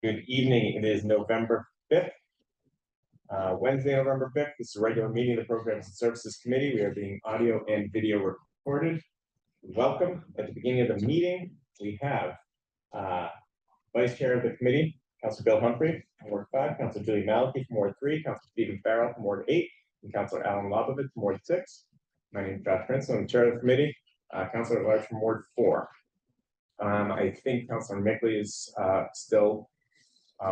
Good evening. It is November 5th, Wednesday, November 5th. This is a regular meeting of the Programs and Services Committee. We are being audio and video recorded. Welcome. At the beginning of the meeting, we have Vice Chair of the Committee, Councilor Bill Humphrey from Ward 5, Councilor Julie Malachy from Ward 3, Councilor Stephen Farrell from Ward 8, and Councilor Alan Lobovitz from Ward 6. My name is Josh Prince. I'm the Chair of the Committee, Councilor at Large from Ward 4. I think Councilor Mickley is still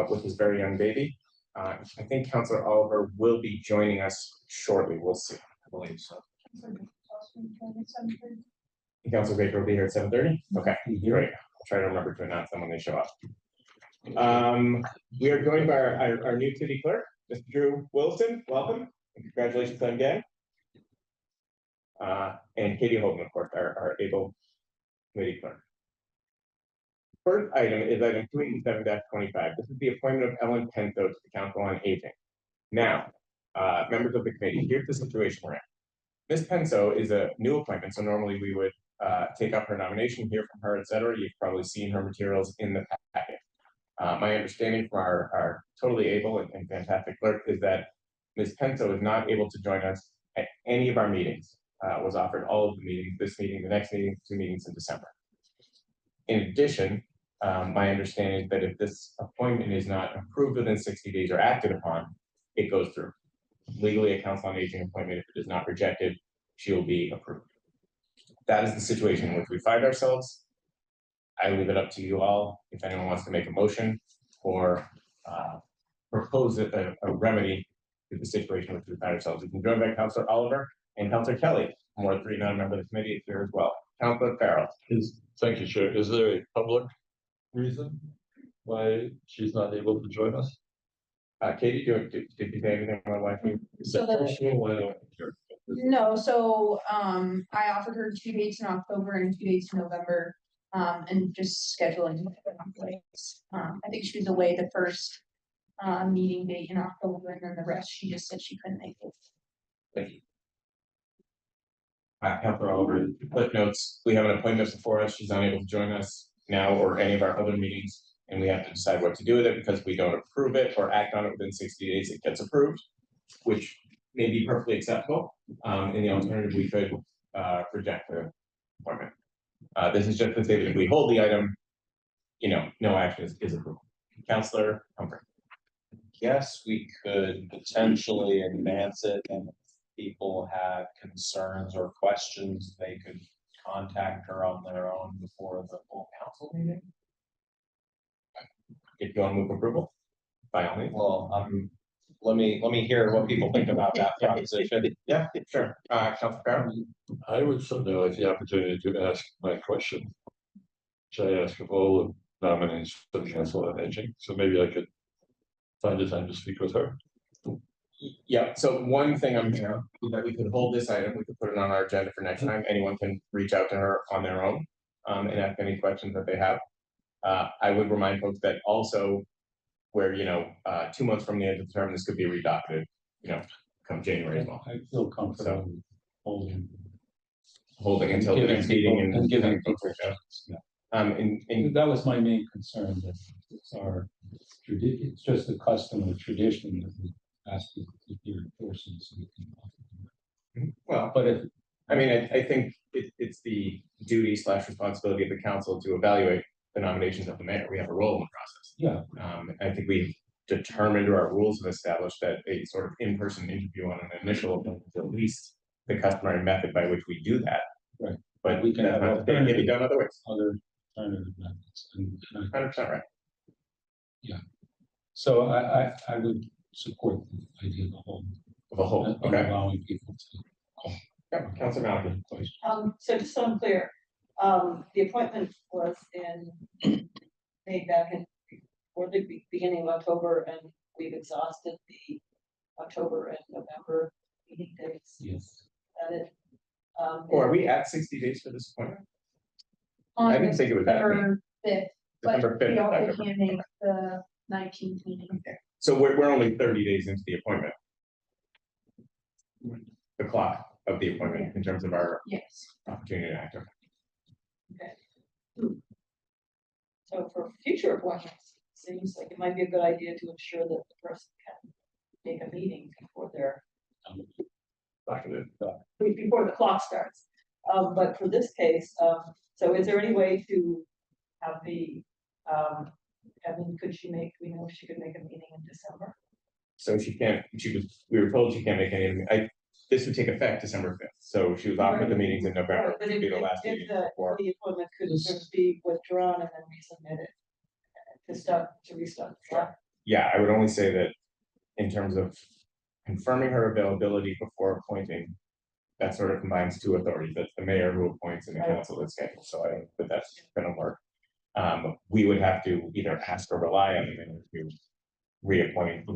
with his very young baby. I think Councilor Oliver will be joining us shortly. We'll see. I believe so. Councilor Baker will be here at 7:30. Okay, great. I'll try to remember to announce them when they show up. We are joined by our new city clerk, Mr. Drew Wilson. Welcome and congratulations on again. And Katie Holden, of course, our able committee clerk. First item is item 287-25. This is the appointment of Ellen Penso to the Council on Aging. Now, members of the committee, here's the situation we're in. Ms. Penso is a new appointment, so normally we would take up her nomination, hear from her, etc. You've probably seen her materials in the packet. My understanding from our totally able and fantastic clerk is that Ms. Penso is not able to join us at any of our meetings. Was offered all of the meetings, this meeting, the next meeting, 2 meetings in December. In addition, my understanding is that if this appointment is not approved within 60 days or acted upon, it goes through. Legally, a Council on Aging appointment, if it is not rejected, she will be approved. That is the situation in which we find ourselves. I leave it up to you all if anyone wants to make a motion or propose a remedy to the situation in which we find ourselves. We can join by Councilor Oliver and Councilor Kelly, Ward 3 non-member of the committee, is here as well. Councilor Farrell. Thank you, Chair. Is there a public reason why she's not able to join us? Katie, did you say anything about why she? No, so I offered her 2 dates in October and 2 dates in November, and just scheduling conflicts. I think she was away the first meeting date in October, and then the rest she just said she couldn't make it. Thank you. Councilor Oliver, clip notes. We have an appointment before us. She's unable to join us now or any of our other meetings, and we have to decide what to do with it because we don't approve it or act on it within 60 days. It gets approved, which may be perfectly acceptable. In the alternative, we could reject the appointment. This is just to say that if we hold the item, no action is approved. Councilor Humphrey. Yes, we could potentially advance it, and if people have concerns or questions, they could contact her on their own before the full council meeting. If you want to move approval, by all means. Well, let me hear what people think about that proposition. Yeah, sure. Councilor Farrell. I would certainly like the opportunity to ask my question, which I ask of all the nominees for the Council on Aging. So maybe I could find a time to speak with her. Yeah, so one thing I'm here is that we could hold this item, we could put it on our agenda for next time. Anyone can reach out to her on their own and ask any questions that they have. I would remind folks that also where 2 months from the end of the term, this could be redocketed, come January as well. I feel comfortable holding Until the next meeting and giving folks people reach out. yeah. And That was my main concern, that it's just a custom and tradition that we ask people to be enforcing so we can. well, But I think it's the duty / responsibility of the council to evaluate the nominations of the mayor. We have a role in the process. yeah, I think we've determined, or our rules have established, that a sort of in-person interview on an initial is at least the customary method by which we do that. Right. But We can that's have not to say it can be done other ways. other alternative methods. And 100% right. So I would support the idea of the whole. Of a whole. Okay. Allowing people to. Yeah, Councilor Malachy. So just so I'm clear, the appointment was made back in or the beginning of October, and we've exhausted the October and November meeting dates. Yes. That it. Are we at 60 days for this appointment? I didn't think it was that many. December 5th, but December 5th. we also can't make the 19th meeting. So we're only 30 days into the appointment. The clock of the appointment in terms of our Yes. opportunity to act. Okay. So for future appointments, seems like it might be a good idea to ensure that the person can make a meeting before they're, before the clock starts. But for this case, so is there any way to have the, I mean, could she make, we know if she could make a meeting in December? So she can't, we were told she can't make any, this would take effect December 5th, so she was offered the meetings in November, Right, but which would be the last if meeting before. the appointment could sort of be withdrawn and then resubmitted to restart the clock. Yeah, I would only say that in terms of confirming her availability before appointing, that sort of combines two authorities, that's the mayor who appoints and the Right. council that schedules, so I don't think that's gonna work. We would have to either ask or rely on the mayor to reappoint, to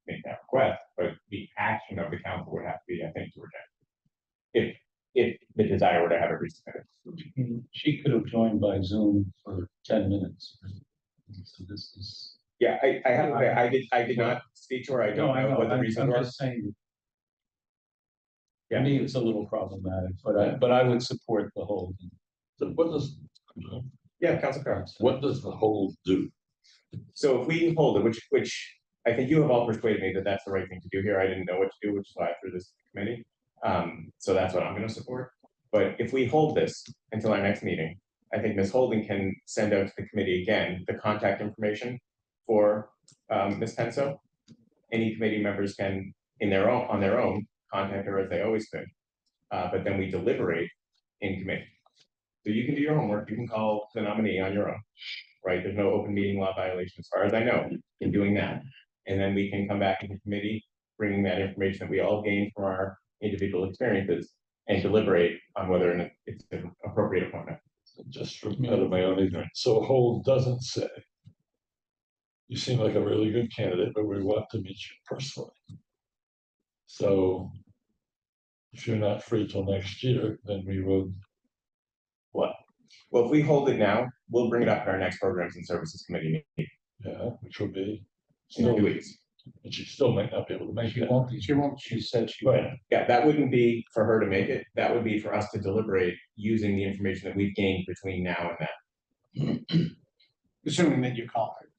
make that request, but the action of the council would have to be, I think, to reject. If the desire were to have it resubmitted. She could have joined by Zoom for 10 minutes. So this is. Yeah, I have, I did not speak to her, I don't know what the reason I'm was. just saying. Yeah. To me, it's a little problematic, but I would support the whole. So Yeah, Council Carnes. what does the hold do? So if we hold it, which I think you have all persuaded me that that's the right thing to do here. I didn't know what to do, which is why I threw this committee. So that's what I'm gonna support. But if we hold this until our next meeting, I think Ms. Holden can send out to the committee again, the contact information for Ms. Penso. Any committee members can, on their own, contact her as they always could. But then we deliberate in committee. So you can do your homework, you can call the nominee on your own, right? There's no open meeting law violation as far as I know in doing that. And then we can come back into committee, bringing that information that we all gained from our individual experiences and deliberate on whether or not it's an appropriate appointment. Just from out of my own ignorance, so hold doesn't say. You seem like a really good candidate, but we want to meet you personally. So. If you're not free till next year, then we will. What? Well, if we hold it now, we'll bring it up in our next programs and services committee meeting Yeah, which will be. in 2 weeks. And she still might not be able to make She it. won't, she said she. Right. Yeah, that wouldn't be for her to make it. That would be for us to deliberate using the information that we've gained between now and then. Assuming that you call her.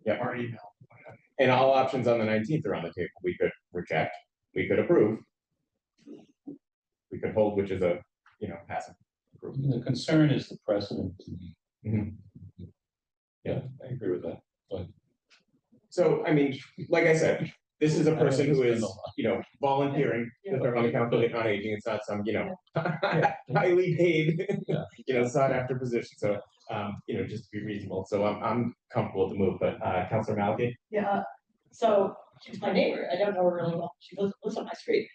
Yeah. Or email. And all options on the 19th are on the table. We could reject, we could approve. We could hold, which is a, passive approval. The concern is the precedent to me. Yeah, I agree with that. So, I mean, like I said, this is a person who is, volunteering to serve on the council on aging. It's not some, highly paid, sought after position. So, just to be reasonable. So I'm comfortable with the move, but Councilor Malky? Yeah, so she's my neighbor. I don't know her really well. She lives on my street.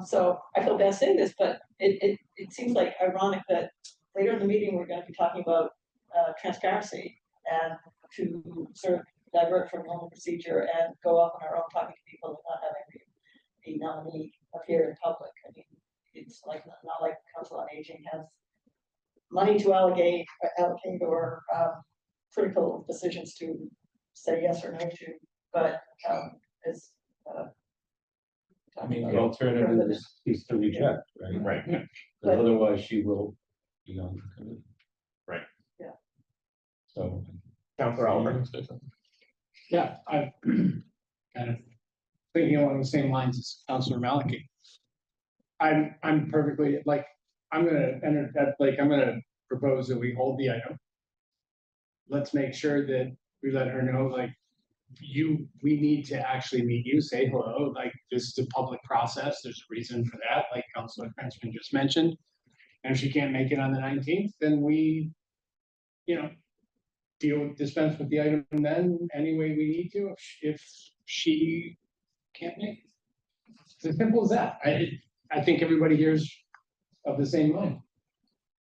So I feel bad saying this, but it seems like ironic that later in the meeting, we're gonna be talking about transparency and to sort of divert from normal procedure and go off on our own talking to people and not having the nominee appear in public. I mean, it's like not like Council on Aging has money to allocate or critical decisions to say yes or no to, but is I mean, the alternative is to reject, right? Right. But otherwise she will be on the committee. Right. Yeah. So. Councilor Oliver? Yeah, I'm kind of thinking along the same lines as Councilor Maliki. I'm perfectly, I'm gonna propose that we hold the item. Let's make sure that we let her know, we need to actually meet you, say hello, this is a public process, there's a reason for that, like Councilor Cranston just mentioned. And if she can't make it on the 19th, then we, dispense with the item then any way we need to, if she can't make it. It's as simple as that. I think everybody here is of the same mind.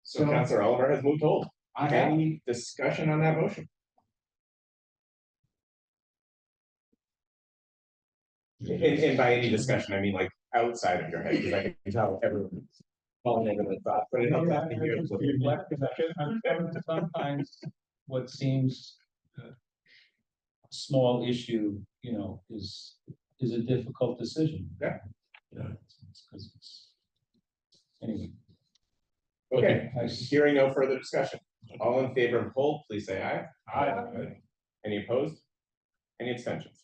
So Councilor Oliver has moved hold. I have. Any discussion on that motion? And by any discussion, I mean outside of your head, because I can tell everyone's falling over the thought, but it helps to hear. Sometimes what seems a small issue, is a difficult decision. Yeah. Because it's. Anyway. Okay, I hearing no further discussion. All in favor of hold, please say aye. Aye. Any opposed? Any abstentions?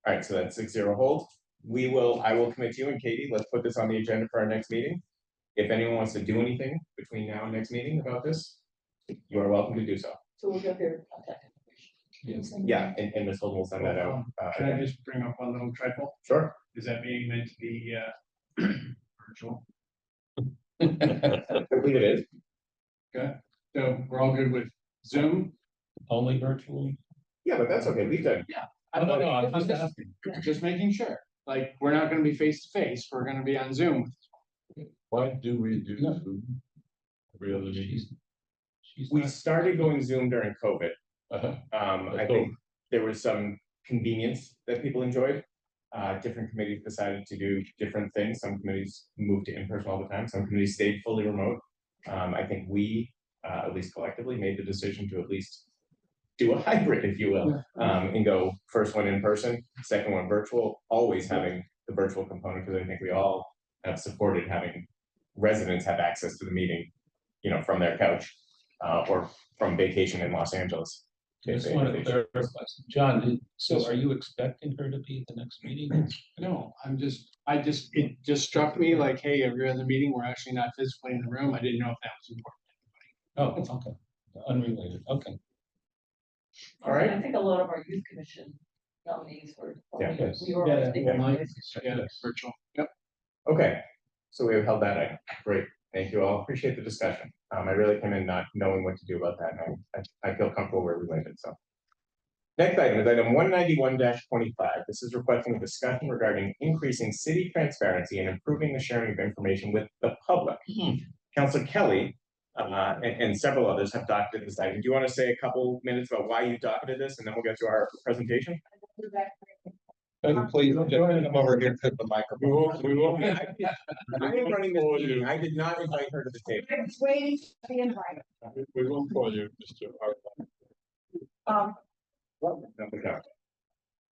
All right, so that's 6-0 hold. I will commit to you and Katie, let's put this on the agenda for our next meeting. If anyone wants to do anything between now and next meeting about this, you are welcome to do so. So we'll get their contact information. Yeah, and Ms. Holden will send that out. Can I just bring up one little trifle? Sure. Is that meeting meant to be virtual? I believe it is. So we're all good with Zoom? Only virtually? Yeah, but that's okay. We've done. No, I'm I'm just just, just making sure. Like, we're not gonna be face to face, we're gonna be on Zoom. Why do we do No. Zoom? Every other meeting? She's We not- started going Zoom during COVID. Uh-huh. I think there was some convenience that people enjoyed. Different committees decided to do different things. Some committees moved to in-person all the time. Some committees stayed fully remote. I think we, at least collectively, made the decision to at least do a hybrid, if you will, and go first one in person, second one virtual, always having the virtual component, because I think we all have supported having residents have access to the meeting, you know, from their couch, or from vacation in Los Angeles. I just want to clarify, John, so are you expecting her to be at the next meeting? No, it just struck me like, hey, every other meeting, we're actually not physically in the room. I didn't know if that was important. Oh, okay, unrelated, okay. All right. I think a lot of our youth commission nominees were. Yeah. Yes. We were Yeah, always thinking online. of this. Yeah, virtual. Yep. Okay, so we have held that item. Great, thank you all. Appreciate the discussion. I really came in not knowing what to do about that, and I feel comfortable where we landed, so. Next item is item 191-25. This is requesting a discussion regarding increasing city transparency and improving the sharing of information with the public. Councilor Kelly, and several others have docketed this item. Do you want to say a couple minutes about why you docketed this, and then we'll get to our presentation? Please, come over here and put the microphone. We won't. I am running this meeting. I did not invite her to the table. I was waiting for the invite. We won't call you, Mr. Hartman.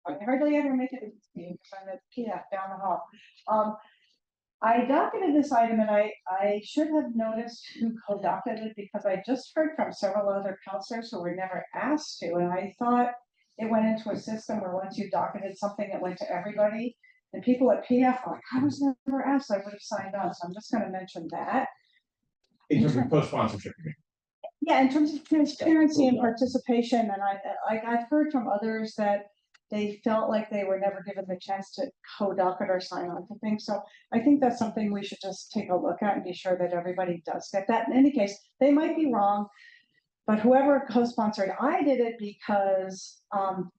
I hardly ever make it to this meeting because I'm at PF down the hall. I docketed this item and I should have noticed who co-docketed it because I just heard from several other counselors who were never asked to, and I thought it went into a system where once you docketed something, it went to everybody. And people at PF were like, I was never asked, I would have signed on, so I'm just gonna mention that. In terms of co-sponsorship. Yeah, in terms of transparency and participation, and I've heard from others that they felt like they were never given the chance to co-docket or sign on to things. So I think that's something we should just take a look at and be sure that everybody does get that. In any case, they might be wrong, but whoever co-sponsored, I did it because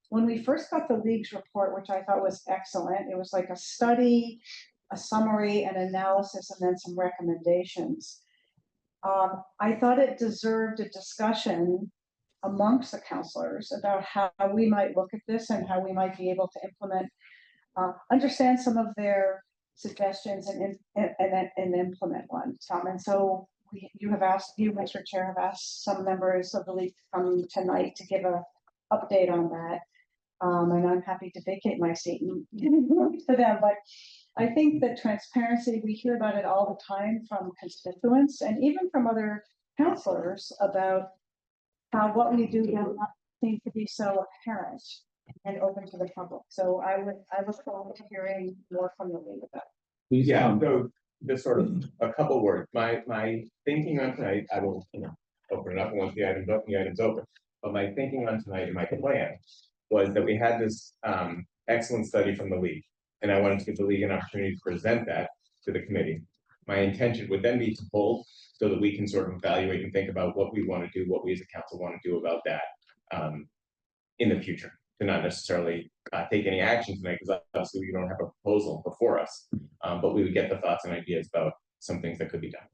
when we first got the league's report, which I thought was excellent, it was like a study, a summary, an analysis, and then some recommendations. I thought it deserved a discussion amongst the counselors about how we might look at this and how we might be able to implement, understand some of their suggestions and implement one. And so you have asked, you, Mr. Chair, have asked some members of the league to come tonight to give a update on that. And I'm happy to vacate my seat and give it to them, but I think that transparency, we hear about it all the time from constituents and even from other counselors about how what we do does not seem to be so apparent and open to the public. So I look forward to hearing more from the league about it. Please, Yeah, so just sort of a couple words. My thinking on tonight, I will, open it up once the item's open. But my thinking on tonight and my plan was that we had this excellent study from the league. And I wanted to give the league an opportunity to present that to the committee. My intention would then be to pull so that we can sort of evaluate and think about what we want to do, what we as a council want to do about that in the future. To not necessarily take any action tonight, because obviously we don't have a proposal before us, but we would get the thoughts and ideas about some things that could be done.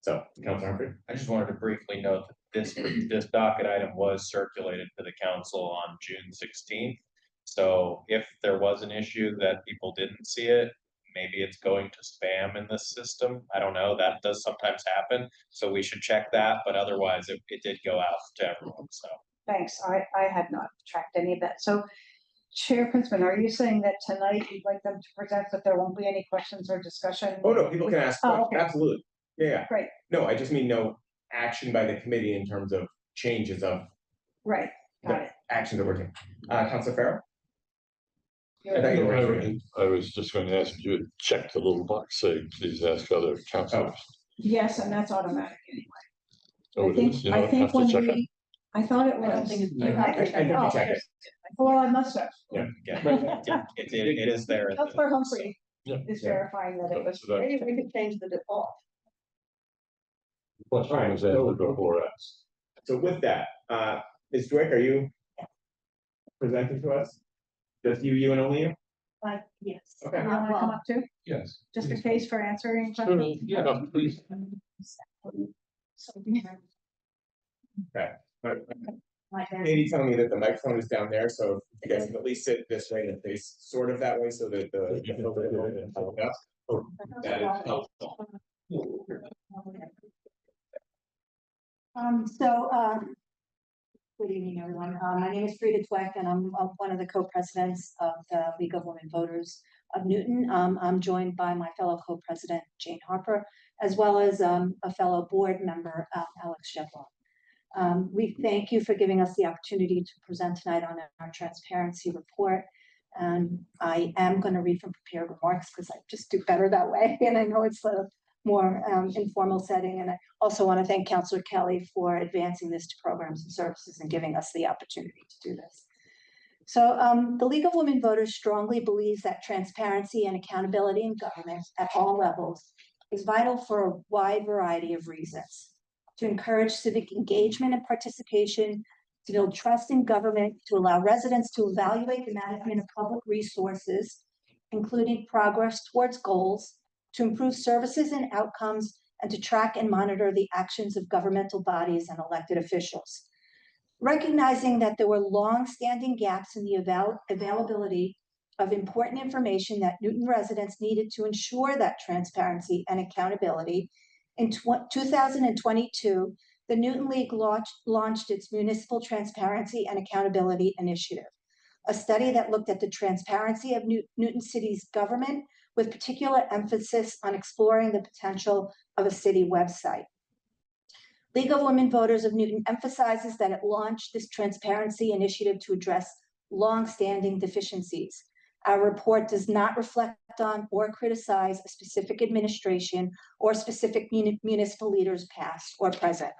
So, Councilor Humphrey. I just wanted to briefly note that this docket item was circulated to the council on June 16th. So if there was an issue that people didn't see it, maybe it's going to spam in this system. I don't know, that does sometimes happen. So we should check that, but otherwise it did go out to everyone, so. Thanks. I had not tracked any of that. So Chair Princeman, are you saying that tonight you'd like them to present, but there won't be any questions or discussion? Oh, no, people can ask questions, okay. absolutely. Yeah. Great. No, I just mean no action by the committee in terms of changes of Right, got it. actions that we're taking. Councilor Farrell? I thought you were raising your hand. I was just going to ask you to check the little box, say, please ask other councilors. Yes, and that's automatic anyway. Oh, I it think, is? You I don't think have to when check it. we, I thought it I don't was. think it's. You have to I check did Oh, check it. well, I must have. Yeah, it is there. Councilor Humphrey Yeah. is Yeah. verifying that it was. So that Maybe we could change the default. question Alright, was so- answered before us. So with that, Ms. Dwight, are you presenting to us? Just you and only you? Yes. Okay. You wanna come up too, Yes. just in case for answering questions? Yeah, please. Katie telling me that the microphone is down there, so you guys can at least sit this way and face sort of that way so that the. That is helpful. Good evening, everyone. My name is Frida Tweck, and I'm one of the co-presidents of the League of Women Voters of Newton. I'm joined by my fellow co-president, Jane Harper, as well as a fellow board member, Alex Chevron. We thank you for giving us the opportunity to present tonight on our transparency report. And I am going to read from prepared remarks because I just do better that way. And I know it's a more informal setting. And I also want to thank Councilor Kelly for advancing this to programs and services and giving us the opportunity to do this. So the League of Women Voters strongly believes that transparency and accountability in government at all levels is vital for a wide variety of reasons. To encourage civic engagement and participation, to build trust in government, to allow residents to evaluate the management of public resources, including progress towards goals, to improve services and outcomes, and to track and monitor the actions of governmental bodies and elected officials. Recognizing that there were long-standing gaps in the availability of important information that Newton residents needed to ensure that transparency and accountability, in 2022, the Newton League launched its Municipal Transparency and Accountability Initiative, a study that looked at the transparency of Newton City's government, with particular emphasis on exploring the potential of a city website. League of Women Voters of Newton emphasizes that it launched this transparency initiative to address long-standing deficiencies. Our report does not reflect on or criticize a specific administration or specific municipal leaders past or present.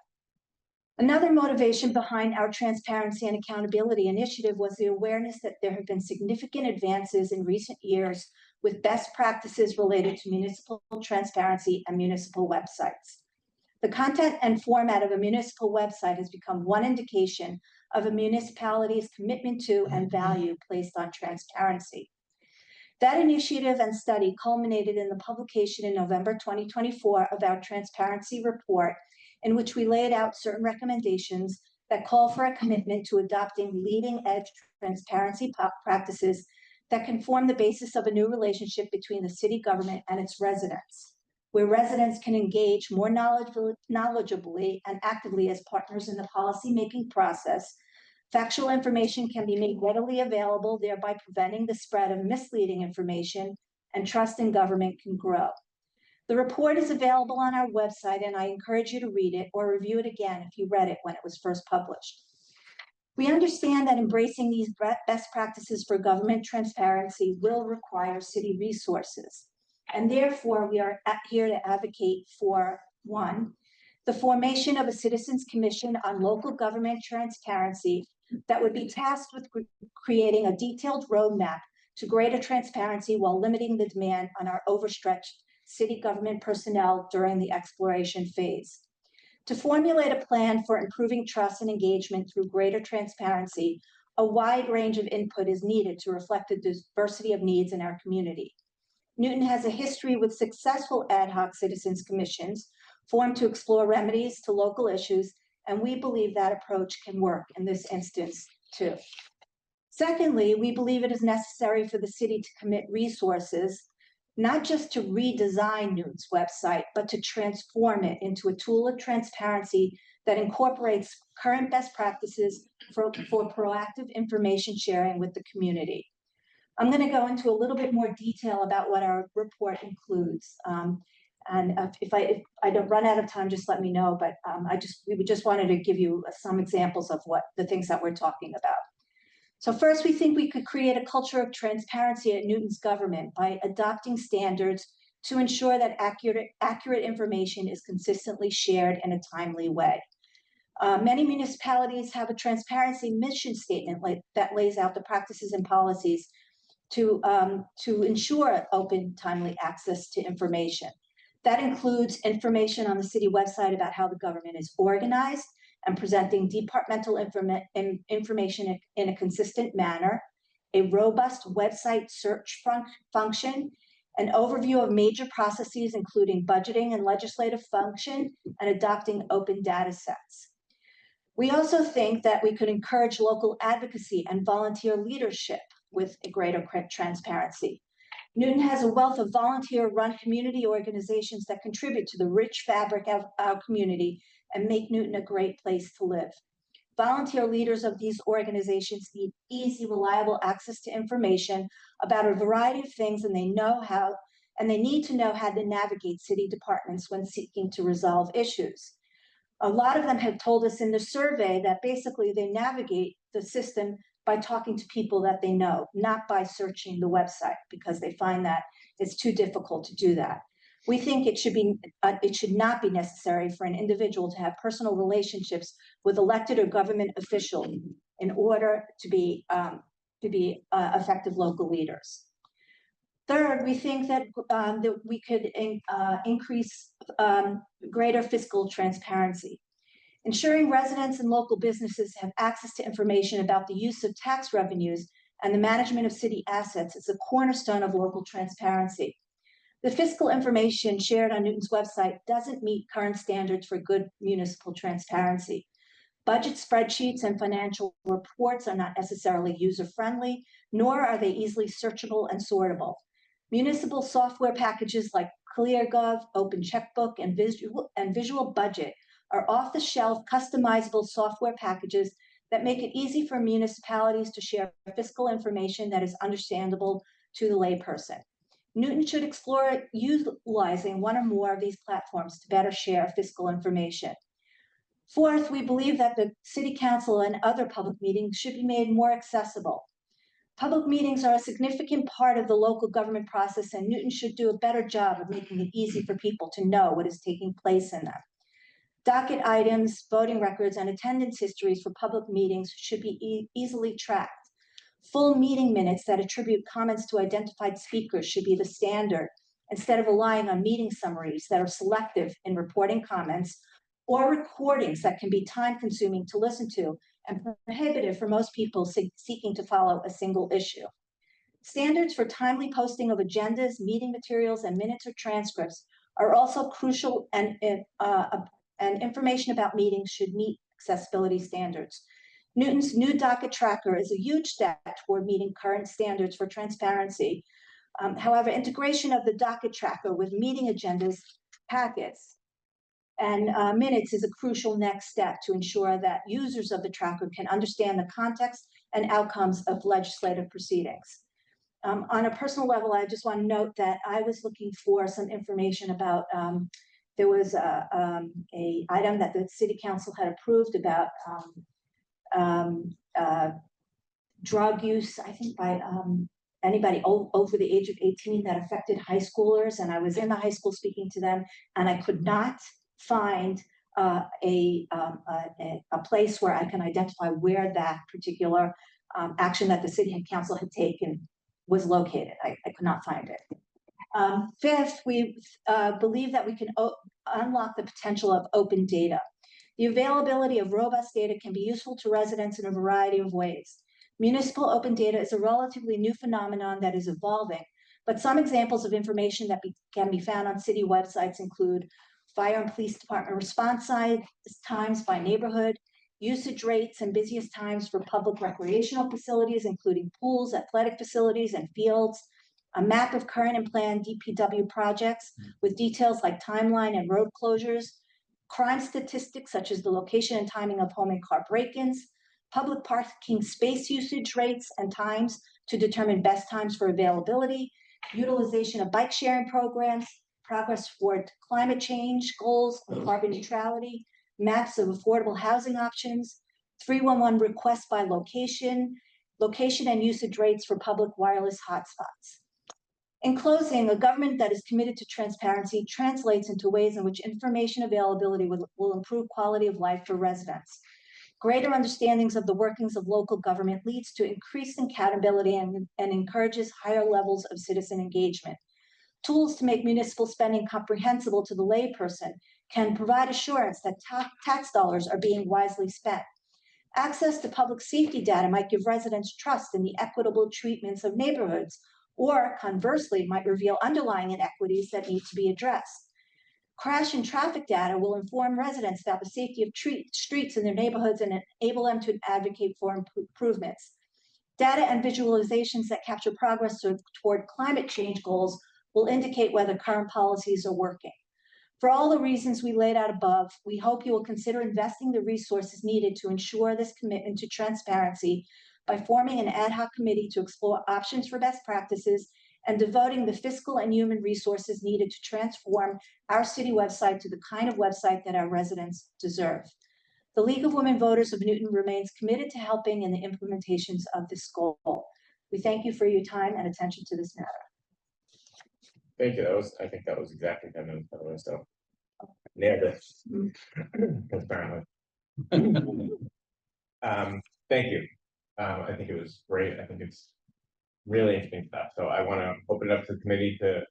Another motivation behind our transparency and accountability initiative was the awareness that there have been significant advances in recent years with best practices related to municipal transparency and municipal websites. The content and format of a municipal website has become one indication of a municipality's commitment to and value placed on transparency. That initiative and study culminated in the publication in November 2024 of our transparency report, in which we laid out certain recommendations that call for a commitment to adopting leading-edge transparency practices that can form the basis of a new relationship between the city government and its residents, where residents can engage more knowledgeably and actively as partners in the policy-making process. Factual information can be made readily available, thereby preventing the spread of misleading information, and trust in government can grow. The report is available on our website, and I encourage you to read it or review it again if you read it when it was first published. We understand that embracing these best practices for government transparency will require city resources, and therefore we are here to advocate for, one, the formation of a Citizens Commission on Local Government Transparency that would be tasked with creating a detailed roadmap to greater transparency while limiting the demand on our overstretched city government personnel during the exploration phase. To formulate a plan for improving trust and engagement through greater transparency, a wide range of input is needed to reflect the diversity of needs in our community. Newton has a history with successful ad hoc citizens commissions formed to explore remedies to local issues, and we believe that approach can work in this instance too. Secondly, we believe it is necessary for the city to commit resources not just to redesign Newton's website, but to transform it into a tool of transparency that incorporates current best practices for proactive information sharing with the community. I'm going to go into a little bit more detail about what our report includes. And if I don't run out of time, just let me know. But we just wanted to give you some examples of what the things that we're talking about. So first, we think we could create a culture of transparency at Newton's government by adopting standards to ensure that accurate information is consistently shared in a timely way. Many municipalities have a transparency mission statement that lays out the practices and policies to ensure open, timely access to information. That includes information on the city website about how the government is organized and presenting departmental information in a consistent manner, a robust website search function, an overview of major processes, including budgeting and legislative function, and adopting open data sets. We also think that we could encourage local advocacy and volunteer leadership with a greater transparency. Newton has a wealth of volunteer-run community organizations that contribute to the rich fabric of our community and make Newton a great place to live. Volunteer leaders of these organizations need easy, reliable access to information about a variety of things, and they need to know how to navigate city departments when seeking to resolve issues. A lot of them have told us in the survey that basically they navigate the system by talking to people that they know, not by searching the website, because they find that it's too difficult to do that. We think it should not be necessary for an individual to have personal relationships with elected or government officials in order to be effective local leaders. Third, we think that we could increase greater fiscal transparency. Ensuring residents and local businesses have access to information about the use of tax revenues and the management of city assets is a cornerstone of local transparency. The fiscal information shared on Newton's website doesn't meet current standards for good municipal transparency. Budget spreadsheets and financial reports are not necessarily user-friendly, nor are they easily searchable and sortable. Municipal software packages like ClearGov, Open Checkbook, and Visual Budget are off-the-shelf, customizable software packages that make it easy for municipalities to share fiscal information that is understandable to the layperson. Newton should explore utilizing one or more of these platforms to better share fiscal information. Fourth, we believe that the City Council and other public meetings should be made more accessible. Public meetings are a significant part of the local government process, and Newton should do a better job of making it easy for people to know what is taking place in them. Docket items, voting records, and attendance histories for public meetings should be easily tracked. Full meeting minutes that attribute comments to identified speakers should be the standard, instead of relying on meeting summaries that are selective in reporting comments, or recordings that can be time-consuming to listen to and prohibitive for most people seeking to follow a single issue. Standards for timely posting of agendas, meeting materials, and minutes or transcripts are also crucial, and information about meetings should meet accessibility standards. Newton's new docket tracker is a huge step toward meeting current standards for transparency. However, integration of the docket tracker with meeting agendas, packets, and minutes is a crucial next step to ensure that users of the tracker can understand the context and outcomes of legislative proceedings. On a personal level, I just want to note that I was looking for some information about, there was a item that the City Council had approved about drug use, I think by anybody over the age of 18 that affected high schoolers. And I was in the high school speaking to them, and I could not find a place where I can identify where that particular action that the City Council had taken was located. I could not find it. Fifth, we believe that we can unlock the potential of open data. The availability of robust data can be useful to residents in a variety of ways. Municipal open data is a relatively new phenomenon that is evolving, but some examples of information that can be found on city websites include fire and police department response times by neighborhood, usage rates and busiest times for public recreational facilities, including pools, athletic facilities, and fields, a map of current and planned DPW projects with details like timeline and road closures, crime statistics such as the location and timing of home and car break-ins, public parking space usage rates and times to determine best times for availability, utilization of bike sharing programs, progress toward climate change goals and carbon neutrality, maps of affordable housing options, 311 requests by location, location and usage rates for public wireless hotspots. In closing, a government that is committed to transparency translates into ways in which information availability will improve quality of life for residents. Greater understandings of the workings of local government leads to increased accountability and encourages higher levels of citizen engagement. Tools to make municipal spending comprehensible to the layperson can provide assurance that tax dollars are being wisely spent. Access to public safety data might give residents trust in the equitable treatments of neighborhoods, or conversely, might reveal underlying inequities that need to be addressed. Crash and traffic data will inform residents about the safety of streets in their neighborhoods and enable them to advocate for improvements. Data and visualizations that capture progress toward climate change goals will indicate whether current policies are working. For all the reasons we laid out above, we hope you will consider investing the resources needed to ensure this commitment to transparency by forming an ad hoc committee to explore options for best practices and devoting the fiscal and human resources needed to transform our city website to the kind of website that our residents deserve. The League of Women Voters of Newton remains committed to helping in the implementations of this goal. We thank you for your time and attention to this matter. Thank you. I think that was exactly 10 minutes, by the way, so. Nailed it. Apparently. Thank you. I think it was great. I think it's really interesting stuff. So I want to open it up to the committee to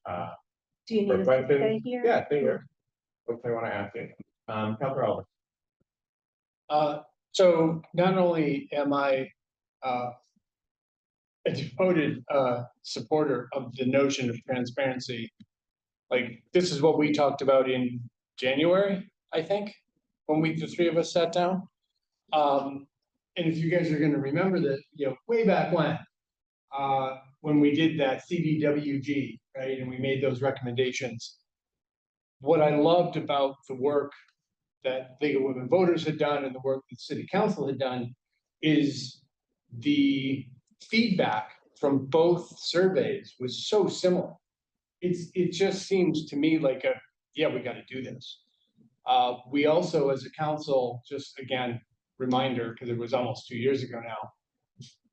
Do you for need to questions. stay here? Yeah, stay here. Folks, I want to ask you. Councilor Oliver. So not only am I a devoted supporter of the notion of transparency, like this is what we talked about in January, I think, when the three of us sat down. And if you guys are going to remember that, way back when we did that CDWG, right, and we made those recommendations, what I loved about the work that League of Women Voters had done and the work that City Council had done is the feedback from both surveys was so similar. It just seems to me like we got to do this. We also, as a council, just again, reminder, because it was almost 2 years ago now,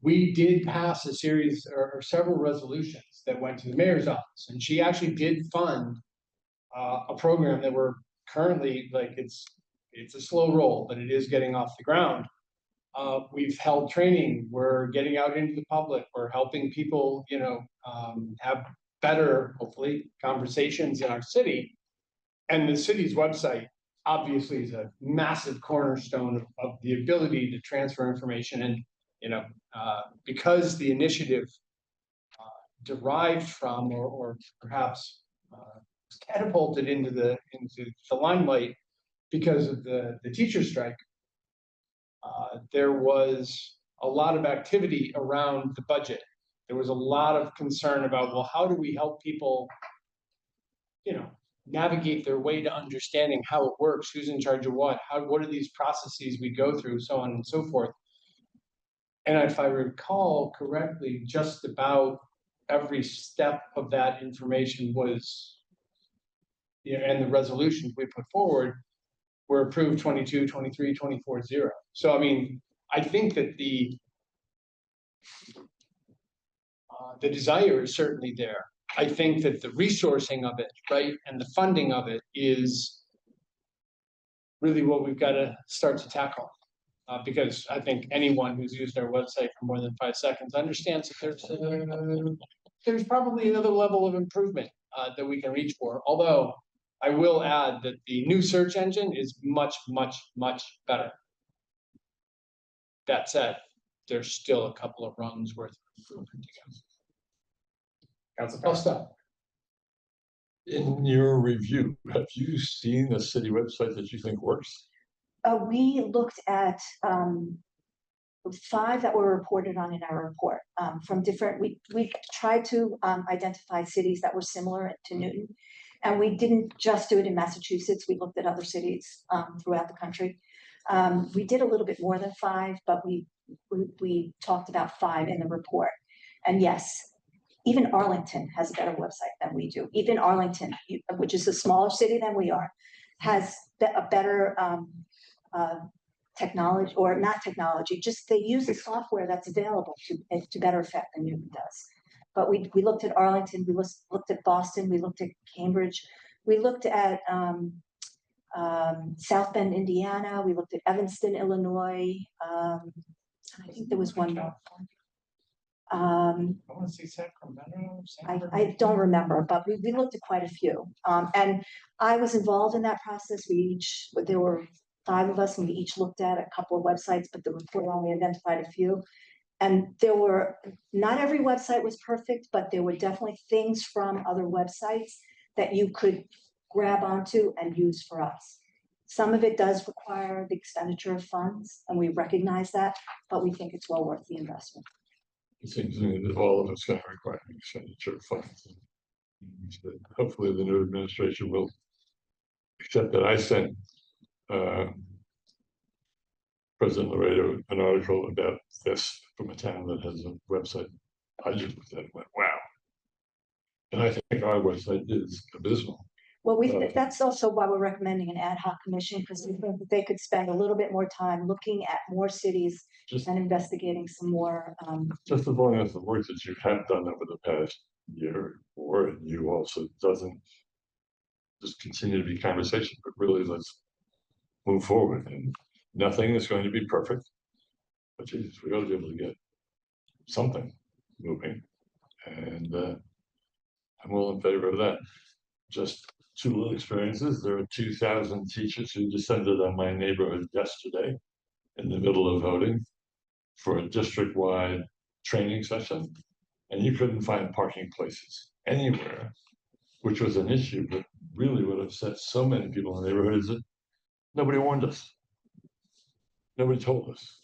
we did pass a series or several resolutions that went to the mayor's office, and she actually did fund a program that we're currently, like, it's a slow roll, but it is getting off the ground. We've held training, we're getting out into the public, we're helping people, have better, hopefully, conversations in our city. And the city's website obviously is a massive cornerstone of the ability to transfer information. And, because the initiative derived from or perhaps catapulted into the limelight because of the teacher strike, there was a lot of activity around the budget. There was a lot of concern about, well, how do we help people, navigate their way to understanding how it works, who's in charge of what are these processes we go through, so on and so forth. And if I recall correctly, just about every step of that information was, and the resolutions we put forward were approved 22, 23, 24, 0. So, I mean, I think that the desire is certainly there. I think that the resourcing of it, right, and the funding of it is really what we've got to start to tackle. Because I think anyone who's used our website for more than 5 seconds understands that there's probably another level of improvement that we can reach for. Although I will add that the new search engine is much, much, much better. That said, there's still a couple of rungs worth of improvement to go. I'll stop. In your review, have you seen a city website that you think works? We looked at 5 that were reported on in our report from different. We tried to identify cities that were similar to Newton, and we didn't just do it in Massachusetts. We looked at other cities throughout the country. We did a little bit more than 5, but we talked about 5 in the report. And yes, even Arlington has a better website than we do. Even Arlington, which is a smaller city than we are, has a better technology, or not technology, just they use the software that's available to better effect than Newton does. But we looked at Arlington, we looked at Boston, we looked at Cambridge, we looked at South Bend, Indiana, we looked at Evanston, Illinois. I think there was one more. I want to see Sacramento. I don't remember, but we looked at quite a few. And I was involved in that process. There were 5 of us, and we each looked at a couple of websites, but the report only identified a few. And not every website was perfect, but there were definitely things from other websites that you could grab onto and use for us. Some of it does require the expenditure of funds, and we recognize that, but we think it's well worth the investment. It seems to me that all of it's going to require expenditure of funds. Hopefully the new administration will accept that. I sent President Laredo an article about this from a town that has a website. I just looked at it and went, wow. And I think our website is abysmal. Well, that's also why we're recommending an ad hoc commission, because we think that they could spend a little bit more time looking at more cities Just, and investigating some more. just as long as the work that you have done over the past year, or you also doesn't just continue to be conversation, but really let's move forward. And nothing is going to be perfect, but Jesus, we ought to be able to get something moving. And I'm all in favor of that. Just 2 little experiences. There are 2,000 teachers who descended on my neighborhood yesterday in the middle of voting for a district-wide training session, and you couldn't find parking places anywhere, which was an issue, but really would have set so many people in the neighborhood is that nobody warned us. Nobody told us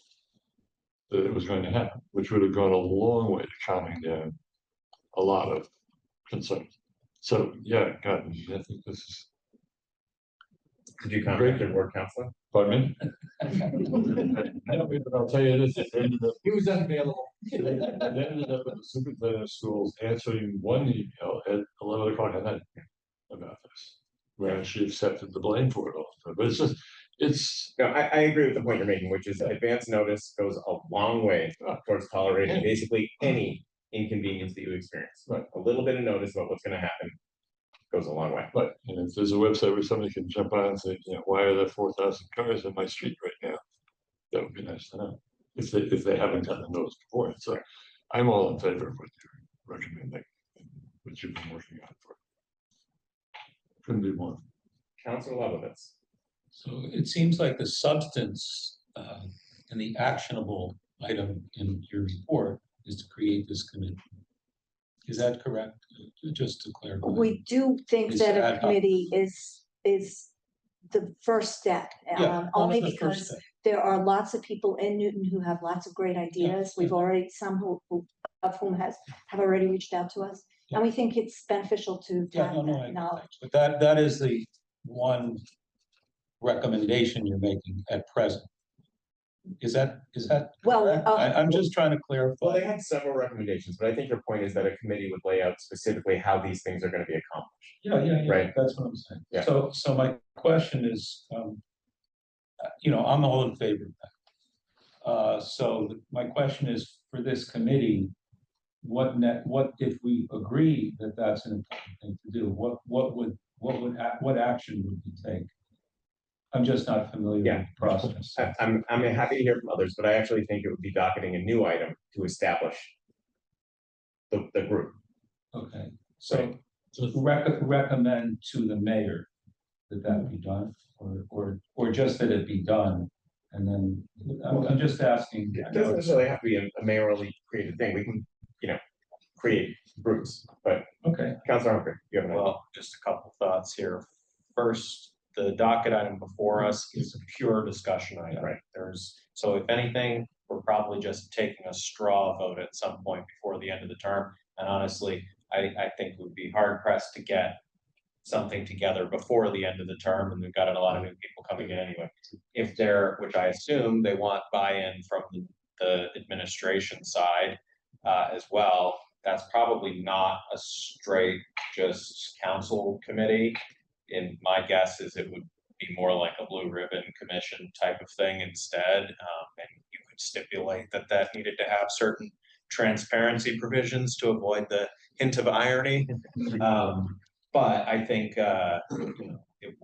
that it was going to happen, which would have gone a long way to calming down a lot of concerns. So, yeah, God, I think this is. Did you contact your board counselor? Pardon me? I don't mean, but I'll tell you this, it ended up, He was unavailable. it ended up with the superintendent of schools answering one email at 11 o'clock at night about this, where she accepted the blame for it all. But it's just, No, I agree with the point you're making, which is advance notice goes a long way towards tolerating basically any inconvenience that you experience. Right. A little bit of notice about what's gonna happen goes a long way. but, if there's a website where somebody can jump on and say, why are there 4,000 cars in my street right now? That would be nice to know, if they haven't gotten a notice before. So I'm all in favor of what you're recommending, what you've been working on for. Couldn't be more. Councilor Lebovitz. So it seems like the substance and the actionable item in your report is to create this committee. Is that correct? Just to clarify. We do think Is that ad a hoc. committee is the first step, Yeah, only that was the first because step. there are lots of people in Newton who have lots of great ideas. We've already, some of whom have already reached out to us. And we think it's beneficial to Yeah, have no, that I knowledge. But that is the one recommendation you're making at present. Is that? Well, correct? I'm just trying to Well, clarify. they had several recommendations, but I think your point is that a committee would lay out specifically how these things are gonna be accomplished. Yeah, Right. that's what I'm saying. Yeah. So my question is, I'm all in favor of that. So my question is, for this committee, what if we agree that that's an important thing to do? What action would we take? I'm just not familiar with the process. I'm happy to hear from others, but I actually think it would be docketing a new item to establish the group. Okay, so recommend to the mayor that be done, or just that it be done, and then I'm just asking. It doesn't necessarily have to be a mayorally created thing. We can, create groups, but Okay, Councilor Humphrey, you have an idea? Well, just a couple thoughts here. First, the docket item before us is a pure discussion item. Right. So if anything, we're probably just taking a straw vote at some point before the end of the term. And honestly, I think we'd be hard pressed to get something together before the end of the term, and we've got a lot of new people coming in anyway. If which I assume they want buy-in from the administration side as well, that's probably not a straight just council committee. And my guess is it would be more like a blue ribbon commission type of thing instead. And you could stipulate that that needed to have certain transparency provisions to avoid the hint of irony. But I think,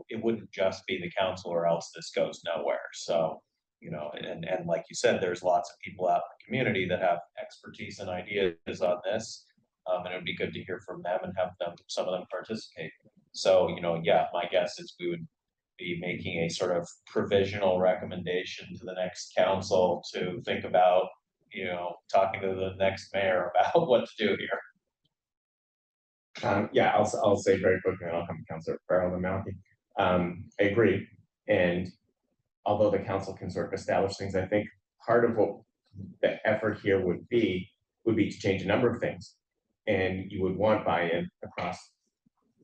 it wouldn't just be the council or else this goes nowhere. So, and like you said, there's lots of people out in the community that have expertise and ideas on this. And it would be good to hear from them and have some of them participate. So, yeah, my guess is we would be making a sort of provisional recommendation to the next council to think about, talking to the next mayor about what to do here. Yeah, I'll say very quickly, and I'll come to Councilor Farrell and Malky. I agree, and although the council can sort of establish things, I think part of what the effort here would be to change a number of things. And you would want buy-in across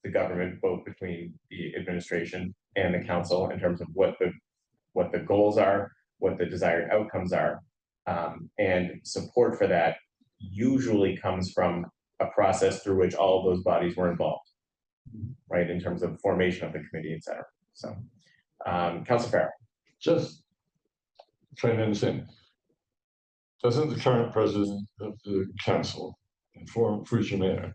the government, both between the administration and the council, in terms of what the goals are, what the desired outcomes are. And support for that usually comes from a process through which all of those bodies were involved, right, in terms of formation of the committee, et cetera. So, Councilor Farrell. Just trying to understand. Doesn't the current president of the council inform future mayor?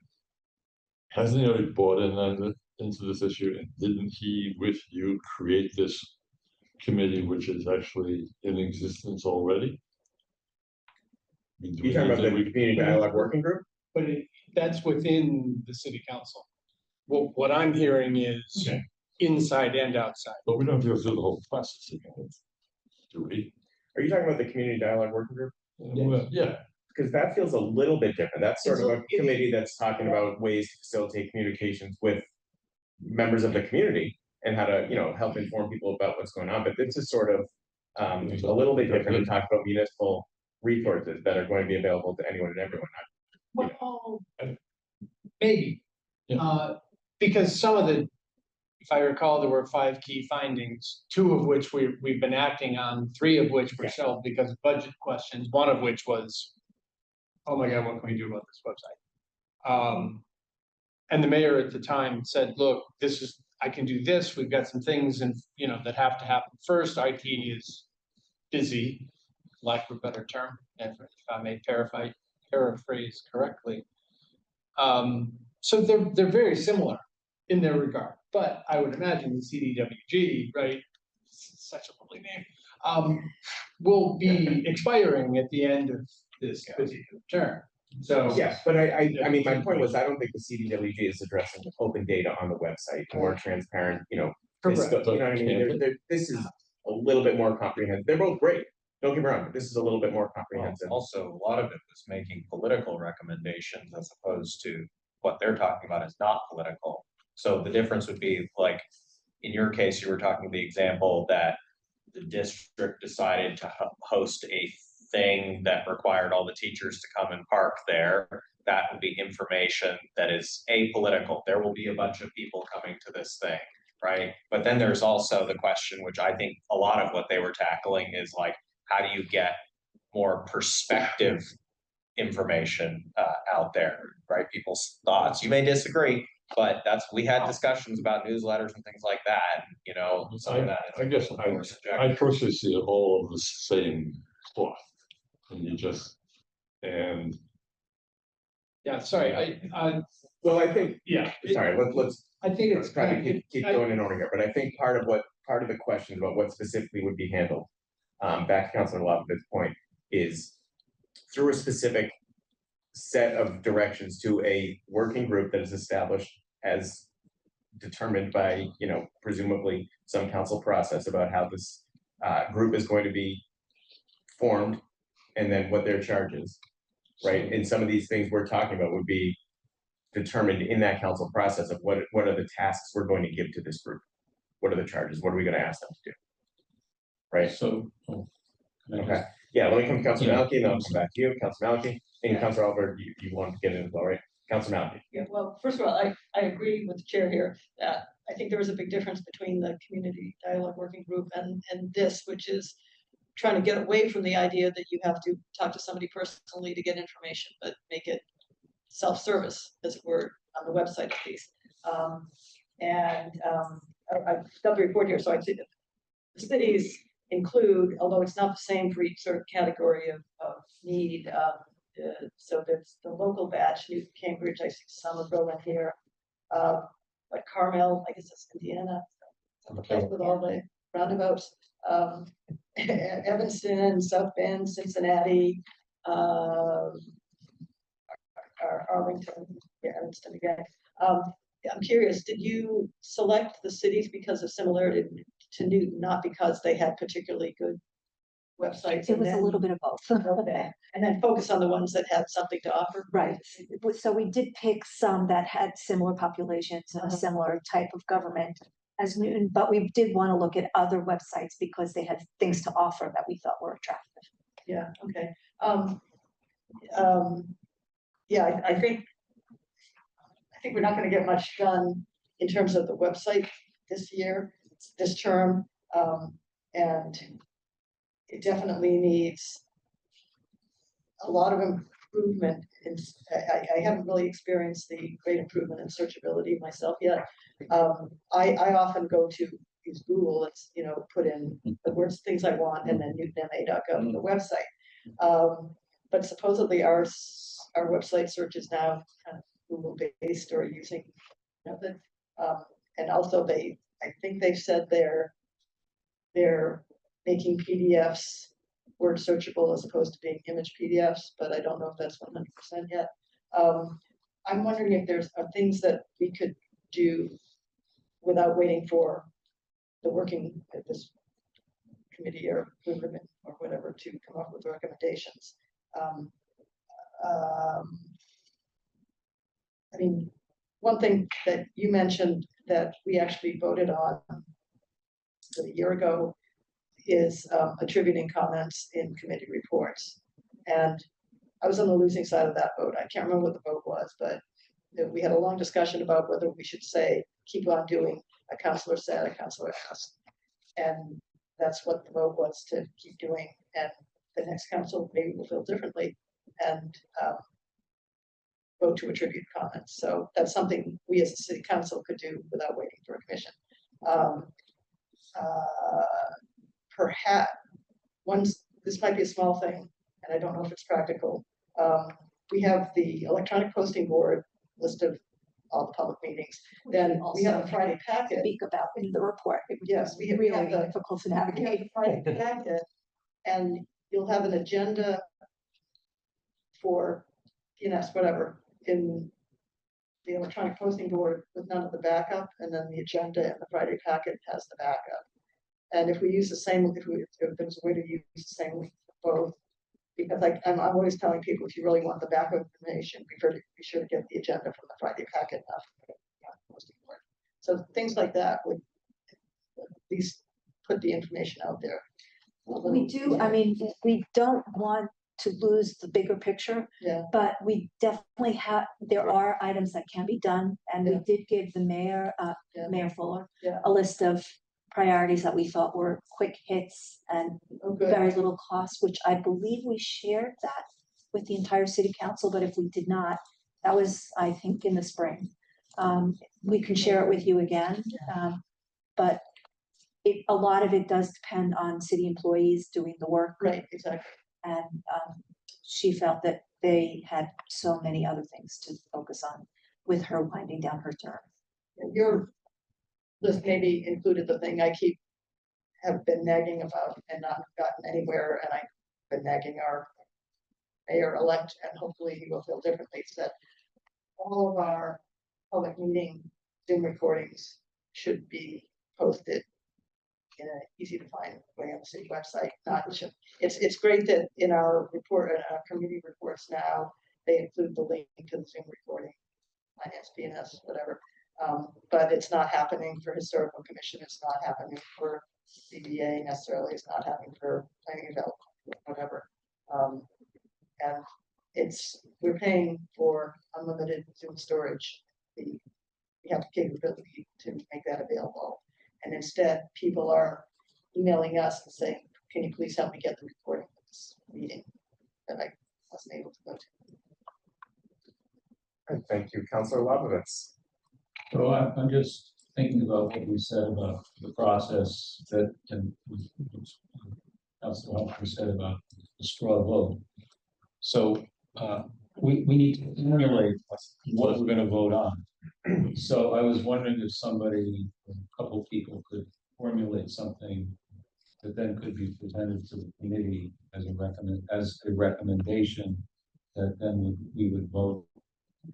Hasn't he already bought into this issue? And didn't he, with you, create this committee, which is actually in existence already? I mean, do we You're talking need about to the community dialogue working group? But that's within the city council. What I'm hearing is Yeah. inside and outside. But we don't have to go through the whole process again, do we? Are you talking about the community dialogue working group? Well, yeah, Because that feels a little bit different. That's sort of a It's a- committee that's talking about ways to facilitate communications with members of the community and how to, help inform people about what's going on. But this is sort of a little bit different. We talk about municipal resources that are going to be available to anyone and everyone. Well, maybe. Yeah. Because some of the, if I recall, there were 5 key findings, 2 of which we've been acting on, 3 of which were shelved because of budget questions, 1 of which was, oh my God, what can we do about this website? And the mayor at the time said, look, I can do this, we've got some things and, that have to happen first. IT is busy, lack of a better term, if I may paraphrase correctly. So they're very similar in their regard, but I would imagine the CDWG, right, such a lovely name, will be expiring at the end of this particular term. So Yes, but I mean, my point was, I don't think the CDWG is addressing open data on the website, more transparent, correct. you know what I mean? This is a little bit more comprehensive. They're both great. Don't get me wrong, but this is a little bit more comprehensive. Also, a lot of it was making political recommendations as opposed to what they're talking about is not political. So the difference would be like, in your case, you were talking the example that the district decided to host a thing that required all the teachers to come and park there. That would be information that is apolitical. There will be a bunch of people coming to this thing, right? But then there's also the question, which I think a lot of what they were tackling is like, how do you get more perspective information out there, right? People's thoughts. You may disagree, but we had discussions about newsletters and things like that. Some of that. I guess I personally see it all of the same cloth. And Yeah, sorry, Well, I think, yeah. sorry, let's I think it's try to kind of, keep going in order here, but I think part of the question about what specifically would be handled, back to Councilor Lovegood's point, is through a specific set of directions to a working group that is established as determined by, presumably some council process about how this group is going to be formed and then what their charge is, right? And some of these things we're talking about would be determined in that council process of what are the tasks we're going to give to this group? What are the charges? What are we going to ask them to do? Right? So. Okay, yeah, let me come to Councilor Yeah. Malky, and then I'll come back to you, Councilor Malky, and Councilor Albert, you want to get in as well, right? Councilor Malky. Yeah, well, first of all, I agree with the chair here that I think there was a big difference between the community dialogue working group and this, which is trying to get away from the idea that you have to talk to somebody personally to get information, but make it self-service, as it were, on the website at least. I've got the report here, so I see that the cities include, although it's not the same for each sort of category of need, so there's the local batch, Newton, Cambridge, I see Somerville in here. But Carmel, I guess it's Indiana, the place with all the roundabouts. Evanston, South Bend, Cincinnati, Arlington, yeah, Evanston again. I'm curious, did you select the cities because of similarity to Newton, not because they had particularly good websites? It was a little bit of both. Okay, and then focus on the ones that had something to offer? Right. So we did pick some that had similar populations and a similar type of government as Newton, but we did want to look at other websites because they had things to offer that we thought were attractive. Yeah, okay. Yeah, I think we're not gonna get much done in terms of the website this year, this term. And it definitely needs a lot of improvement. I haven't really experienced the great improvement in searchability myself yet. I often go to use Google, it's, put in the words, things I want, and then newtonma.gov, the website. But supposedly our website search is now kind of Google based or using method. And also I think they've said they're making PDFs word searchable as opposed to being image PDFs, but I don't know if that's 100% yet. I'm wondering if there's things that we could do without waiting for the working at this committee or government or whatever to come up with recommendations. I mean, one thing that you mentioned that we actually voted on a year ago is attributing comments in committee reports. And I was on the losing side of that vote. I can't remember what the vote was, but we had a long discussion about whether we should say, keep on doing a counselor said, a counselor asked. And that's what the vote was, to keep doing. And the next council maybe will feel differently and vote to attribute comments. So that's something we as a city council could do without waiting for a commission. Perhaps this might be a small thing, and I don't know if it's practical. We have the electronic posting board list of all the public meetings. Then we have a Friday packet. Speak about in the report. It was Yes, we have really the difficult to We have navigate. the Friday packet, and you'll have an agenda for PNS, whatever, in the electronic posting board with none of the backup, and then the agenda and the Friday packet has the backup. And if we use the same, if there's a way to use the same link for both, because I'm always telling people, if you really want the backup information, be sure to get the agenda from the Friday packet, not from the posting board. So things like that would at least put the information out there. We do, I mean, we don't want to lose the bigger picture. Yeah. But we definitely have, there are items that can be done, and we Yeah. did give the mayor, Yeah. Mayor Fuller, Yeah. a list of priorities that we thought were quick hits and Oh, good. very little cost, which I believe we shared that with the entire city council, but if we did not, that was, I think, in the spring. We can share it with you again, but a lot of it does depend on city employees doing the work. Right, exactly. And she felt that they had so many other things to focus on with her winding down her term. Your list maybe included the thing I have been nagging about and not gotten anywhere, and I've been nagging our mayor-elect, and hopefully he will feel differently, is that all of our public meeting Zoom recordings should be posted in an easy to find way on the city website. It's great that in our report, in our committee reports now, they include the link to the Zoom recording, finance, PNS, whatever. But it's not happening for historical commission. It's not happening for CBA necessarily. It's not happening for planning development, whatever. And we're paying for unlimited Zoom storage. We have the capability to make that available. And instead, people are emailing us and saying, can you please help me get the recording of this meeting that I wasn't able to go to. All right, thank you, Councilor Lovovitz. So I'm just thinking about what we said about the process that, and Councilor Humphrey said about the straw vote. So, we need to formulate what we're gonna vote on. So I was wondering if somebody, a couple people could formulate something that then could be presented to the committee as a recommendation that then we would vote,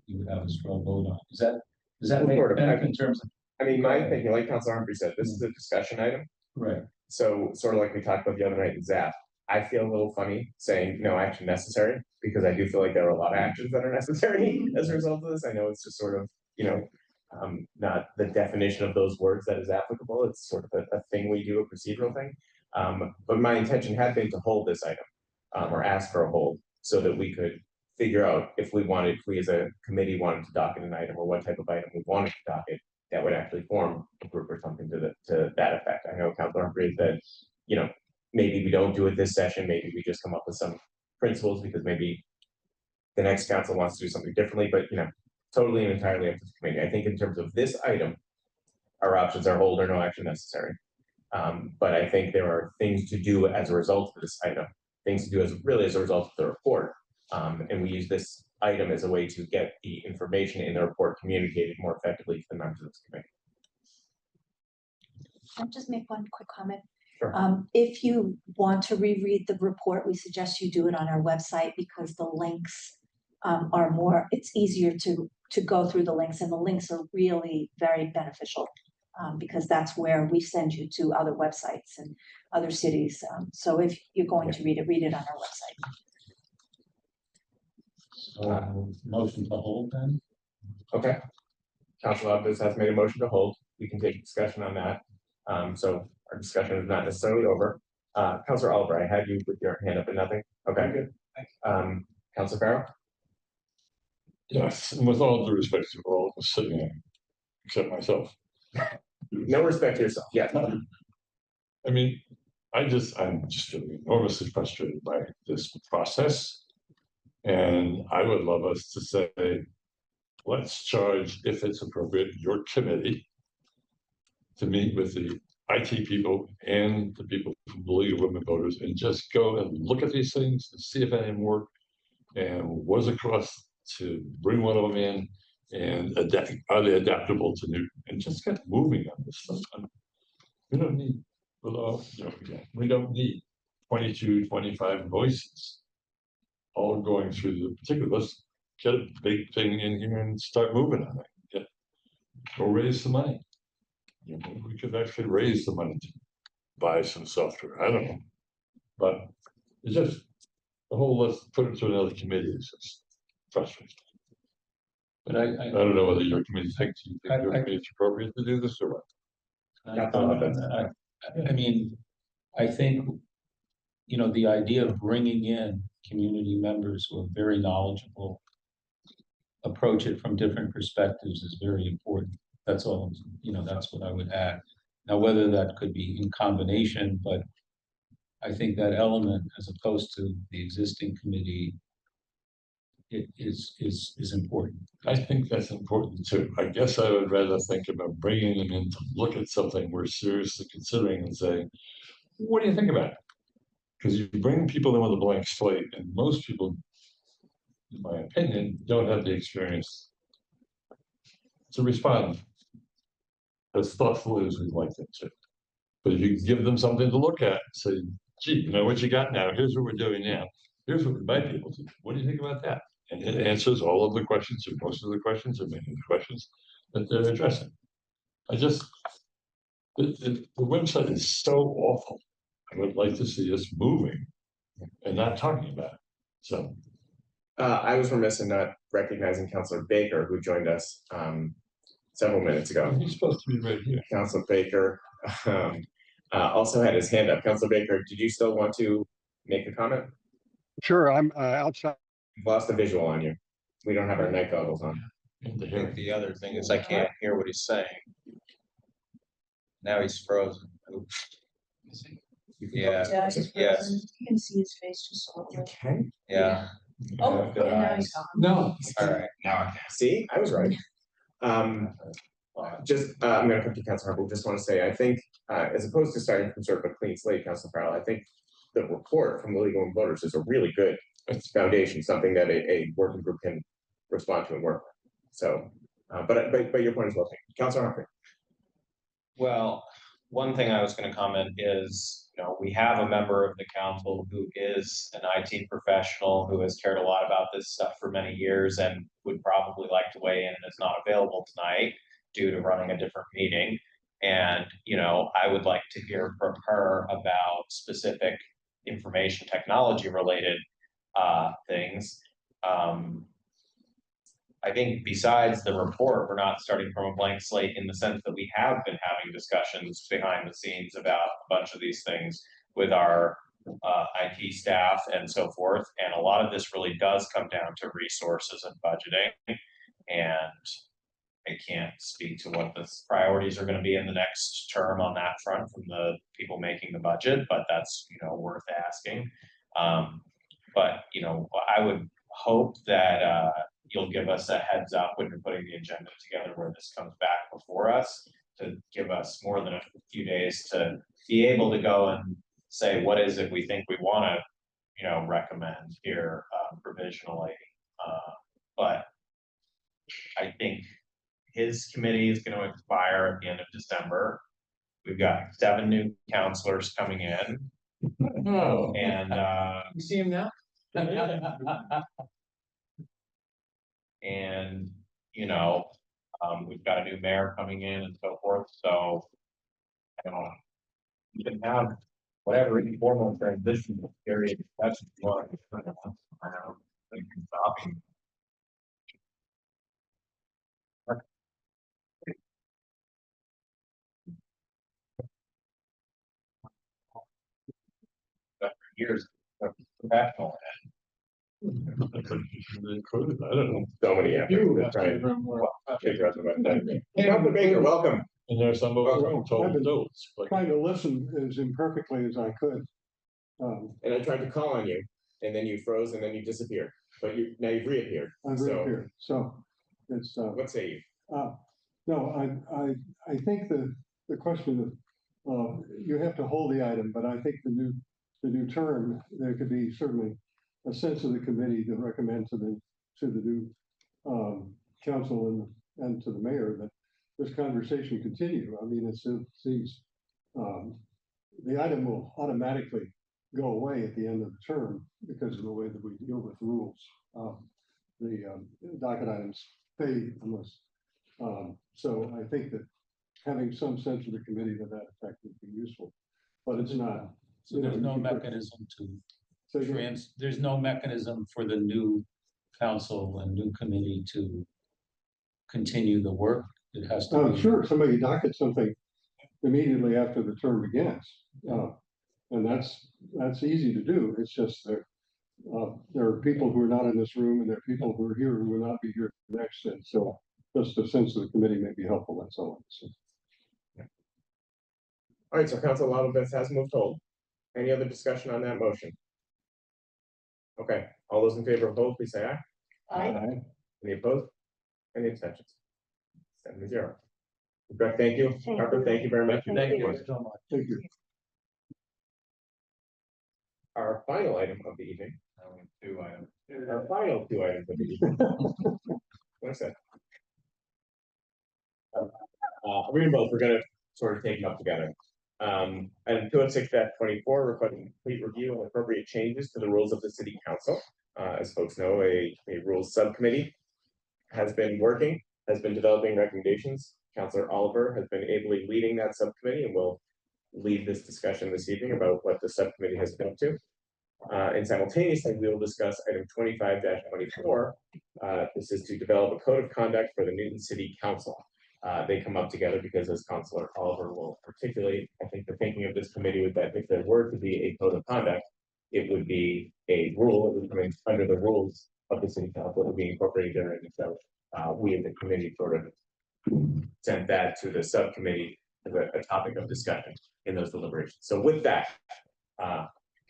we would have a straw vote on. Does that make Sort of. sense in terms of? I mean, my thinking, like Councilor Humphrey said, this is a discussion item. Right. So sort of like we talked about the other night in ZAP, I feel a little funny saying no action necessary, because I do feel like there are a lot of actions that are necessary as a result of this. I know it's just sort of, not the definition of those words that is applicable. It's sort of a thing we do, a procedural thing. But my intention had been to hold this item, or ask for a hold, so that we could figure out if we as a committee wanted to docket an item, or what type of item we wanted to docket that would actually form a group or something to that effect. I know Councilor Humphrey said, maybe we don't do it this session, maybe we just come up with some principles, because maybe the next council wants to do something differently, but totally and entirely up to the committee. I think in terms of this item, our options are hold or no action necessary. But I think there are things to do as a result of this item, things to do as a result of the report. And we use this item as a way to get the information in the report communicated more effectively to the members of this committee. I'll just make one quick comment. Sure. If you want to reread the report, we suggest you do it on our website, because the links are more, it's easier to go through the links, and the links are really very beneficial, because that's where we send you to other websites and other cities. So if you're going to read it on our website. Motion to hold then? Okay. Council Office has made a motion to hold. We can take discussion on that. So our discussion is not necessarily over. Councilor Oliver, I had you with your hand up and nothing. Okay, good. Councilor Farrell? Yes, and with all due respect to all of us sitting here, except myself. No respect to yourself. Yeah. I mean, I'm just feeling enormously frustrated by this process. And I would love us to say, let's charge, if it's appropriate, your committee to meet with the IT people and the people from the League of Women Voters, and just go and look at these things and see if any work, and what does it cost to bring one of them in, and are they adaptable to new, and just get moving on this stuff. We don't need, we don't need 22, 25 voices all going through the particular. Let's get a big thing in here and start moving on it. Go raise the money. We could actually raise the money to buy some software. I don't know, but it's just the whole let's put it to another committee is just frustrating. But I don't know whether your committee thinks your committee is appropriate to do this or what. I mean, I think, the idea of bringing in community members who are very knowledgeable, approach it from different perspectives is very important. That's all, that's what I would add. Now, whether that could be in combination, but I think that element, as opposed to the existing committee, it is important. I think that's important too. I guess I would rather think about bringing them in to look at something we're seriously considering and saying, what do you think about it? Because you bring people in with a blank slate, and most people, in my opinion, don't have the experience to respond as thoughtfully as we'd like them to. But if you give them something to look at, say, gee, you know what you got now? Here's what we're doing now. Here's what we might be able to do. What do you think about that? And it answers all of the questions, or most of the questions, or many of the questions that they're addressing. The website is so awful. I would like to see us moving and not talking about it. So I was remiss in not recognizing Councilor Baker, who joined us several minutes ago. he's supposed to be right here. Councilor Baker also had his hand up. Councilor Baker, did you still want to make a comment? Sure, I'm outside. We've lost the visual on you. We don't have our night goggles on. I think the other thing is I can't hear what he's saying. Now he's frozen. Oops. Yeah, Yeah, he's yes. frozen. You can see his face just a little bit. Okay. Yeah. Oh, Good and now eyes. he's gone. No, All right. Now, see, I was right. I'm gonna come to Council Harper, just want to say, I think, as opposed to starting from sort of a clean slate, Council Farrell, I think the report from the League of Women Voters is a really good foundation, something that a working group can respond to and work with. So, but your point is well taken. Council Harper. Well, one thing I was gonna comment is, we have a member of the council who is an IT professional who has cared a lot about this stuff for many years and would probably like to weigh in and is not available tonight due to running a different meeting. And, I would like to hear from her about specific information technology related things. I think besides the report, we're not starting from a blank slate in the sense that we have been having discussions behind the scenes about a bunch of these things with our IT staff and so forth. And a lot of this really does come down to resources and budgeting. And I can't speak to what the priorities are going to be in the next term on that front from the people making the budget, but that's, worth asking. But, I would hope that you'll give us a heads up when you're putting the agenda together where this comes back before us, to give us more than a few days to be able to go and say, what is it we think we want to, recommend here provisionally. But I think his committee is going to expire at the end of December. We've got 7 new counselors coming in. Oh. And You see him now? and we've got a new mayor coming in and so forth, so you can have whatever informal transition period that's what stopping. Years of professional. I don't know. So many efforts to try and figure out the right thing. Councilor Baker, welcome. And there's some of us who told notes, but Trying to listen as imperfectly as I could. And I tried to call on you, and then you froze, and then you disappeared. But now you've reappeared. I'm So right here, so it's, what say you? no, I think the question of, you have to hold the item, but I think the new term, there could be certainly a sense of the committee to recommend to the new council and to the mayor that this conversation continue. I mean, it seems the item will automatically go away at the end of the term because of the way that we deal with rules. The docket items fade unless, so I think that having some sense of the committee to that effect would be useful, but it's not. So there's no mechanism there's no mechanism for the new council and new committee to continue the work. It has to be. Sure, somebody docket something immediately after the term begins. And that's easy to do. It's just there are people who are not in this room and there are people who are here who will not be here next. And so just a sense of the committee may be helpful. That's all. All right, so Council Lavabeth has moved hold. Any other discussion on that motion? Okay, all those in favor of vote, please say aye. Aye. Any opposed? Any abstentions? 7-0. Greg, thank you. Harper, thank you very much. Thank you so much. Thank you. Our final item of the evening. Two items. Our final 2 items of the evening. What's that? Read both. We're gonna sort of take them up together. Item 206-24, requesting complete review and appropriate changes to the rules of the City Council. As folks know, a rules subcommittee has been developing recommendations. Councilor Oliver has been ably leading that subcommittee and will lead this discussion this evening about what the subcommittee has been up to. And simultaneously, we will discuss item 25-24. This is to develop a code of conduct for the Newton City Council. They come up together because, as Councilor Oliver will articulate, I think the thinking of this committee was that if there were to be a code of conduct, it would be a rule, it would come in under the rules of the City Council, it would be incorporated therein. So we as a committee sort of sent that to the subcommittee as a topic of discussion in those deliberations. So with that,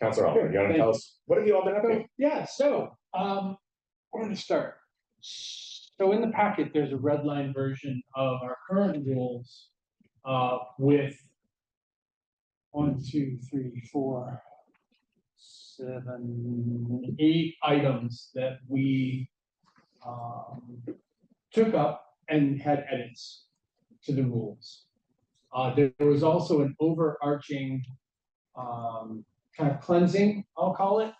Councilor Oliver, you want to tell us, what have you all been up to? Yeah, so we're going to start. So in the packet, there's a red line version of our current rules, with 1, 2, 3, 4, 7, 8 items that we took up and had edits to the rules. There was also an overarching kind of cleansing, I'll call it,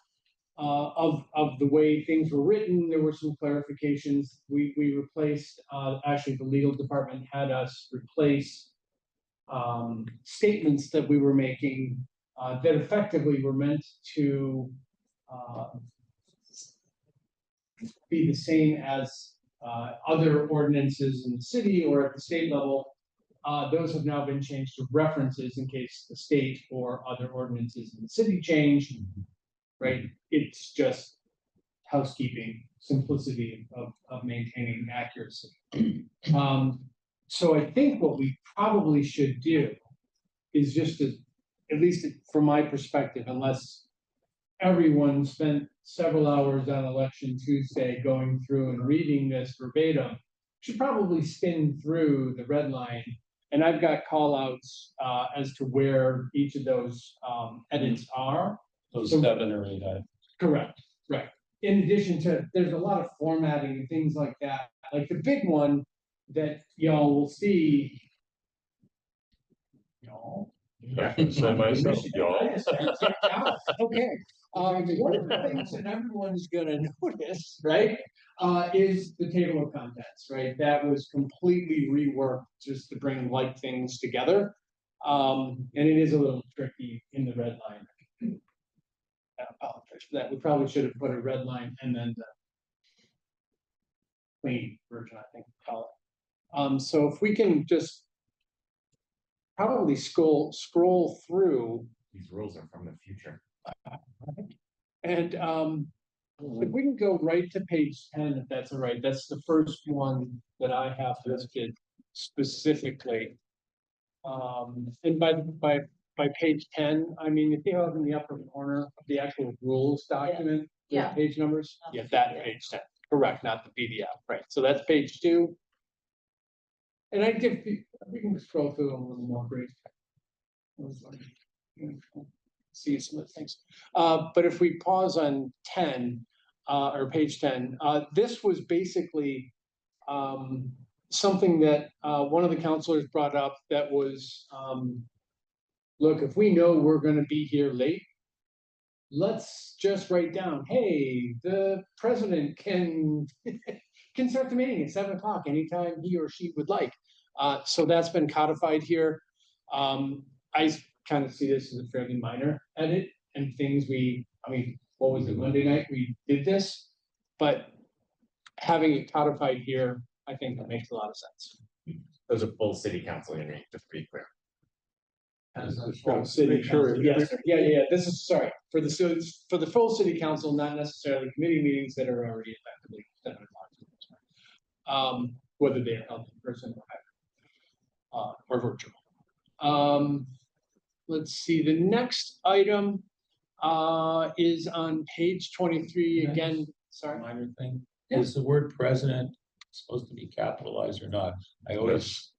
of the way things were written. There were some clarifications. We replaced, actually, the legal department had us replace statements that we were making that effectively were meant to be the same as other ordinances in the city or at the state level. Those have now been changed to references in case the state or other ordinances in the city change, right? It's just housekeeping, simplicity of maintaining accuracy. So I think what we probably should do is just to, at least from my perspective, unless everyone spent several hours on election Tuesday going through and reading this verbatim, should probably spin through the red line. And I've got call outs as to where each of those edits are. Those So- 7 or 8 items. Correct, right. In addition to, there's a lot of formatting and things like that. Like the big one that y'all will see. Y'all. I can say myself, y'all. Okay, one of the things that everyone's gonna notice, right, is the table of contents, right? That was completely reworked just to bring like things together. And it is a little tricky in the red line. I apologize for that. We probably should have put a red line and then the clean version, I think, call it. So if we can just probably scroll through. These rules are from the future. And if we can go right to page 10, if that's all right, that's the first one that I have listed specifically. And by page 10, I mean, if you have in the upper corner of the actual rules document, the Yeah. page numbers, yeah, that page 10, correct, not the PDF, right? So that's page 2. And I give, we can scroll through them a little more brief. See some of the things. But if we pause on 10, or page 10, this was basically something that one of the counselors brought up that was, look, if we know we're gonna be here late, let's just write down, hey, the president can can start the meeting at 7 o'clock anytime he or she would like. So that's been codified here. I kind of see this as a fairly minor edit and things I mean, what was it, Monday night we did this? But having it codified here, I think that makes a lot of sense. Those are full city council hearings, just to be clear. City sure council, yes, yeah, this is, sorry, for the full city council, not necessarily committee meetings that are already effectively 7 o'clock. Whether they are held in person or virtual. Let's see, the next item is on page 23, again, sorry. Minor thing. Yeah. Is the word president supposed to be capitalized or not? I always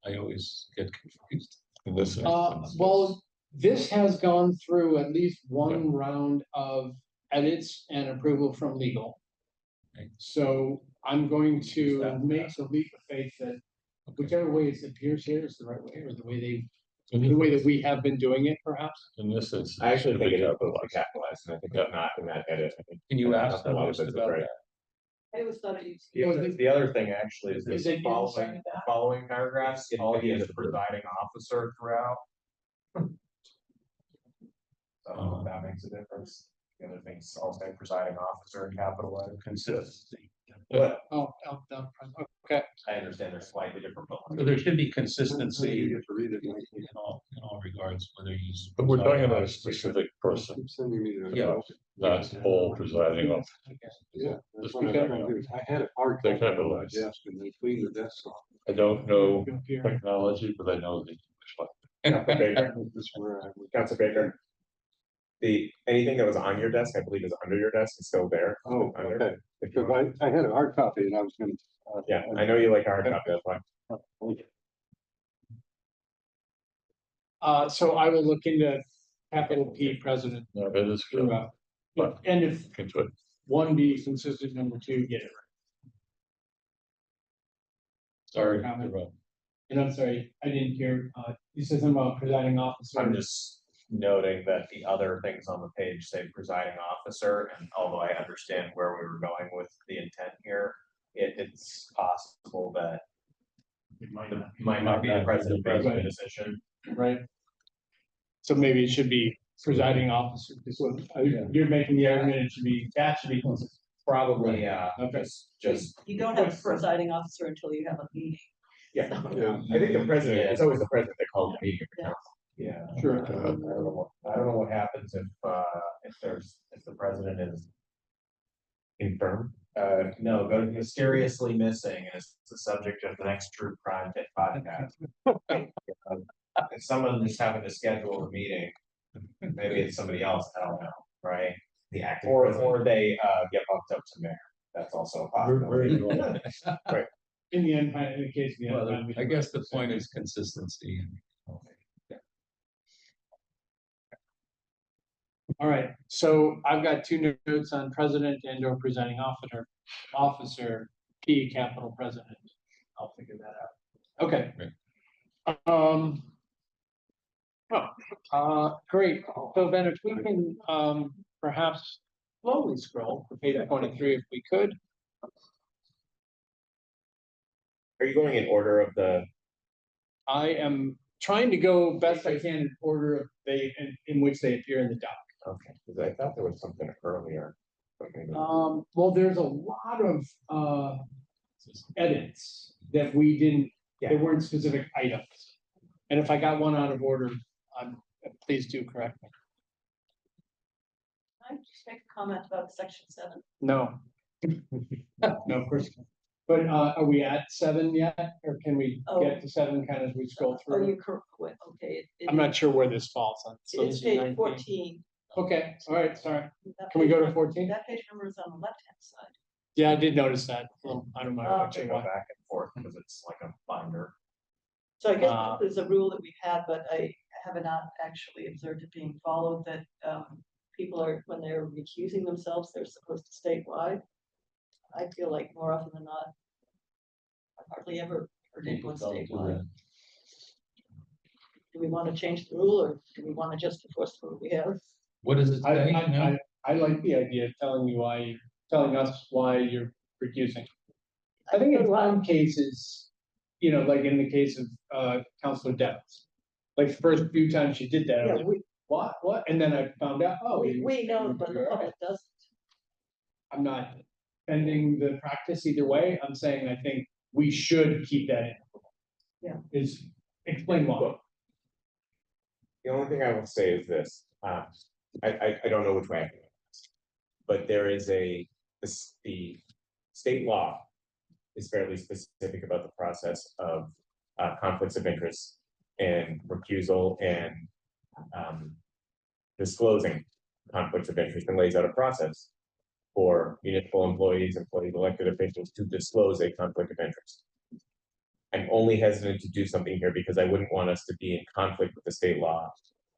get confused. In this instance, Well, this has gone through at least one round of edits and approval from legal. Okay. So I'm going to That- make the leap of faith that whichever way it appears here is the right way, or the way in that we have been doing it, perhaps. this instance. I actually think it is should be supposed to be capitalized, and I think it's not in that edit. I think Can you I ask don't them know a lot just of it's about right. that? I always thought it used to. The other thing actually is Is this it inside following, of that? following paragraphs, It's all at the he end is of the word. presiding officer throughout. I don't know if that makes a difference. The other things all say presiding officer in capital letter. Consistency. But Okay, I understand they're slightly different. but- So there should be consistency You get to read it. in all regards, whether he's. But we're talking about a presiding specific person, Keep sending me the. Yeah. not all presiding officers. Yeah, that's Just what I because- gotta do. I had a hard They copy on my capitalize. desk and they cleaned the desk off. I don't know go here. technology, but I know the English language. Council Baker, This is where I would. Council Baker, anything that was on your desk, I believe is under your desk, is still there. Oh, Under, okay, if you because want. I had a hard copy and I was gonna. Yeah, I know you like hard copy, that's why. So I will look into capital P president. No, that is good. And if Into it. one be consistent, number two, get it right. Sorry. Comment. you're wrong. And I'm sorry, I didn't hear, you said something about presiding officer. I'm just noting that the other things on the page say presiding officer, and although I understand where we were going with the intent here, it's possible that It might the, not, might not be the president making the Right. decision. right? So maybe it should be presiding officer, because you're making the argument, it should be, that should be consistent. Probably, yeah, Okay. just, You don't have a presiding officer until you have a meeting. Yeah, Yeah, I think the president, it's always the president that calls the meeting. yeah. Sure. I don't know what happens if the president is, Infirm. no, go mysteriously missing and is the subject of the next true crime hit podcast. If someone is having to schedule a meeting, maybe it's somebody else, I don't know, right? The acting Or president. they get bumped up to mayor, that's also a Where are you possibility. going? In the end, in the case of the. Well, end, I guess the point is consistency. All right, so I've got two notes on president and or presiding officer, P capital president. I'll figure that out. Okay. Great. So then if we can, perhaps slowly scroll to page 23 if we could. Are you going in order of the, I am trying to go best I can in order of in which they appear in the doc. okay, because I thought there was something earlier. Okay, Well, there's a lot of edits that we didn't, they weren't specific items. And if I got one out of order, please do correct me. Can I just make a comment about section 7? No. No, of course. But are we at 7 yet? Or can we get to 7 kind of as we scroll Oh, through? you're correct. Okay. I'm not sure where this falls on. So It's this is page 19. 14. Okay, all right, sorry. That Can we page go to number- 14? That page number is on the left-hand side. Yeah, I did notice that. Well, I don't know Oh, actually They go why. back and forth because it's like a binder. So I guess Uh, there's a rule that we've had, but I have not actually observed it being followed, that people are, when they're recusing themselves, they're supposed to state why. I feel like more often than not, I've hardly ever heard anyone state why. Do we want to change the rule, or do we want to just enforce the rule we have? What does it say now? I like the idea of telling us why you're recusing. I think in some cases, like in the case of Councilor Devens, like the first few times she did that, I Yeah, was like, what? And then I found out, oh. we know, but the you're right. public doesn't. I'm not defending the practice either way. I'm saying I think we should keep that in. Yeah. Explain why. The only thing I will say is this, I don't know which way I can go. But there is the state law is fairly specific about the process of conflicts of interest and recusal and disclosing conflicts of interest, and lays out a process for municipal employees, elected officials to disclose a conflict of interest. I'm only hesitant to do something here because I wouldn't want us to be in conflict with the state law,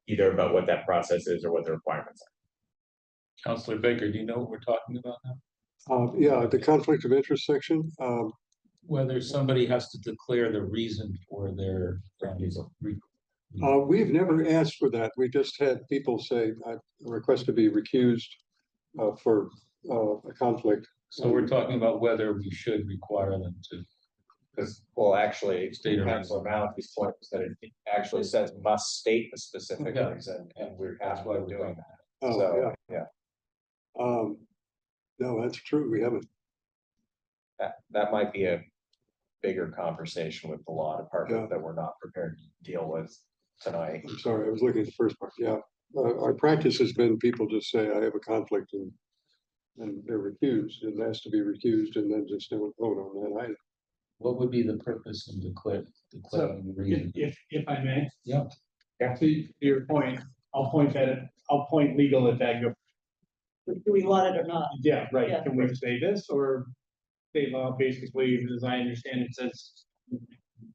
either about what that process is or what the requirements are. Counselor Baker, do you know what we're talking about now? Yeah, the conflict of interest section, Whether somebody has to declare the reason for their Recusal. we've never asked for that. We just had people say, I request to be recused for a conflict. So we're talking about whether we should require them to. Because, well, actually, State or Councilor Malachi's point was that it actually says must state the specific Yeah. reason, and that's why we're doing that. Oh, So, yeah. yeah, No, that's true. We haven't. that might be a bigger conversation with the law department that we're not prepared to deal with tonight. I'm sorry, I was looking at the first part. Yeah. Our practice has been people just say, I have a conflict and they're recused and has to be recused and then just don't vote on that item. What would be the purpose of declaring the reason? If I may. Yeah. To your point, I'll point legal at that, go, Do we want it or not? yeah, right, Yeah. can we say this, or state law basically, as I understand it, says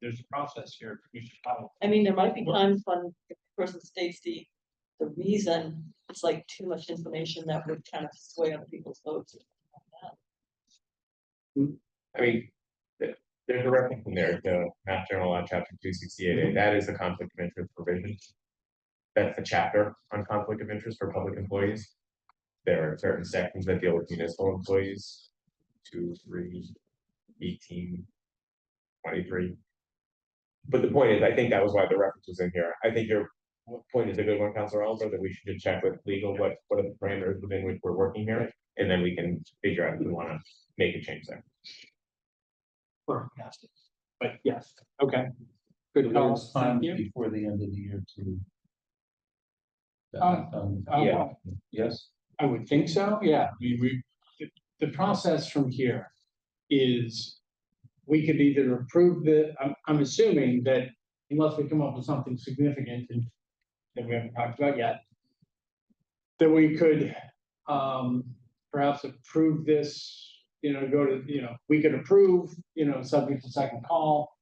there's a process here, we should follow. I mean, there might be times when the person states the reason, it's like too much information that would kind of sway other people's votes. I mean, there's a reference in there to Mass General Law, Chapter 268A, that is a conflict of interest provision. That's the chapter on conflict of interest for public employees. There are certain sections that deal with municipal employees, 2, 3, 18, 23. But the point is, I think that was why the reference was in here. I think your point is a good one, Councilor Alba, that we should just check with legal, what are the parameters within which we're working here? And then we can figure out if we want to make a change there. Fantastic. But yes, okay. Good call, There's time thank you. before the end of the year to. Yeah. Yes, I would think so, yeah, I mean, the process from here is. We could either approve I'm assuming that unless we come up with something significant and that we haven't talked about yet. That we could perhaps approve this, go to, we could approve, subject to second call.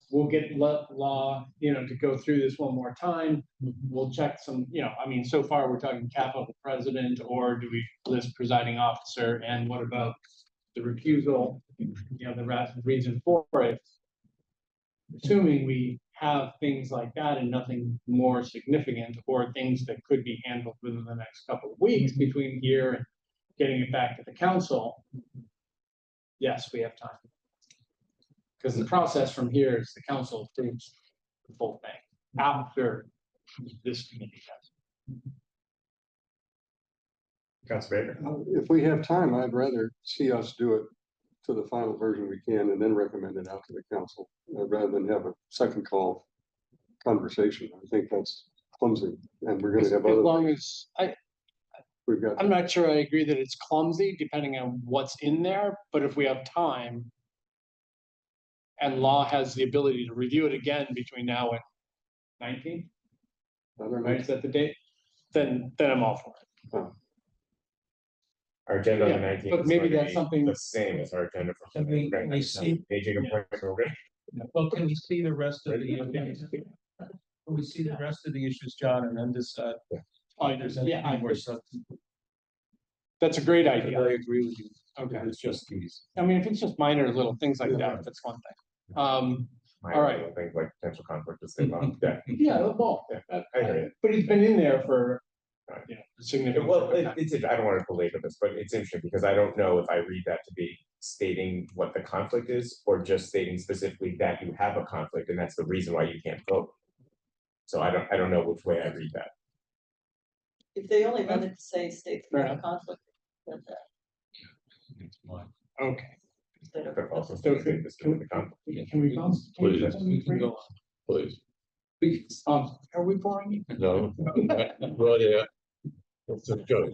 We'll get law, to go through this one more time. We'll check some, I mean, so far we're talking capital president, or do we list presiding officer, and what about the recusal, the reason for it? Assuming we have things like that and nothing more significant, or things that could be handled within the next couple of weeks between here and getting it back to the council. Yes, we have time. Because the process from here is the council approves the full thing after this committee does. Councilor Baker? If we have time, I'd rather see us do it to the final version we can and then recommend it out to the council, rather than have a second call conversation. I think that's clumsy, and we're gonna have As other, long as, we've got, I'm not sure I agree that it's clumsy, depending on what's in there, but if we have time. And law has the ability to review it again between now and 19, right, is that the date? Then I'm all for it. Our agenda on the Yeah, 19th. but is maybe going to that's be something- The same as our agenda for. Can we see- Aging appointment already. well, can we see the rest of the, can we see the rest of the issues, John, and then decide if there's Yeah, anything more substantive? that's a great I idea. agree with you. Okay, It's just these. I mean, if it's just minor little things like that, that's one thing. All right. Things like potential conflict of state law. Yeah. Yeah, well, I hear you. but he's been in there for, significant. Well, it's, I don't want to belabor this, but it's interesting because I don't know if I read that to be stating what the conflict is, or just stating specifically that you have a conflict and that's the reason why you can't vote. So I don't know which way I read that. If they only wanted to say state Fair of enough. conflict, then that, Okay. instead of- But also So state this to the conflict. Can we bounce? Please, we can go please. Are we boring you? No. Well, yeah. Let's just go.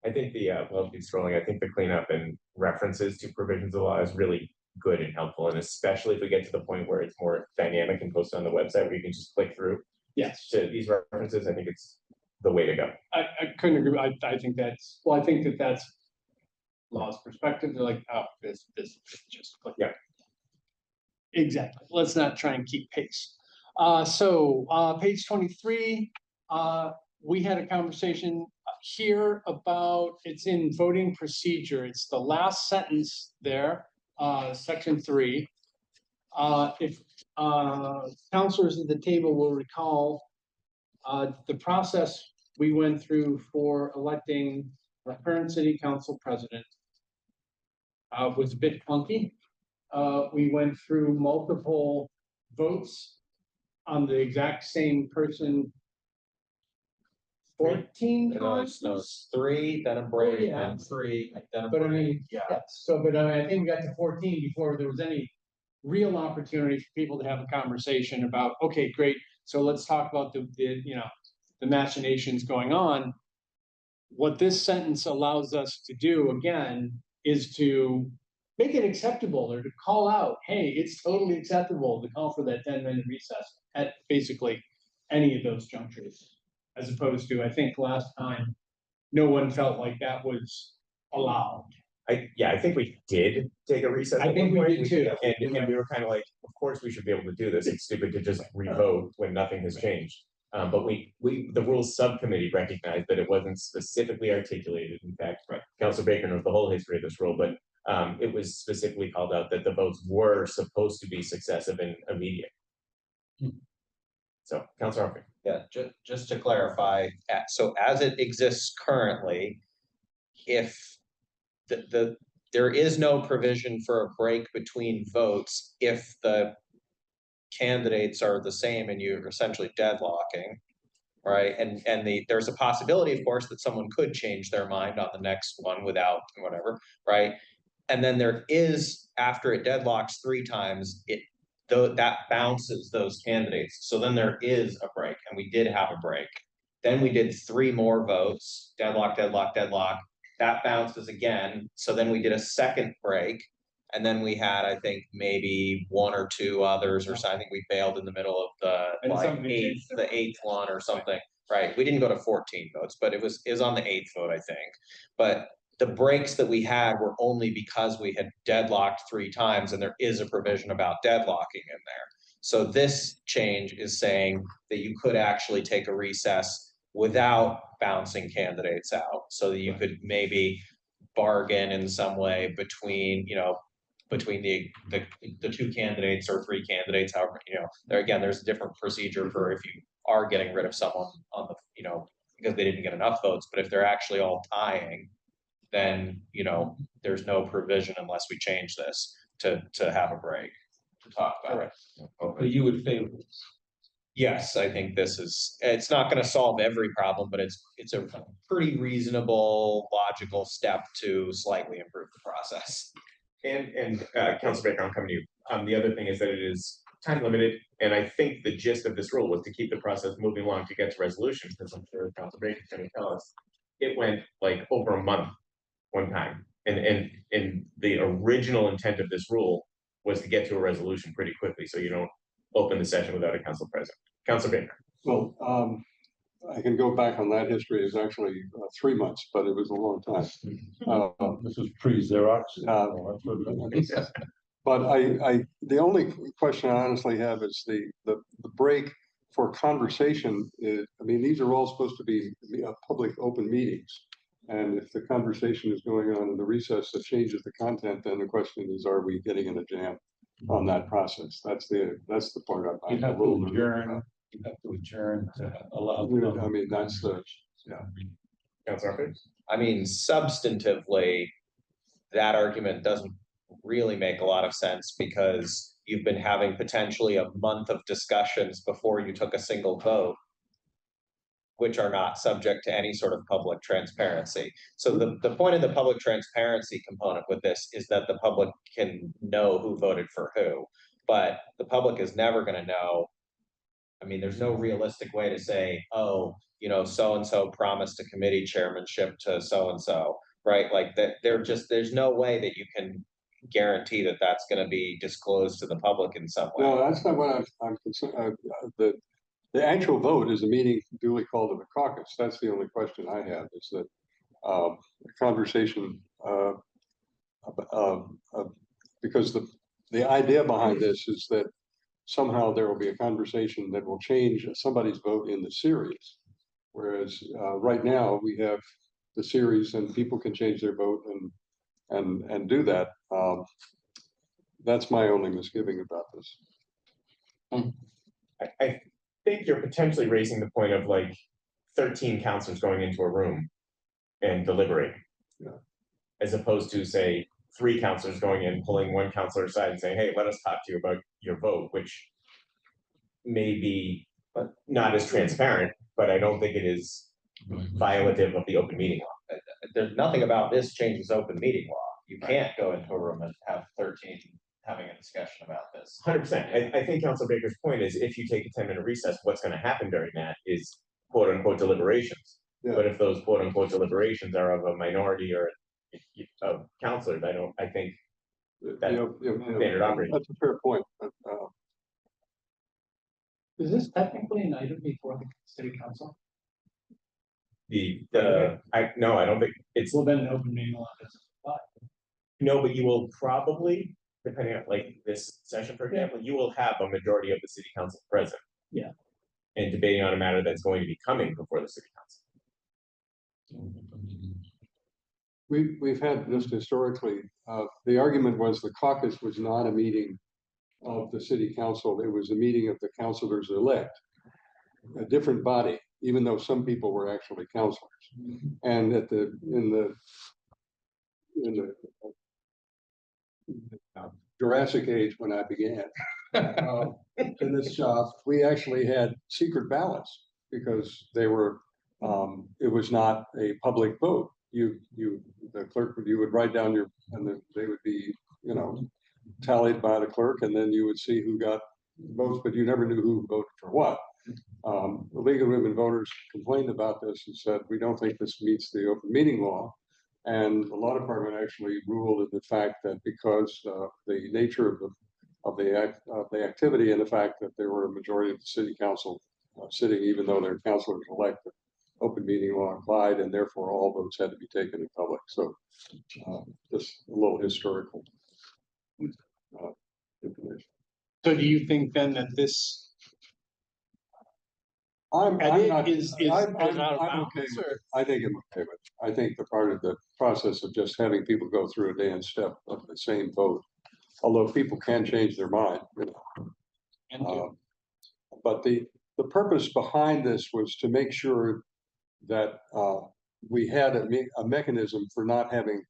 I think well, keep scrolling, I think the cleanup and references to provisions of law is really good and helpful, and especially if we get to the point where it's more dynamic and posted on the website where you can just click through Yes, to these references, I think it's the way to go. I couldn't agree. I think that's, well, I think that's law's perspective. They're like, oh, this just click. Yeah. Exactly. Let's not try and keep pace. So page 23, we had a conversation here about, it's in voting procedure. It's the last sentence there, section 3. If counselors at the table will recall, the process we went through for electing the current city council president was a bit clunky. We went through multiple votes on the exact same person 14 times. No, it's 3, then a break, Yeah. then 3, then a But I break. mean, yeah, so, but I think we got to 14 before there was any real opportunity for people to have a conversation about, okay, great, so let's talk about the machinations going on. what this sentence allows us to do again is to make it acceptable or to call out, hey, it's totally acceptable to call for that 10-minute recess at basically any of those junctures. As opposed to, I think last time, no one felt like that was allowed. I think we did take a recess. I at think one we point. did too. And we were kind of like, of course, we should be able to do this. It's stupid to just revote when nothing has changed. But the rules subcommittee recognized that it wasn't specifically articulated. In fact, Councilor Baker knows the whole history of this rule, but it was specifically called out that the votes were supposed to be successive and immediate. So, Councilor Humphrey. Yeah, just to clarify, so as it exists currently, if there is no provision for a break between votes if the candidates are the same and you're essentially deadlocking, right? And there's a possibility, of course, that someone could change their mind on the next one without whatever, right? And then there is, after it deadlocks 3 times, that bounces those candidates. So then there is a break, and we did have a break. Then we did 3 more votes, deadlock, deadlock, deadlock. That bounces again. So then we did a second break. And then we had, I think, maybe 1 or 2 others or something. I think we bailed in the middle of the 8th one or something. Right. We didn't go to 14 votes, but it was on the 8th vote, I think. But the breaks that we had were only because we had deadlocked 3 times, and there is a provision about deadlocking in there. So this change is saying that you could actually take a recess without bouncing candidates out, so that you could maybe bargain in some way between the 2 candidates or 3 candidates, however, there's a different procedure for if you are getting rid of someone on the, because they didn't get enough votes, but if they're actually all tying, then, there's no provision unless we change this to have a break to talk about it. But you would favor this. Yes, I think it's not gonna solve every problem, but it's a pretty reasonable, logical step to slightly improve the process. And Councilor Baker, I'm coming to you. The other thing is that it is time limited, and I think the gist of this rule was to keep the process moving along to get to resolution, because I'm sure Councilor Baker is going to tell us it went like over a month one time, and the original intent of this rule was to get to a resolution pretty quickly, so you don't open the session without a council president. Councilor Baker. Well, I can go back on that history. It's actually 3 months, but it was a long time. This is pre-Xerox. But the only question I honestly have is the break for conversation. I mean, these are all supposed to be public open meetings. And if the conversation is going on in the recess that changes the content, then the question is, are we getting in a jam on that process? That's the part I'm You'd have to adjourn. You have to adjourn to allow. I mean, that's the, Councilor Humphrey. I mean, substantively, that argument doesn't really make a lot of sense, because you've been having potentially a month of discussions before you took a single vote, which are not subject to any sort of public transparency. So the point of the public transparency component with this is that the public can know who voted for who, but the public is never going to know. I mean, there's no realistic way to say, oh, so-and-so promised a committee chairmanship to so-and-so, right? Like that, there's no way that you can guarantee that that's going to be disclosed to the public in some way. no, that's not what I'm concerned. The actual vote is a meeting duly called of the caucus. That's the only question I have, is that the conversation, because the idea behind this is that somehow there will be a conversation that will change somebody's vote in the series. Whereas right now we have the series and people can change their vote and do that. That's my only misgiving about this. I think you're potentially raising the point of like 13 counselors going into a room and deliberating. Yeah. As opposed to, say, 3 counselors going in, pulling one counselor aside and saying, hey, let us talk to you about your vote, which may be not as transparent, but I don't think it is violative of the open meeting law. There's nothing about this changes open meeting law. You can't go into a room and have 13 having a discussion about this. 100%. I think Councilor Baker's point is, if you take a 10-minute recess, what's going to happen during that is quote unquote deliberations. Yeah. But if those quote unquote deliberations are of a minority or of counselors, I think that's standard operating. That's a fair point. Is this technically an item before the city council? No, I don't think it's, Well, then an open meeting law doesn't apply. no, but you will probably, depending on like this session, for example, you will have a majority of the city council present. Yeah. And debating on a matter that's going to be coming before the city council. We've had just historically, the argument was the caucus was not a meeting of the city council. It was a meeting of the councilors elect, a different body, even though some people were actually councilors. And in the Jurassic age, when I began in this job, we actually had secret ballots because they were, it was not a public vote. The clerk, you would write down they would be, tallied by the clerk, and then you would see who got votes, but you never knew who voted for what. The League of Women Voters complained about this and said, we don't think this meets the open meeting law. And the law department actually ruled in the fact that because the nature of the activity and the fact that there were a majority of the city council sitting, even though their councilors elected, open meeting law applied, and therefore all votes had to be taken in public. So just a little historical information. So do you think then that this I'm not, is I'm out of okay bounds, with or? it. I think I'm okay with it. I think the part of the process of just having people go through a dance step of the same vote, although people can change their mind, but the purpose behind this was to make sure that we had a mechanism for not having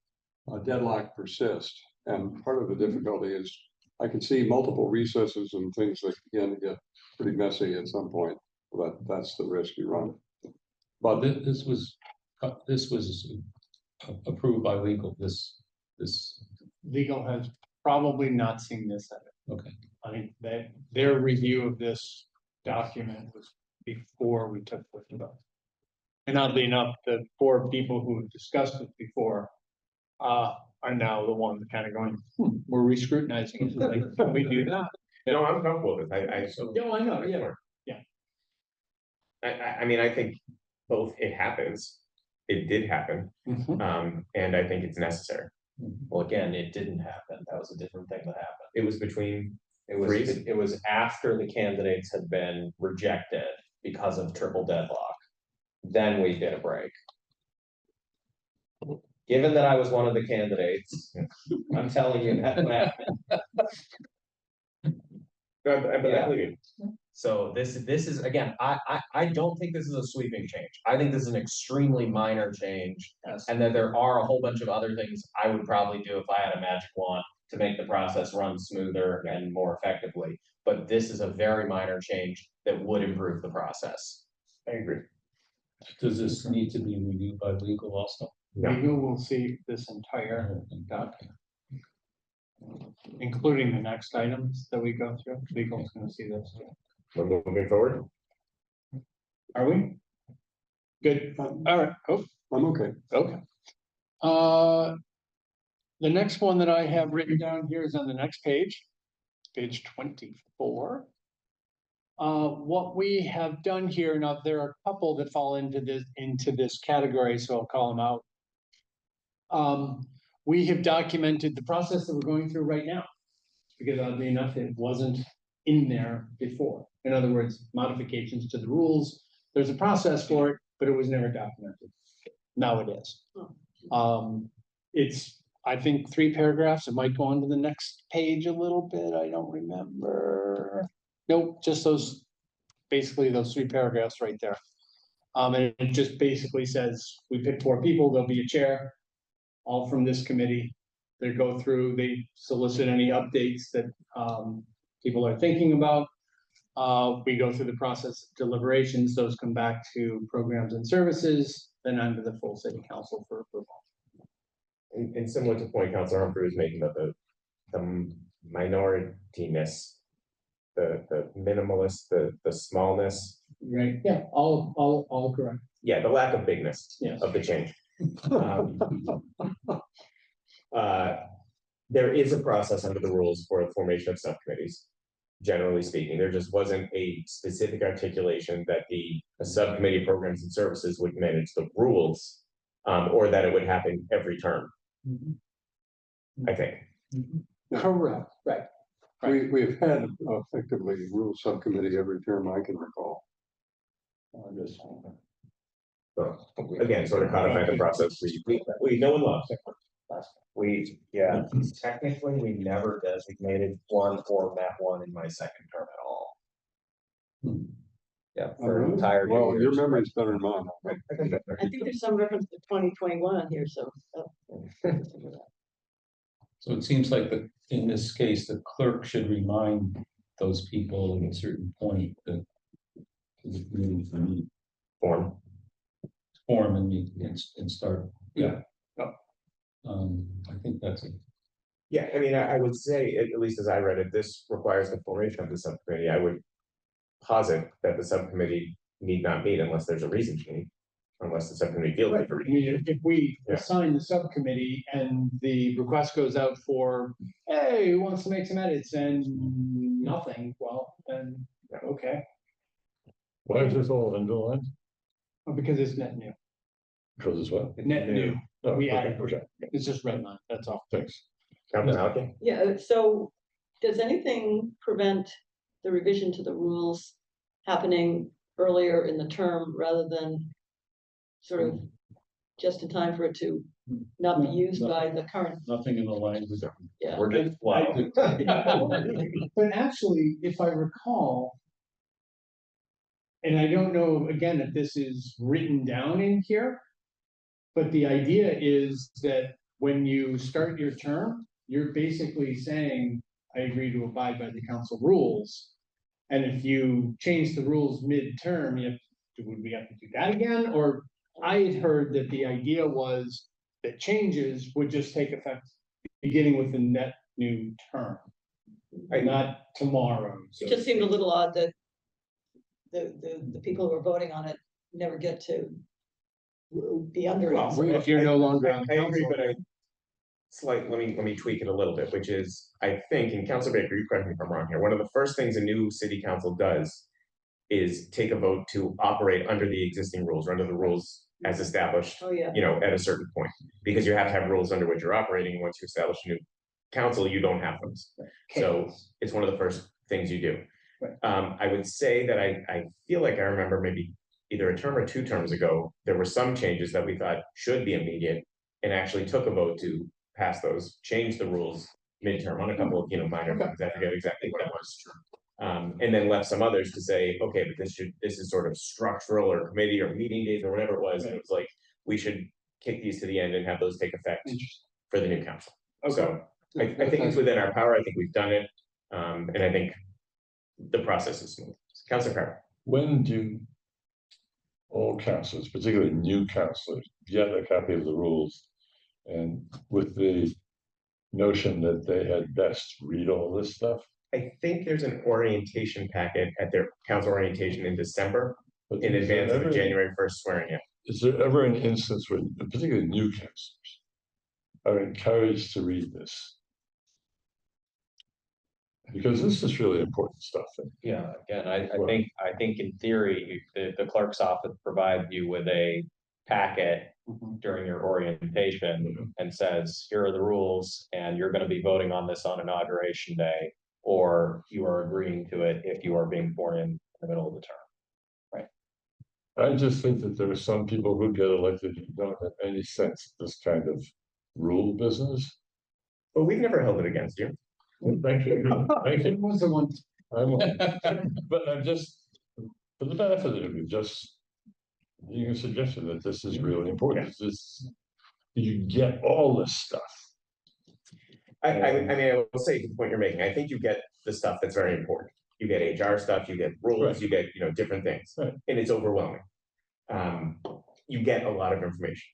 a deadlock persist. And part of the difficulty is I can see multiple recesses and things that begin to get pretty messy at some point. But that's the risk you run. But This was approved by legal, this, Legal has probably not seen this. okay. I think that their review of this document was before we took the vote. And oddly enough, the 4 people who discussed it before are now the ones kind of going, we're re-scrutinizing it. Like, can we do that? No, I'm comfortable with it. Yeah, I know, yeah. I mean, I think both it happens, it did happen, and I think it's necessary. Well, again, it didn't happen. That was a different thing that happened. It was between, It was after the candidates had been rejected because of triple deadlock. Then we did a break. Given that I was one of the candidates, I'm telling you that happened. I believe you. So this is, again, I don't think this is a sweeping change. I think this is an extremely minor change. Yes. And that there are a whole bunch of other things I would probably do if I had a magic wand to make the process run smoother and more effectively. But this is a very minor change that would improve the process. I agree. Does this need to be reviewed by legal also? No. Legal will see this entire document, including the next items that we go through. Legal's gonna see those too. We're moving forward. Are we? Good, all right, oh, I'm okay. okay. The next one that I have written down here is on the next page, page 24. What we have done here, now there are a couple that fall into this category, so I'll call them out. We have documented the process that we're going through right now, because oddly enough, it wasn't in there before. In other words, modifications to the rules. There's a process for it, but it was never documented. Now it is. It's, I think, 3 paragraphs. It might go on to the next page a little bit. I don't remember. Nope, just those, basically those 3 paragraphs right there. And it just basically says, we pick 4 people, there'll be a chair, all from this committee. They go through, they solicit any updates that people are thinking about. We go through the process of deliberations, those come back to programs and services, then onto the full city council for approval. And similar to the point Councilor Humphrey was making about the minorityness, the minimalist, the smallness. Right, yeah, all correct. yeah, the lack of bigness Yes. of the change. There is a process under the rules for the formation of subcommittees. Generally speaking, there just wasn't a specific articulation that a subcommittee of programs and services would manage the rules, or that it would happen every term, I think. Correct, right. We've had effectively rule subcommittee every term I can recall. Just So, again, sort of codify the process we know and love. Technically, we never designated one or met one in my second term at all. Yeah, for an entire. Well, your memory's better than mine. I think there's some reference to 2021 on here, so. So it seems like in this case, the clerk should remind those people at a certain point that the committee to meet, Form. form and meet and start, yeah. I think that's it. Yeah, I mean, I would say, at least as I read it, this requires the formation of the subcommittee. I would posit that the subcommittee need not meet unless there's a reason to meet, unless the subcommittee feels like a I reason. mean, if we Yeah. assign the subcommittee and the request goes out for, hey, who wants to make some edits and nothing, well, then, okay, Why is this all underlined? because it's net new, Because it's what? net new, Oh, we okay, added, okay, it's just red line, that's all. thanks. Councilman Maliki? Yeah, so does anything prevent the revision to the rules happening earlier in the term rather than sort of just in time for it to not be used by the current, Nothing in the language. yeah. We're just, But actually, if I recall, and I don't know, again, if this is written down in here, but the idea is that when you start your term, you're basically saying, I agree to abide by the council rules. And if you change the rules mid-term, would we have to do that again? Or I had heard that the idea was that changes would just take effect beginning with the net new term. Not tomorrow. It just seemed a little odd that the people who are voting on it never get to be under it. Well, if you're no longer on I the agree, council. but let me tweak it a little bit, which is, I think, and Council Baker, you correct me if I'm wrong here, one of the first things a new city council does is take a vote to operate under the existing rules, or under the rules as established, Oh, yeah. at a certain point, because you have to have rules under which you're operating. Once you establish a new council, you don't have those. So it's one of the first things you do. Right. I would say that I feel like I remember maybe either a term or 2 terms ago, there were some changes that we thought should be immediate, and actually took a vote to pass those, change the rules midterm on a couple of, minor things. I forget exactly what it was. And then left some others to say, okay, but this is sort of structural or committee or meeting days or whatever it was. And it was like, we should kick these to the end and have those take effect for the new council. So I think it's within our power. I think we've done it. And I think the process is smooth. Councilor Carter. When do all councillors, particularly new councillors, get a copy of the rules? And with the notion that they had best read all this stuff? I think there's an orientation packet at their council orientation in December, But in is there advance of the ever- January 1st swearing in. Is there ever an instance where, particularly new councillors, are encouraged to read this? Because this is really important stuff. yeah, again, I think in theory, the clerk's office provides you with a packet during your orientation and says, here are the rules, and you're gonna be voting on this on inauguration day, or you are agreeing to it if you are being sworn in the middle of the term. I just think that there are some people who get elected who don't have any sense of this kind of rule business. But we've never held it against you. Thank you. Thank It you. was the one, But I'm just, for the benefit of you, just you suggested that this is really important. You get all this stuff. I mean, I will say the point you're making. I think you get the stuff that's very important. You get HR stuff, you get rules, Right. you get, different things, Right. and it's overwhelming. You get a lot of information.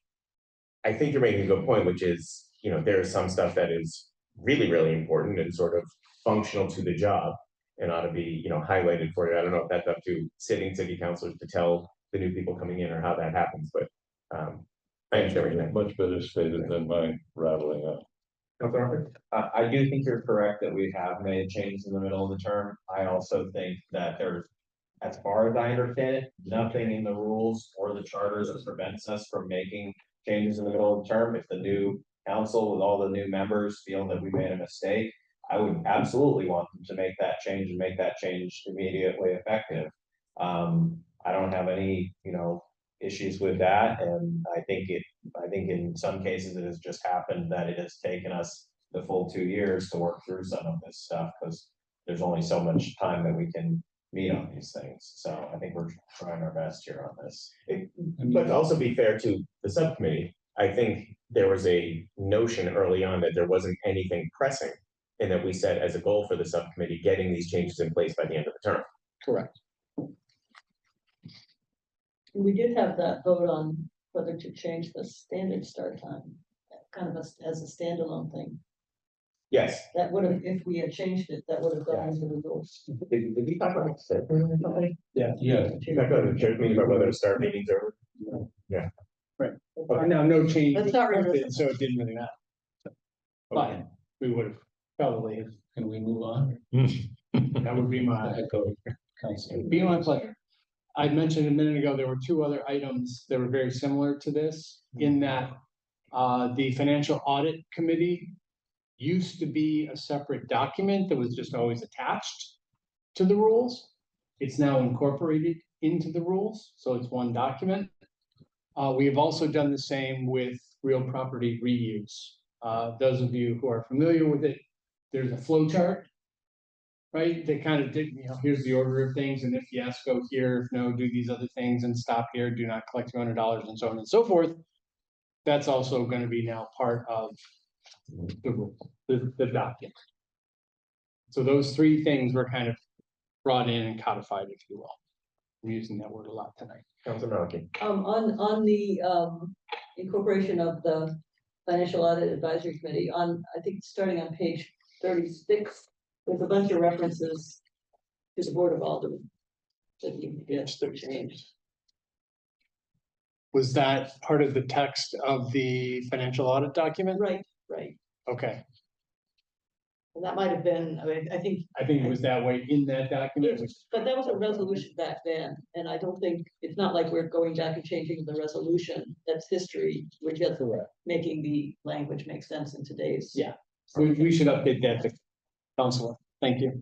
I think you're making a good point, which is, there is some stuff that is really, really important and sort of functional to the job and ought to be, highlighted for you. I don't know if that's up to sitting city councilors to tell the new people coming in or how that happens, but, I understand what you're saying. Much better stated than my rattling up. Councilor Hopper? I do think you're correct that we have made changes in the middle of the term. I also think that there's, as far as I understand it, nothing in the rules or the charters that prevents us from making changes in the middle of the term. If the new council with all the new members feel that we made a mistake, I would absolutely want them to make that change and make that change immediately effective. I don't have any, issues with that, and I think in some cases it has just happened that it has taken us the full 2 years to work through some of this stuff, because there's only so much time that we can meet on these things, so I think we're trying our best here on this. But to also be fair to the subcommittee, I think there was a notion early on that there wasn't anything pressing. And that we set as a goal for the subcommittee, getting these changes in place by the end of the term. Correct. We did have that vote on whether to change the standard start time, kind of as a standalone thing. Yes. That would have, if we had changed it, that would have gone into the rules. Did we talk about it or something? Yeah. We talked about the church meeting about whether to start meetings or. No change. That's not really- So it didn't really matter. But we would have probably, Can we move on? that would be my. Echo, Councilor. Be my pleasure. I mentioned a minute ago, there were two other items that were very similar to this, in that the Financial Audit Committee used to be a separate document that was just always attached to the rules. It's now incorporated into the rules, so it's one document. We have also done the same with real property reuse. Those of you who are familiar with it, there's a flow chart. Right, they kind of did, here's the order of things, and if yes, go here, if no, do these other things and stop here, do not collect $200 and so on and so forth. That's also going to be now part of the rules, the document. So those three things were kind of brought in and codified, if you will. I'm using that word a lot tonight. Councilor Maliki. On the incorporation of the Financial Audit Advisory Committee, I think starting on page 36, there's a bunch of references to the Board of Aldermen that you get changed. Was that part of the text of the financial audit document? Right. Okay, And that might have been, I think, it was that way in that document, which but that was a resolution back then, and I don't think, it's not like we're going back and changing the resolution. That's history. We're just making the language make sense in today's. Yeah. we should update that to Counselor. Thank you.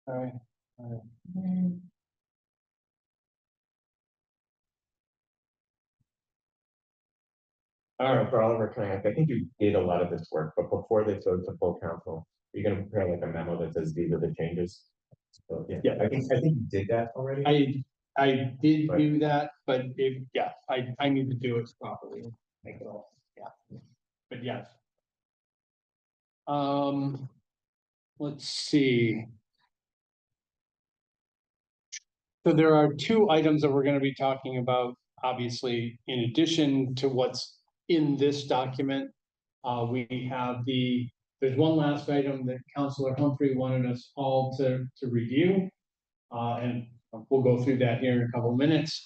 All right. All right, for Oliver, can I ask, I think you did a lot of this work, but before this goes to full council, are you gonna prepare like a memo that says these are the changes? So, Yeah. I think you did that already. I did do that, but I need to do it properly. Make it all, but yes. Let's see. So there are two items that we're gonna be talking about, obviously, in addition to what's in this document. We have there's one last item that Councilor Humphrey wanted us all to review. And we'll go through that here in a couple of minutes.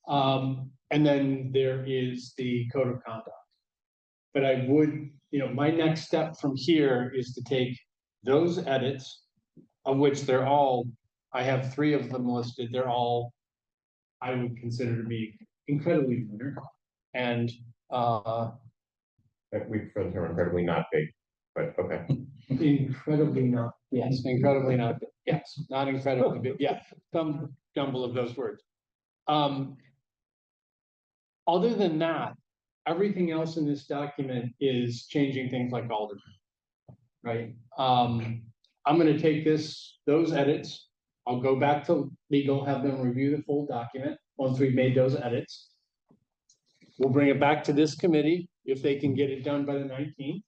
And then there is the code of conduct. But I would, my next step from here is to take those edits, of which I have 3 of them listed. They're all, I would consider to be incredibly minor. And We prefer the term incredibly not big, but okay. incredibly not, yes, incredibly not, yes, not incredibly big, yeah, some jumble of those words. Other than that, everything else in this document is changing things like alderman. Right, I'm gonna take those edits, I'll go back to legal, have them review the full document, once we've made those edits. We'll bring it back to this committee, if they can get it done by the 19th.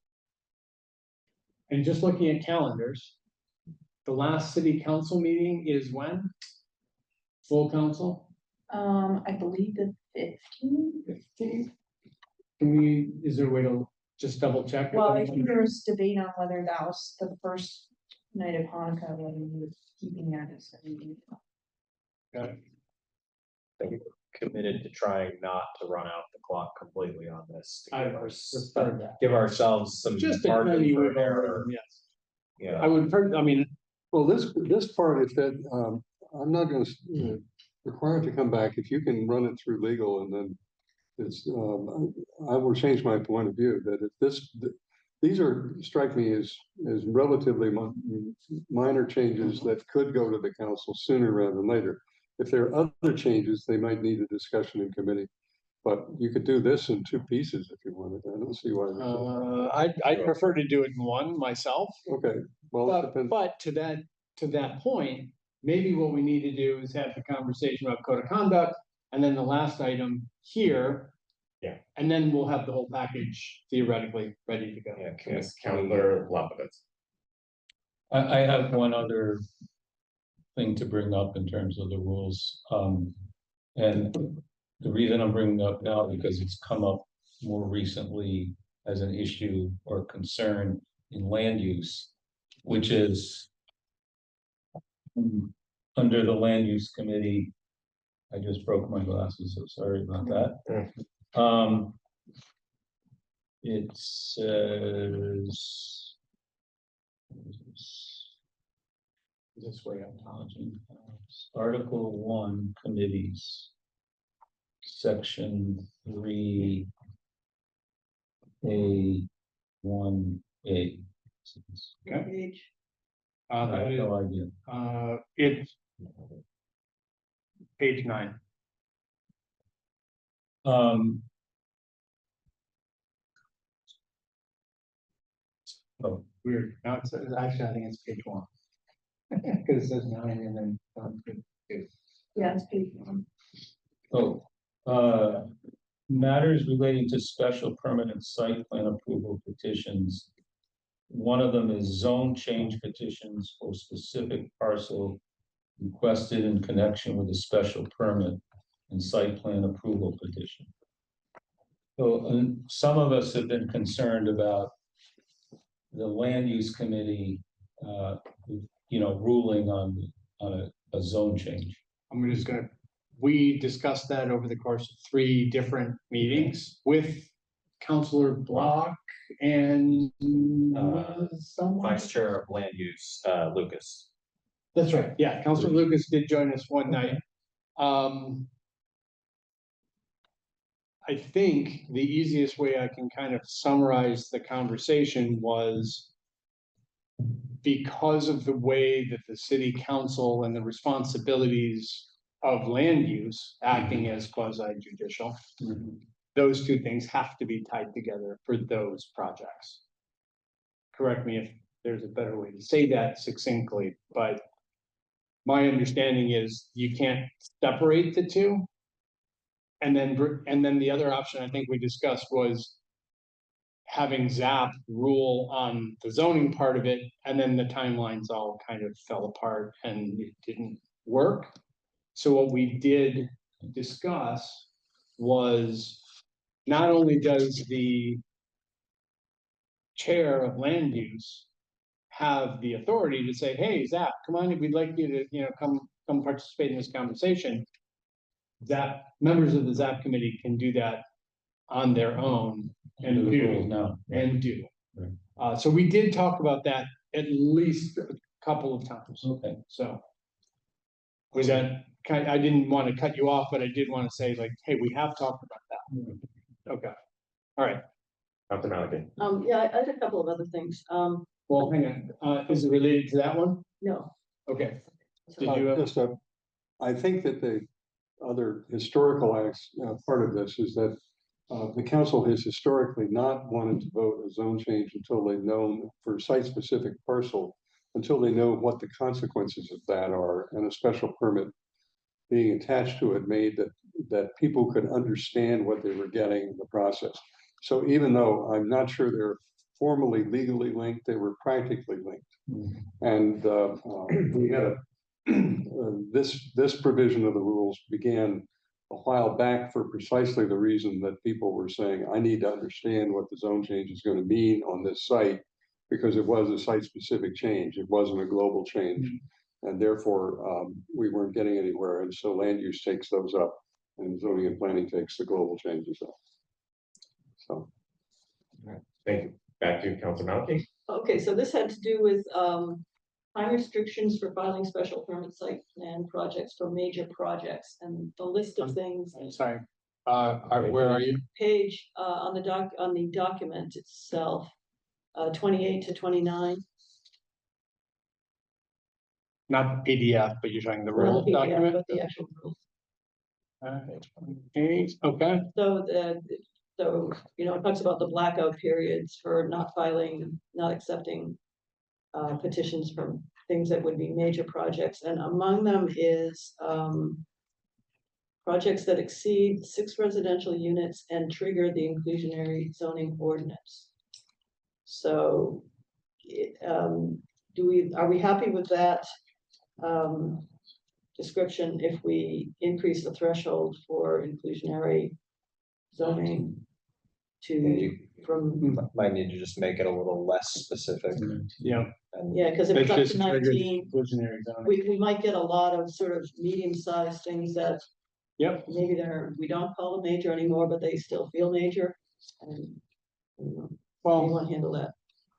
And just looking at calendars, the last city council meeting is when? Full council? I believe the 15th. 15th. Is there a way to just double check. Well, I think there was debate on whether that was the first night of Hanukkah, whether you were keeping that as a meeting. Committed to trying not to run out the clock completely on this. To I give prefer that. give ourselves some. Just a margin tiny for with error, error, yes. you know. I would, I mean, Well, this part, if that, I'm not gonna require it to come back, if you can run it through legal and then it's, I will change my point of view, that if these strike me as relatively minor changes that could go to the council sooner rather than later. If there are other changes, they might need a discussion in committee, but you could do this in two pieces if you wanted. I don't see why. I'd prefer to do it in one myself. Okay, well, it But, depends. but to that point, maybe what we need to do is have the conversation about code of conduct, and then the last item here. Yeah. And then we'll have the whole package theoretically ready to go. Yeah, Yes, Counselor Lopez. I have one other thing to bring up in terms of the rules. And the reason I'm bringing it up now, because it's come up more recently as an issue or concern in land use, which is under the land use committee. I just broke my glasses, so sorry about that. It says. This way up. Article 1 committees. Section 3. A1A. Okay. I have That is, no idea. it's page 9. Oh, Weird. No, it's actually, I think it's page 1. Because it says 9 and then. Yeah, it's page 1. matters relating to special permanent site plan approval petitions. One of them is zone change petitions for specific parcel requested in connection with a special permit and site plan approval petition. So, and some of us have been concerned about the land use committee, ruling on a zone change. I'm just gonna, we discussed that over the course of 3 different meetings with Counselor Block and someone. Vice Chair of Land Use, Lucas. That's right, yeah, Counselor Lucas did join us one night. I think the easiest way I can kind of summarize the conversation was because of the way that the city council and the responsibilities of land use acting as quasi judicial, those 2 things have to be tied together for those projects. Correct me if there's a better way to say that succinctly, but my understanding is you can't separate the 2. And then the other option I think we discussed was having ZAP rule on the zoning part of it, and then the timelines all kind of fell apart and it didn't work. So what we did discuss was not only does the chair of land use have the authority to say, hey, ZAP, come on, we'd like you to, come participate in this conversation. ZAP, members of the ZAP committee can do that on their own and do. now. And do. Right. So we did talk about that at least a couple of times. Okay. So. Was that I didn't want to cut you off, but I did want to say like, hey, we have talked about that. Okay. All right. Counselor Malachi. Yeah, I had a couple of other things. Well, hang on. Is it related to that one? No. Okay. Did you? I think that the other historical part of this is that the council has historically not wanted to vote a zone change until they've known for site-specific parcel, until they know what the consequences of that are, and a special permit being attached to it made that people could understand what they were getting in the process. So even though I'm not sure they're formally legally linked, they were practically linked. And we had this provision of the rules began a while back for precisely the reason that people were saying, I need to understand what the zone change is going to mean on this site, because it was a site-specific change. It wasn't a global change. And therefore, we weren't getting anywhere. And so land use takes those up and zoning and planning takes the global changes up. So. Thank you. Back to Councilor Maliki. Okay, so this had to do with time restrictions for filing special permit site plan projects for major projects and the list of things. I'm sorry, where are you? Page on the document itself, 28 to 29. Not the PDF, but you're talking the Well, rule the PDF, document? but the actual rule. Okay, So, you know, it talks about the blackout periods for not filing, not accepting petitions from things that would be major projects, and among them is projects that exceed 6 residential units and trigger the inclusionary zoning ordinance. So, are we happy with that description if we increase the threshold for inclusionary zoning to from, Might need to just make it a little less specific. yeah. And yeah, because if It's it's up just to triggered 19, inclusionary zoning. we might get a lot of sort of medium-sized things that Yep, maybe we don't call them major anymore, but they still feel major. And you know, how do you well, want to handle that?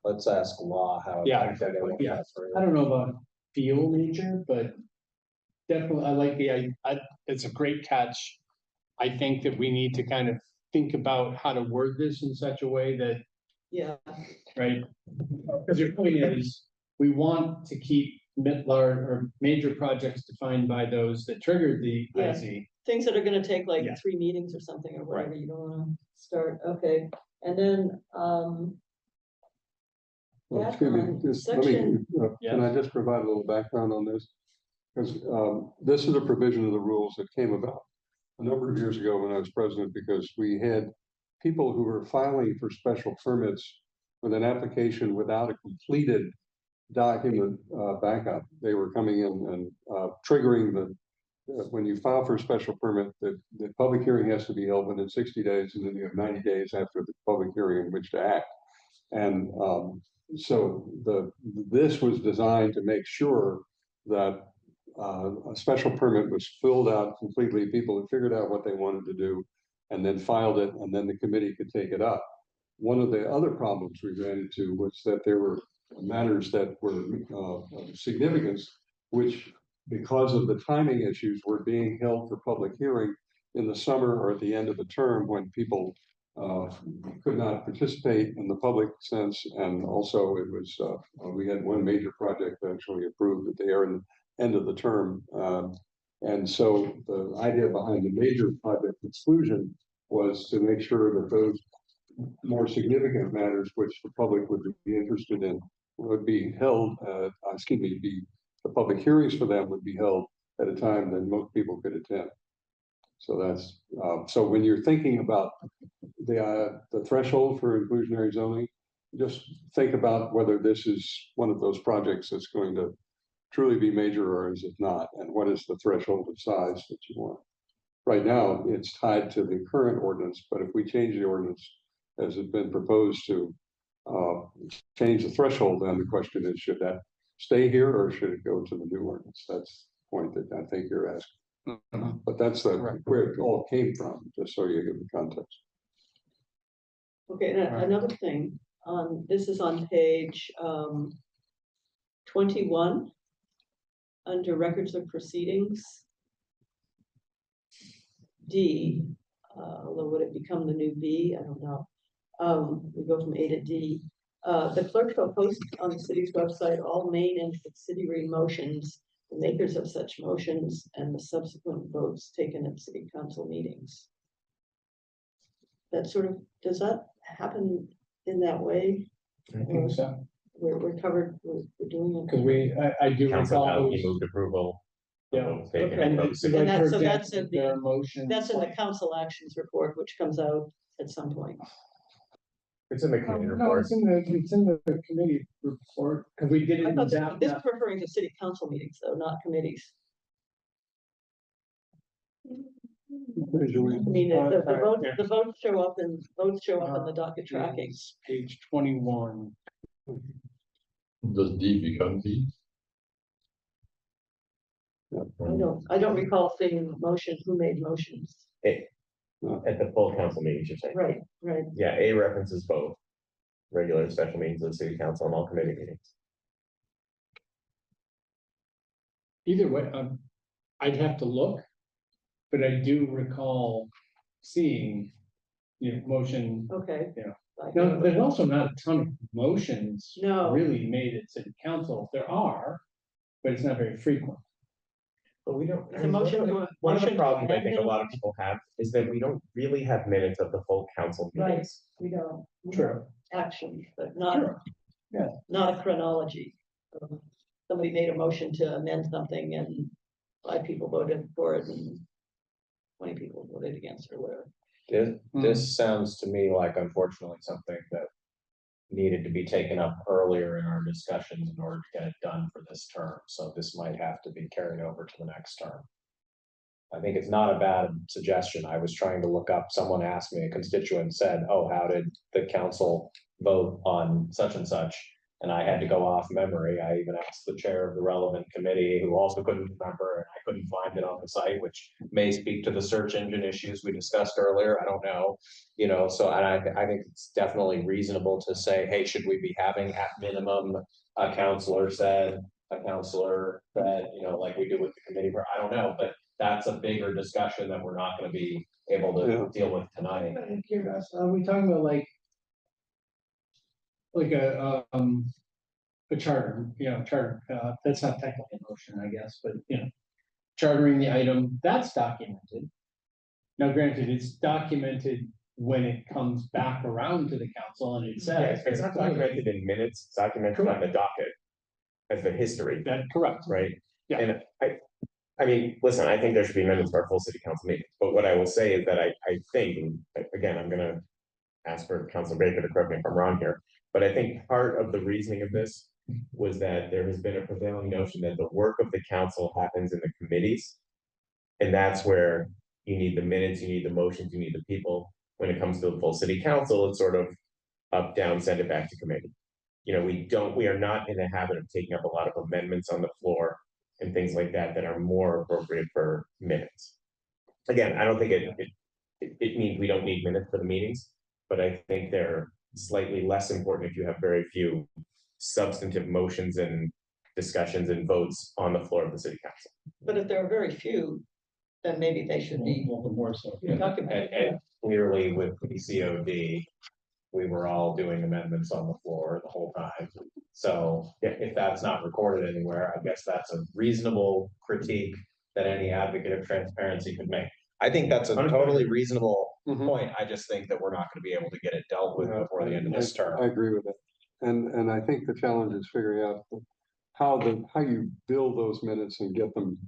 let's ask Law how. Yeah, they want yeah. that for you. I don't know about feel nature, but definitely I like it's a great catch. I think that we need to kind of think about how to word this in such a way that, Yeah, right? Because your point is, we want to keep mid-large or major projects defined by those that triggered the Yeah. IZ. things that are gonna take like Yeah. 3 meetings or something or whatever, you don't wanna start, okay, and then, Well, back excuse me, on just let me, section, can I just provide a little background on this? Because this is a provision of the rules that came about a number of years ago when I was president, because we had people who were filing for special permits with an application without a completed document backup. They were coming in and triggering when you file for a special permit, the public hearing has to be held within 60 days, and then you have 90 days after the public hearing in which to act. And so this was designed to make sure that a special permit was filled out completely. People had figured out what they wanted to do and then filed it, and then the committee could take it up. One of the other problems we ran into was that there were matters that were of significance, which, because of the timing issues, were being held for public hearing in the summer or at the end of the term when people could not participate in the public sense. And also it was, we had one major project actually approved at the end of the term. And so the idea behind the major project exclusion was to make sure that those more significant matters which the public would be interested in would be held, the public hearings for them would be held at a time that most people could attend. So that's, so when you're thinking about the threshold for inclusionary zoning, just think about whether this is one of those projects that's going to truly be major or is it not, and what is the threshold of size that you want. Right now, it's tied to the current ordinance, but if we change the ordinance as it's been proposed to change the threshold, then the question is, should that stay here or should it go to the new ordinance? That's the point that I think you're asking. But that's where it all came from, just so you get the context. okay, and another thing, this is on page 21, under records of proceedings. D, although would it become the new B? I don't know. We go from A to D. The clerk shall post on the city's website all main and subsidiary motions, the makers of such motions, and the subsequent votes taken at city council meetings. That sort of, does that happen in that way? I think so, We're covered, we're doing it. because I do Council recall. Maliki moved approval. Yeah. Votes taken. Okay. And so And like, that- for so that's example, in the- there are motions. That's in the council actions report, which comes out at some point. It's in the committee No, report. it's in the committee report, because we did it I in thought that. this is referring to city council meetings, though, not committees. I mean, the votes show up and votes show up in the docket tracking. It's Page 21. Does D become D? I don't recall seeing motion, who made motions. At the full council meeting, you're saying? Right, right. Yeah, A references both regular and special meetings of the city council and all committee meetings. Either way, I'd have to look. But I do recall seeing, motion. Okay. Yeah. Like, Now, there's also not a ton of motions No. really made at city council. There are, but it's not very frequent. But we don't. It's a motion to. One of the motion to problems I amend think a it? lot of people have is that we don't really have minutes of the full council Right, meetings. we don't. we True. have Actions, but not, Yeah. not a chronology. Somebody made a motion to amend something and 5 people voted for it and 20 people voted against or whatever. This sounds to me like unfortunately something that needed to be taken up earlier in our discussions in order to get it done for this term, so this might have to be carried over to the next term. I think it's not a bad suggestion. I was trying to look up, someone asked me, a constituent said, oh, how did the council vote on such and such? And I had to go off memory. I even asked the chair of the relevant committee, who also couldn't remember, and I couldn't find it on the site, which may speak to the search engine issues we discussed earlier. I don't know. So and I think it's definitely reasonable to say, hey, should we be having at minimum a counselor said, a counselor said, like we do with the committee, I don't know, but that's a bigger discussion that we're not gonna be able to deal with tonight. Are we talking about like a charter, that's not technically a motion, I guess, but chartering the item, that's documented. Now granted, it's documented when it comes back around to the council and it says. It's not documented in minutes, it's documented on the docket as the history, That's correct. right? Yeah. And I mean, listen, I think there should be minutes for our full city council meeting, but what I will say is that I think, and again, I'm gonna ask for Council Baker to correct me if I'm wrong here, but I think part of the reasoning of this was that there has been a prevailing notion that the work of the council happens in the committees. And that's where you need the minutes, you need the motions, you need the people. When it comes to the full city council, it's sort of up, down, send it back to committee. We are not in the habit of taking up a lot of amendments on the floor and things like that that are more appropriate for minutes. Again, I don't think it means we don't need minutes for the meetings, but I think they're slightly less important if you have very few substantive motions and discussions and votes on the floor of the city council. But if there are very few, then maybe they should be More so. documented. And clearly with PCOD, we were all doing amendments on the floor the whole time. So if that's not recorded anywhere, I guess that's a reasonable critique that any advocate of transparency could make. I think that's a totally reasonable point. I just think that we're not gonna be able to get it dealt with before the end of this term. I agree with it. And I think the challenge is figuring out how you build those minutes and get them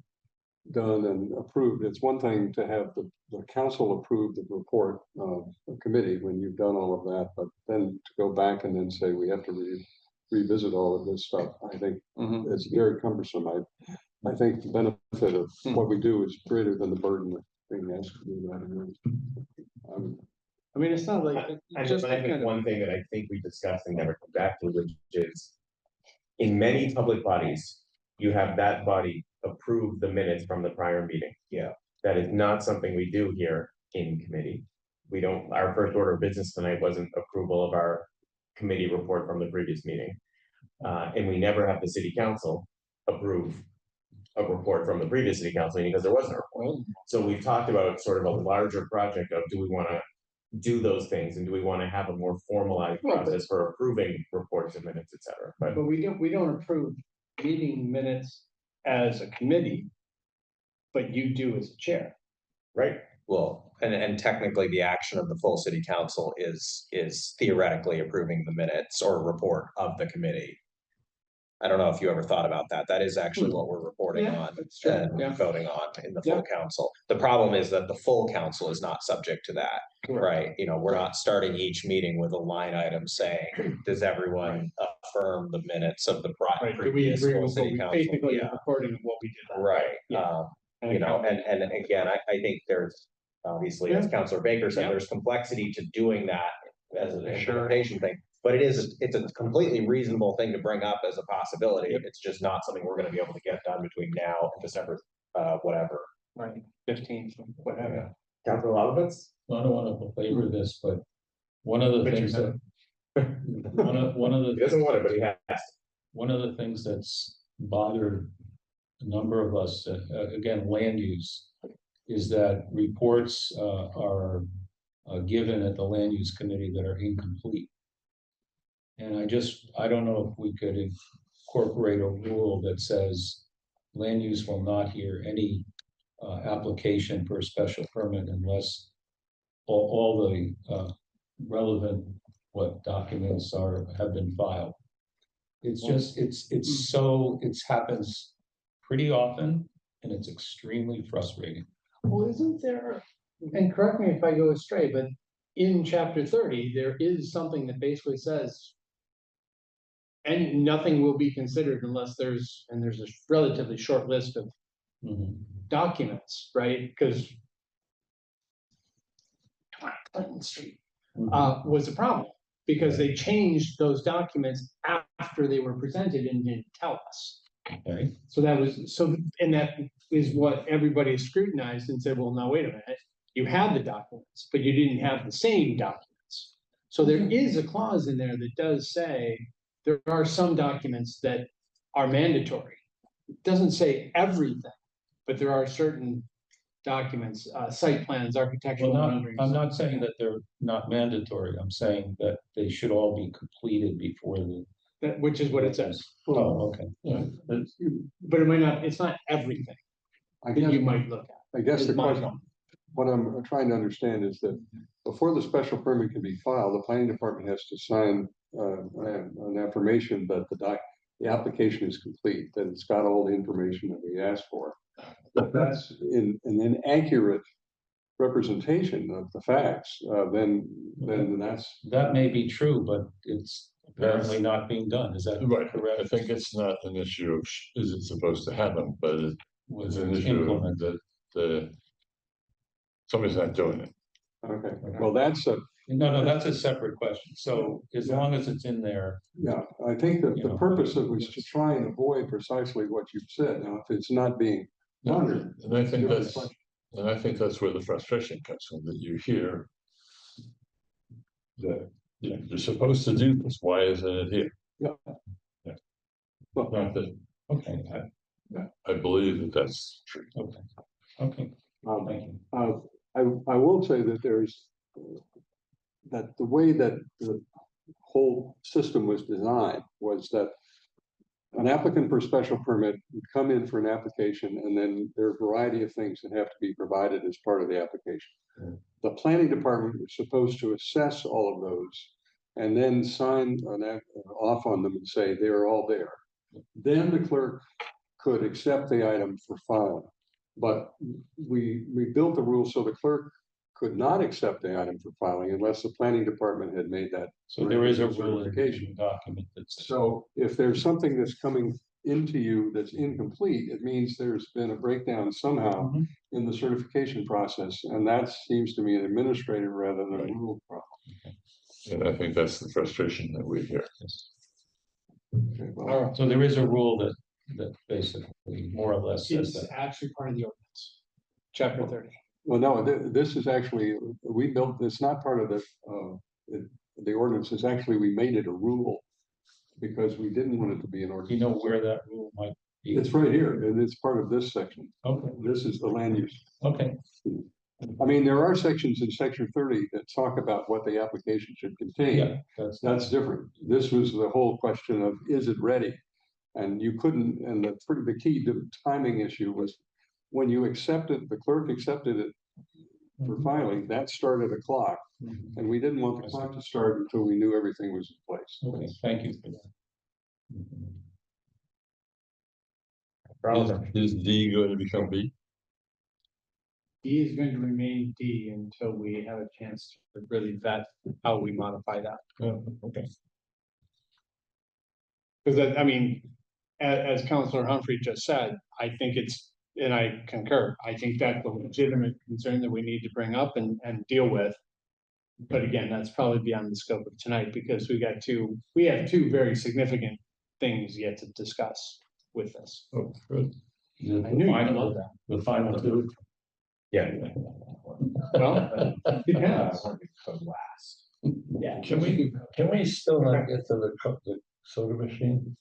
done and approved. It's one thing to have the council approve the report of a committee when you've done all of that, but then to go back and then say we have to revisit all of this stuff, I think it's very cumbersome. I think the benefit of what we do is greater than the burden of being asked to do that. I mean, it's not like. I just think one thing that I think we discussed and never come back to, which is in many public bodies, you have that body approve the minutes from the prior meeting. Yeah. That is not something we do here in committee. We don't, our first order of business tonight wasn't approval of our committee report from the previous meeting. And we never have the city council approve a report from the previous city council meeting because there wasn't a report. So we've talked about sort of a larger project of, do we want to do those things, and do we want to have a more formalized process for approving reports and minutes, et cetera? But we don't approve meeting minutes as a committee, but you do as a chair. right, Well, and technically the action of the full city council is theoretically approving the minutes or report of the committee. I don't know if you ever thought about that. That is actually what we're reporting Yeah, on that's true. and Yeah. voting on in the full council. The problem is that the full council is not subject to that, right? We're not starting each meeting with a line item saying, does everyone affirm the minutes of the Right, do we previous agree full with what city we council? basically Yeah, recording of what we did? right. Yeah. And again, I think there's Obviously, as Counselor Baker said, Yeah. there's complexity to doing that as an interpretation thing. But it's a completely reasonable thing to bring up as a possibility. It's just not something we're gonna be able to get done between now and December, whatever. Right, 15th, whatever. Counselor Lovitz? I don't want to belabor this, but one of the But you things that, one of He the, doesn't want it, but he has. one of the things that's bothered a number of us, again, land use, is that reports are given at the land use committee that are incomplete. And I don't know if we could incorporate a rule that says land use will not hear any application for a special permit unless all the relevant documents have been filed. It's just, it happens pretty often and it's extremely frustrating. Well, isn't there, and correct me if I go astray, but in chapter 30, there is something that basically says. And nothing will be considered unless there's a relatively short list of Mhm. documents, right? Because. Clinton Street was a problem because they changed those documents after they were presented and didn't tell us. Okay, So that was, and that is what everybody scrutinized and said, well, no, wait a minute. You had the documents, but you didn't have the same documents. So there is a clause in there that does say there are some documents that are mandatory. It doesn't say everything, but there are certain documents, site plans, architectural renderings. I'm not saying that they're not mandatory. I'm saying that they should all be completed before the. Which is what it says. Oh, okay. Yeah, But it might not, it's not everything I that guess, you might look at. I guess is the my question, point. what I'm trying to understand is that before the special permit can be filed, the planning department has to sign an affirmation that the application is complete, that it's got all the information that we asked for. If that's an inaccurate representation of the facts, then that's. That may be true, but it's apparently not being done. Is that right. correct? I think it's not an issue of is it supposed to happen, but it's Whether an it's issue implemented. that somebody's not doing it. Okay, well, that's a, No, that's a separate question. So as long as it's in there, yeah, I think that You the know. purpose of it was to try and avoid precisely what you've said. Now, if it's not being monitored. And I think different that's, that's where the frustration comes from, that you hear that you're supposed to do this, why isn't it here? Well, Not that, okay, I believe that that's true. okay, um, thank you. I will say that there's that the way that the whole system was designed was that an applicant for a special permit would come in for an application, and then there are a variety of things that have to be provided as part of the application. The planning department was supposed to assess all of those and then sign off on them and say they're all there. Then the clerk could accept the item for filing. But we built the rule so the clerk could not accept the item for filing unless the planning department had made that. So there is a rule in certification. the document that says. So if there's something that's coming into you that's incomplete, it means there's been a breakdown somehow Mhm. in the certification process, and that seems to me an administrative rather than a rule problem. And I think that's the frustration that we hear. Okay, well, So there is a rule that basically more or less says It's that. actually part of the ordinance. Chapter 30. well, no, this is actually, we built, it's not part of the ordinance, it's actually, we made it a rule because we didn't want it to be an Do you ordinance. know where that rule might be? It's right here, and it's part of this section. Okay, This is the land use. okay, I mean, there are sections in section 30 that talk about what the application should contain. yeah, That's different. This was the whole question of, is it ready? And you couldn't, and the key timing issue was when you accepted, the clerk accepted it for filing, that started a clock. Mhm. And we didn't want the clock to start until we knew everything was in place. Okay, thank you for that. Mhm. Is D going to become B? D is going to remain D until we have a chance to really vet how we modify that. Oh, okay. Because I mean, as Councilor Humphrey just said, I think it's and I concur, I think that's a legitimate concern that we need to bring up and deal with. But again, that's probably beyond the scope of tonight, because we have two very significant things yet to discuss with this. Oh, good. I knew you'd love that. The final two. Yeah. Well, depends. Last. Yeah. Can we still not get to the soda machine?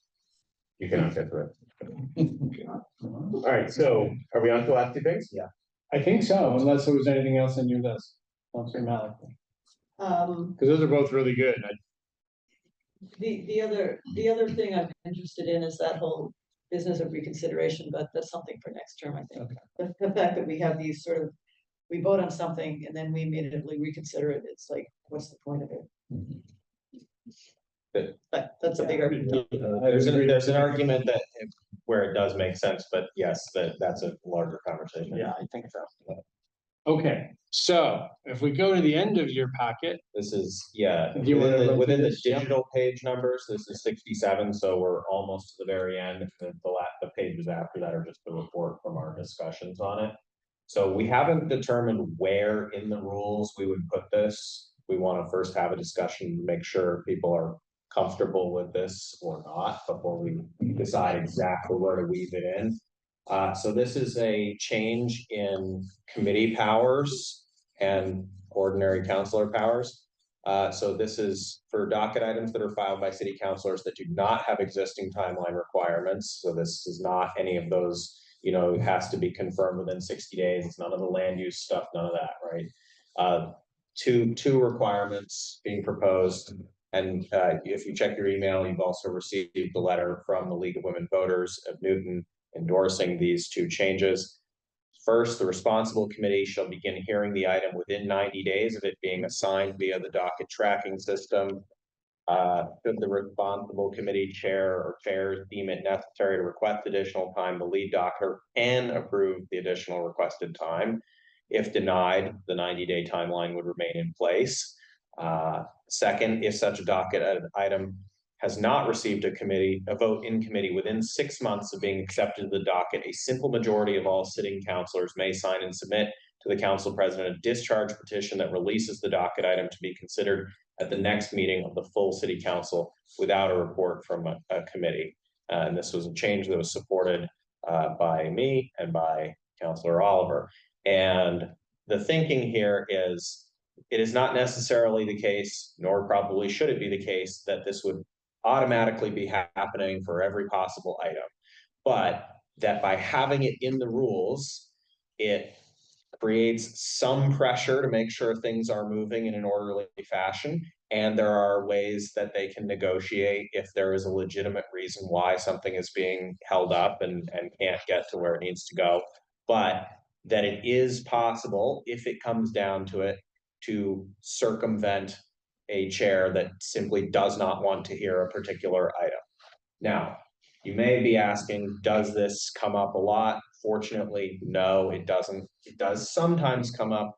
You cannot get through it. All right, so are we on to the last two things? Yeah. I think so, unless there was anything else on your list, Councilor Malik, because those are both really good. The other thing I'm interested in is that whole business of reconsideration, but that's something for next term, I think. The fact that we have these sort of, we vote on something and then we immediately reconsider it, it's like, what's the point of it? But that's a big argument. There's an argument that where it does make sense, but yes, that's a larger conversation. Yeah, I think so. Okay, so if we go to the end of your packet, This is, yeah, Do you wanna run within through the this? Yep. digital page numbers, this is 67, so we're almost to the very end. The pages after that are just the report from our discussions on it. So we haven't determined where in the rules we would put this. We want to first have a discussion, to make sure people are comfortable with this or not before we decide exactly where to weave it in. So this is a change in committee powers and ordinary councilor powers. So this is for docket items that are filed by city councilors that do not have existing timeline requirements. So this is not any of those, it has to be confirmed within 60 days. It's none of the land use stuff, none of that, right? Two requirements being proposed. And if you check your email, you've also received the letter from the League of Women Voters of Newton endorsing these two changes. First, the responsible committee shall begin hearing the item within 90 days of it being assigned via the docket tracking system. Should the responsible committee chair or chairs deem it necessary to request additional time, the lead doctor can approve the additional requested time. If denied, the 90-day timeline would remain in place. Second, if such a docket item has not received a vote in committee within 6 months of being accepted to the docket, a simple majority of all sitting councilors may sign and submit to the council president a discharge petition that releases the docket item to be considered at the next meeting of the full city council without a report from a committee. And this was a change that was supported by me and by Councilor Oliver. And the thinking here is, it is not necessarily the case, nor probably should it be the case, that this would automatically be happening for every possible item, but that by having it in the rules, it creates some pressure to make sure things are moving in an orderly fashion. And there are ways that they can negotiate if there is a legitimate reason why something is being held up and can't get to where it needs to go. But that it is possible, if it comes down to it, to circumvent a chair that simply does not want to hear a particular item. Now, you may be asking, does this come up a lot? Fortunately, no, it doesn't. It does sometimes come up.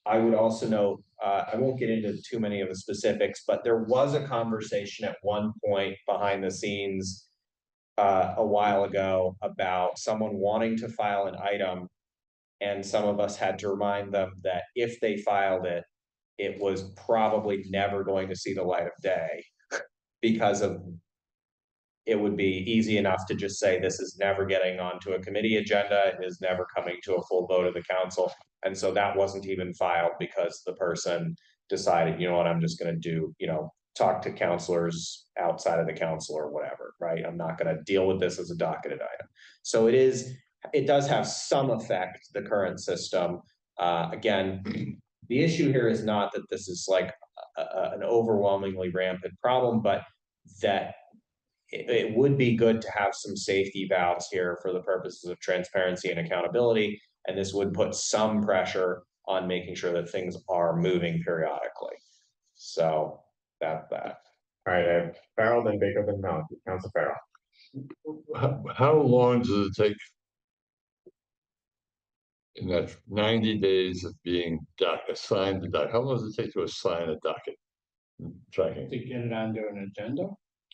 I would also note, I won't get into too many of the specifics, but there was a conversation at one point behind the scenes a while ago about someone wanting to file an item, and some of us had to remind them that if they filed it, it was probably never going to see the light of day because of, it would be easy enough to just say, this is never getting onto a committee agenda, it is never coming to a full vote of the council. And so that wasn't even filed because the person decided, you know what, I'm just gonna do, talk to counselors outside of the council or whatever, right? I'm not gonna deal with this as a docketed item. So it does have some effect, the current system. Again, the issue here is not that this is like an overwhelmingly rampant problem, but that it would be good to have some safety valves here for the purposes of transparency and accountability. And this would put some pressure on making sure that things are moving periodically. So that's that. All right, I have Farrell, then Baker, then Malik. Council Farrell. How long does it take in that 90 days of being assigned the docket? How long does it take to assign a docket tracking? to get it onto an agenda.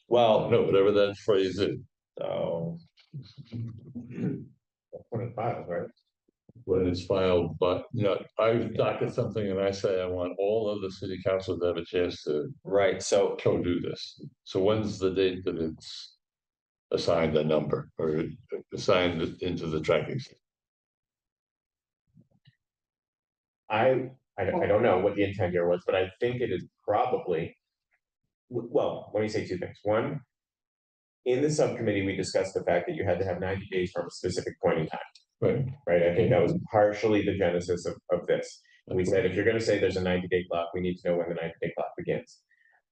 Well, No, whatever that phrase is. so When it files, right? when it's filed, but, you know, I docket something and I say I want all of the city council to have a chance to Right, so co-do this. So when's the date that it's assigned a number or assigned into the tracking system? I don't know what the intent here was, but I think it is probably. Well, let me say two things. One. In the subcommittee, we discussed the fact that you had to have 90 days from a specific point in time, Right. right? I think that was partially the genesis of this. We said, if you're gonna say there's a 90-day clock, we need to know when the 90-day clock begins.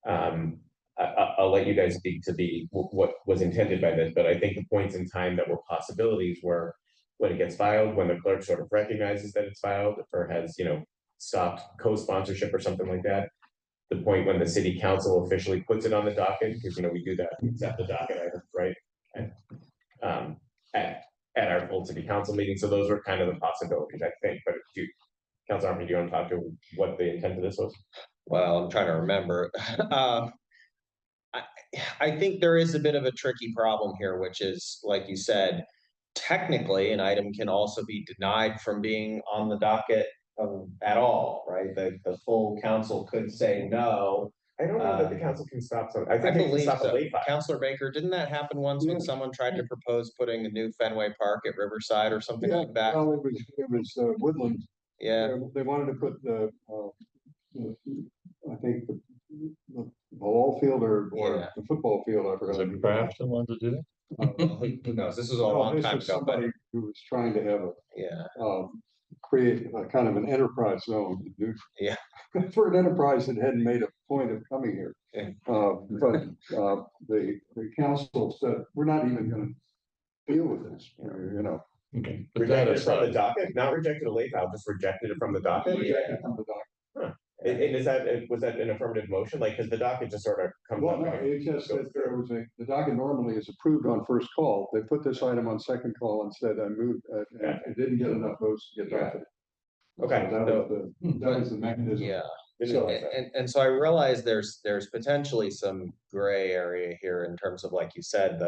I'll let you guys speak to what was intended by this, but I think the points in time that were possibilities were when it gets filed, when the clerk sort of recognizes that it's filed, or has, stopped co-sponsorship or something like that. The point when the city council officially puts it on the docket, because, we do that, we accept the docket items, right? And, at our full city council meeting, so those were kind of the possibilities, I think, but Councilor Army, do you want to talk to what the intent of this was? well, I'm trying to remember. I think there is a bit of a tricky problem here, which is, like you said, technically, an item can also be denied from being on the docket at all, right? The full council could say no. I don't know that the council can stop some, I I think they can believe stop a so. late file. Councilor Baker, didn't that happen once when Yeah. someone tried to propose putting a new Fenway Park at Riverside or something Yeah, like that? well, it was Woodland. Yeah, They wanted to put I think the ball field or Yeah. the football field, I Was forgot. it Kraft that wanted to do it? who knows? This was a No, long this time was ago, but somebody who was trying to have yeah, create a kind of an enterprise zone. Yeah. For an enterprise that hadn't made a point of coming here. Yeah. But the council said, we're not even gonna deal with this, Okay. But that Rejected it from the aside, docket, not rejected a late file, just rejected it from the docket. And was that an affirmative motion? Like, because the docket just sort of comes Well, up. no, and it just goes said there through. was the docket normally is approved on first call. They put this item on second call and said I moved, and it didn't get enough votes to get docketed. Okay, So that was the mechanism. yeah. Didn't So, realize that. and so I realize there's potentially some gray area here in terms of, like you said,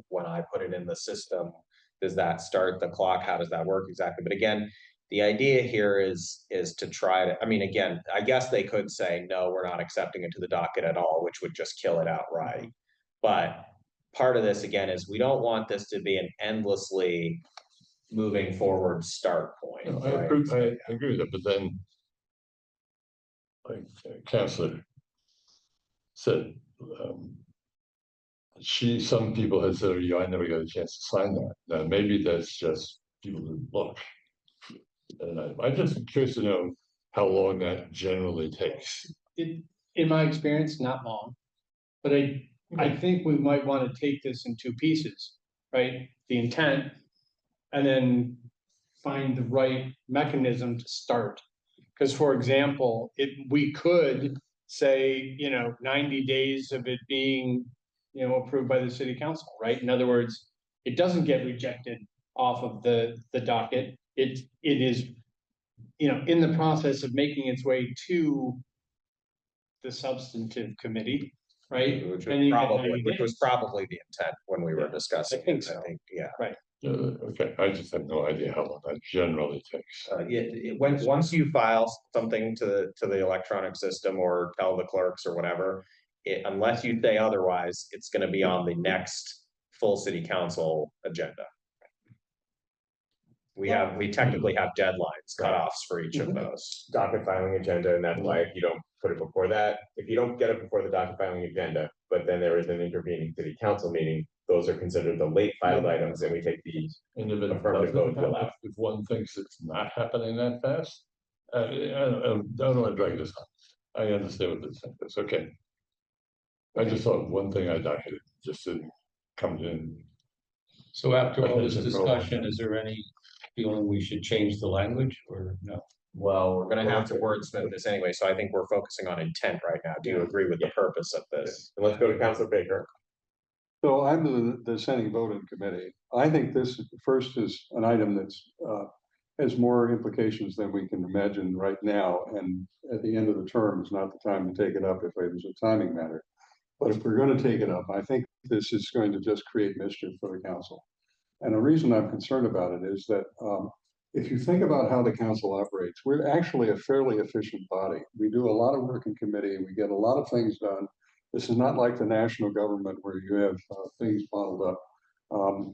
when I put it in the system, does that start the clock? How does that work exactly? But again, the idea here is to try to, I mean, again, I guess they could say, no, we're not accepting it to the docket at all, which would just kill it outright. But part of this, again, is we don't want this to be an endlessly moving forward start point. I right? agree, I agree with that, but then. Like Councilor said, some people had said, "Oh, I never got a chance to sign that." Now, maybe that's just people who look. And I'm just curious to know how long that generally takes. In my experience, not long. But I think we might want to take this in two pieces, right? The intent. And then find the right mechanism to start. Because for example, we could say, 90 days of it being, approved by the city council, right? In other words, it doesn't get rejected off of the docket. It is, in the process of making its way to the substantive committee, right? Which And you get was 90 days. probably the intent when we were Yeah, discussing. I think it, so. Yeah. Okay, I just have no idea how long that generally takes. Once you file something to the electronic system or tell the clerks or whatever, unless you say otherwise, it's gonna be on the next full city council agenda. We technically have deadlines, cutoffs for each of those. Docket filing agenda, and that's why if you don't put it before that, if you don't get it before the docket filing agenda, but then there is an intervening city council meeting, those are considered the late filed items, and we take the And if it affirmative doesn't vote to allow. happen, if one thinks it's not happening that fast, I don't want to drag this on. I understand what this is, okay. I just thought one thing I docketed just didn't come in. So after all this That's a problem. discussion, is there any feeling we should change the language or no? Well, we're gonna have to wordsmith this anyway, so I think we're focusing on intent right now. Do you agree with the purpose of this? And let's go to Councilor Baker. So I'm the dissenting vote in committee. I think this first is an item that's has more implications than we can imagine right now. And at the end of the term is not the time to take it up if there's a timing matter. But if we're going to take it up, I think this is going to just create mischief for the council. And the reason I'm concerned about it is that if you think about how the council operates, we're actually a fairly efficient body. We do a lot of work in committee, we get a lot of things done. This is not like the national government where you have things bottled up.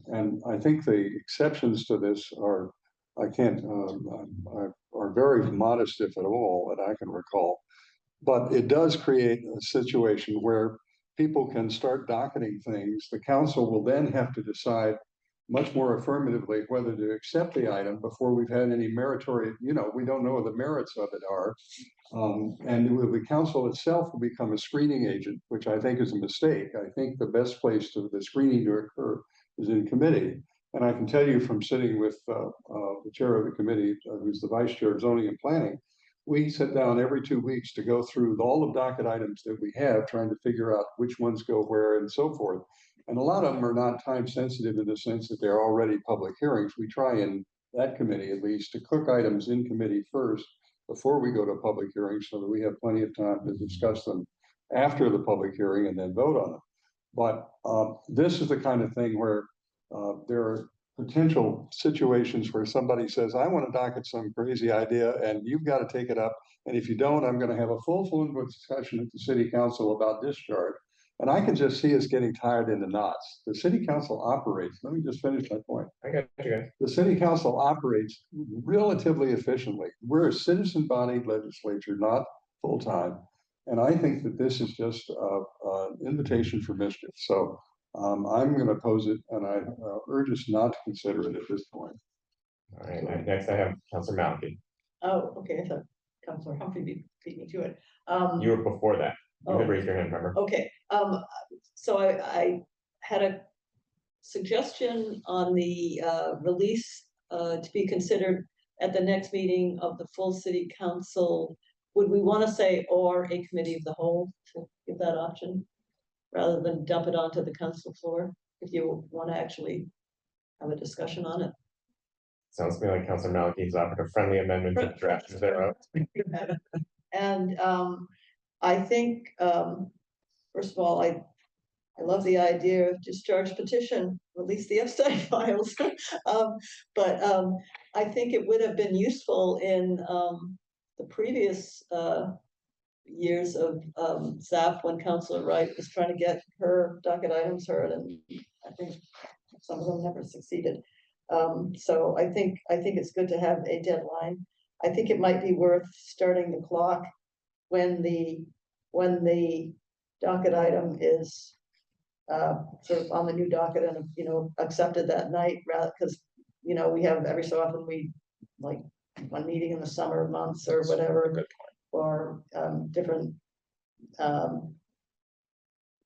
And I think the exceptions to this are, are very modest, if at all, that I can recall. But it does create a situation where people can start docketing things. The council will then have to decide much more affirmatively whether to accept the item before we've had any meritorious, we don't know what the merits of it are. And the council itself will become a screening agent, which I think is a mistake. I think the best place for the screening to occur is in committee. And I can tell you from sitting with the chair of the committee, who's the vice chair of zoning and planning, we sit down every 2 weeks to go through all the docket items that we have, trying to figure out which ones go where and so forth. And a lot of them are not time sensitive in the sense that they're already public hearings. We try in that committee at least to cook items in committee first before we go to public hearings so that we have plenty of time to discuss them after the public hearing and then vote on them. But this is the kind of thing where there are potential situations where somebody says, I want to docket some crazy idea and you've got to take it up. And if you don't, I'm going to have a full discussion at the city council about discharge. And I can just see us getting tired in the knots. The city council operates, let me just finish my point. I got you guys. The city council operates relatively efficiently. We're a citizen bodied legislature, not full-time. And I think that this is just an invitation for mischief. So I'm going to oppose it, and I urge us not to consider it at this point. All right, next I have Councilor Malky. Oh, okay, I thought Councilor Humphrey beat me to it. You were before that. You had Oh. raised your hand, remember? Okay, so I had a suggestion on the release to be considered at the next meeting of the full city council. Would we want to say or a committee of the whole to give that option? Rather than dump it onto the council floor, if you want to actually have a discussion on it. Sounds to me like Councilor Malky's offered a friendly amendment to the draft thereof. And I think, first of all, I love the idea of discharge petition, release the Epstein files. But I think it would have been useful in the previous years of ZAP when Councilor Wright was trying to get her docket items heard, and I think some of them never succeeded. So I think it's good to have a deadline. I think it might be worth starting the clock when the docket item is sort of on the new docket and accepted that night, rather, because we have every so often we like one meeting in the summer months or whatever, or different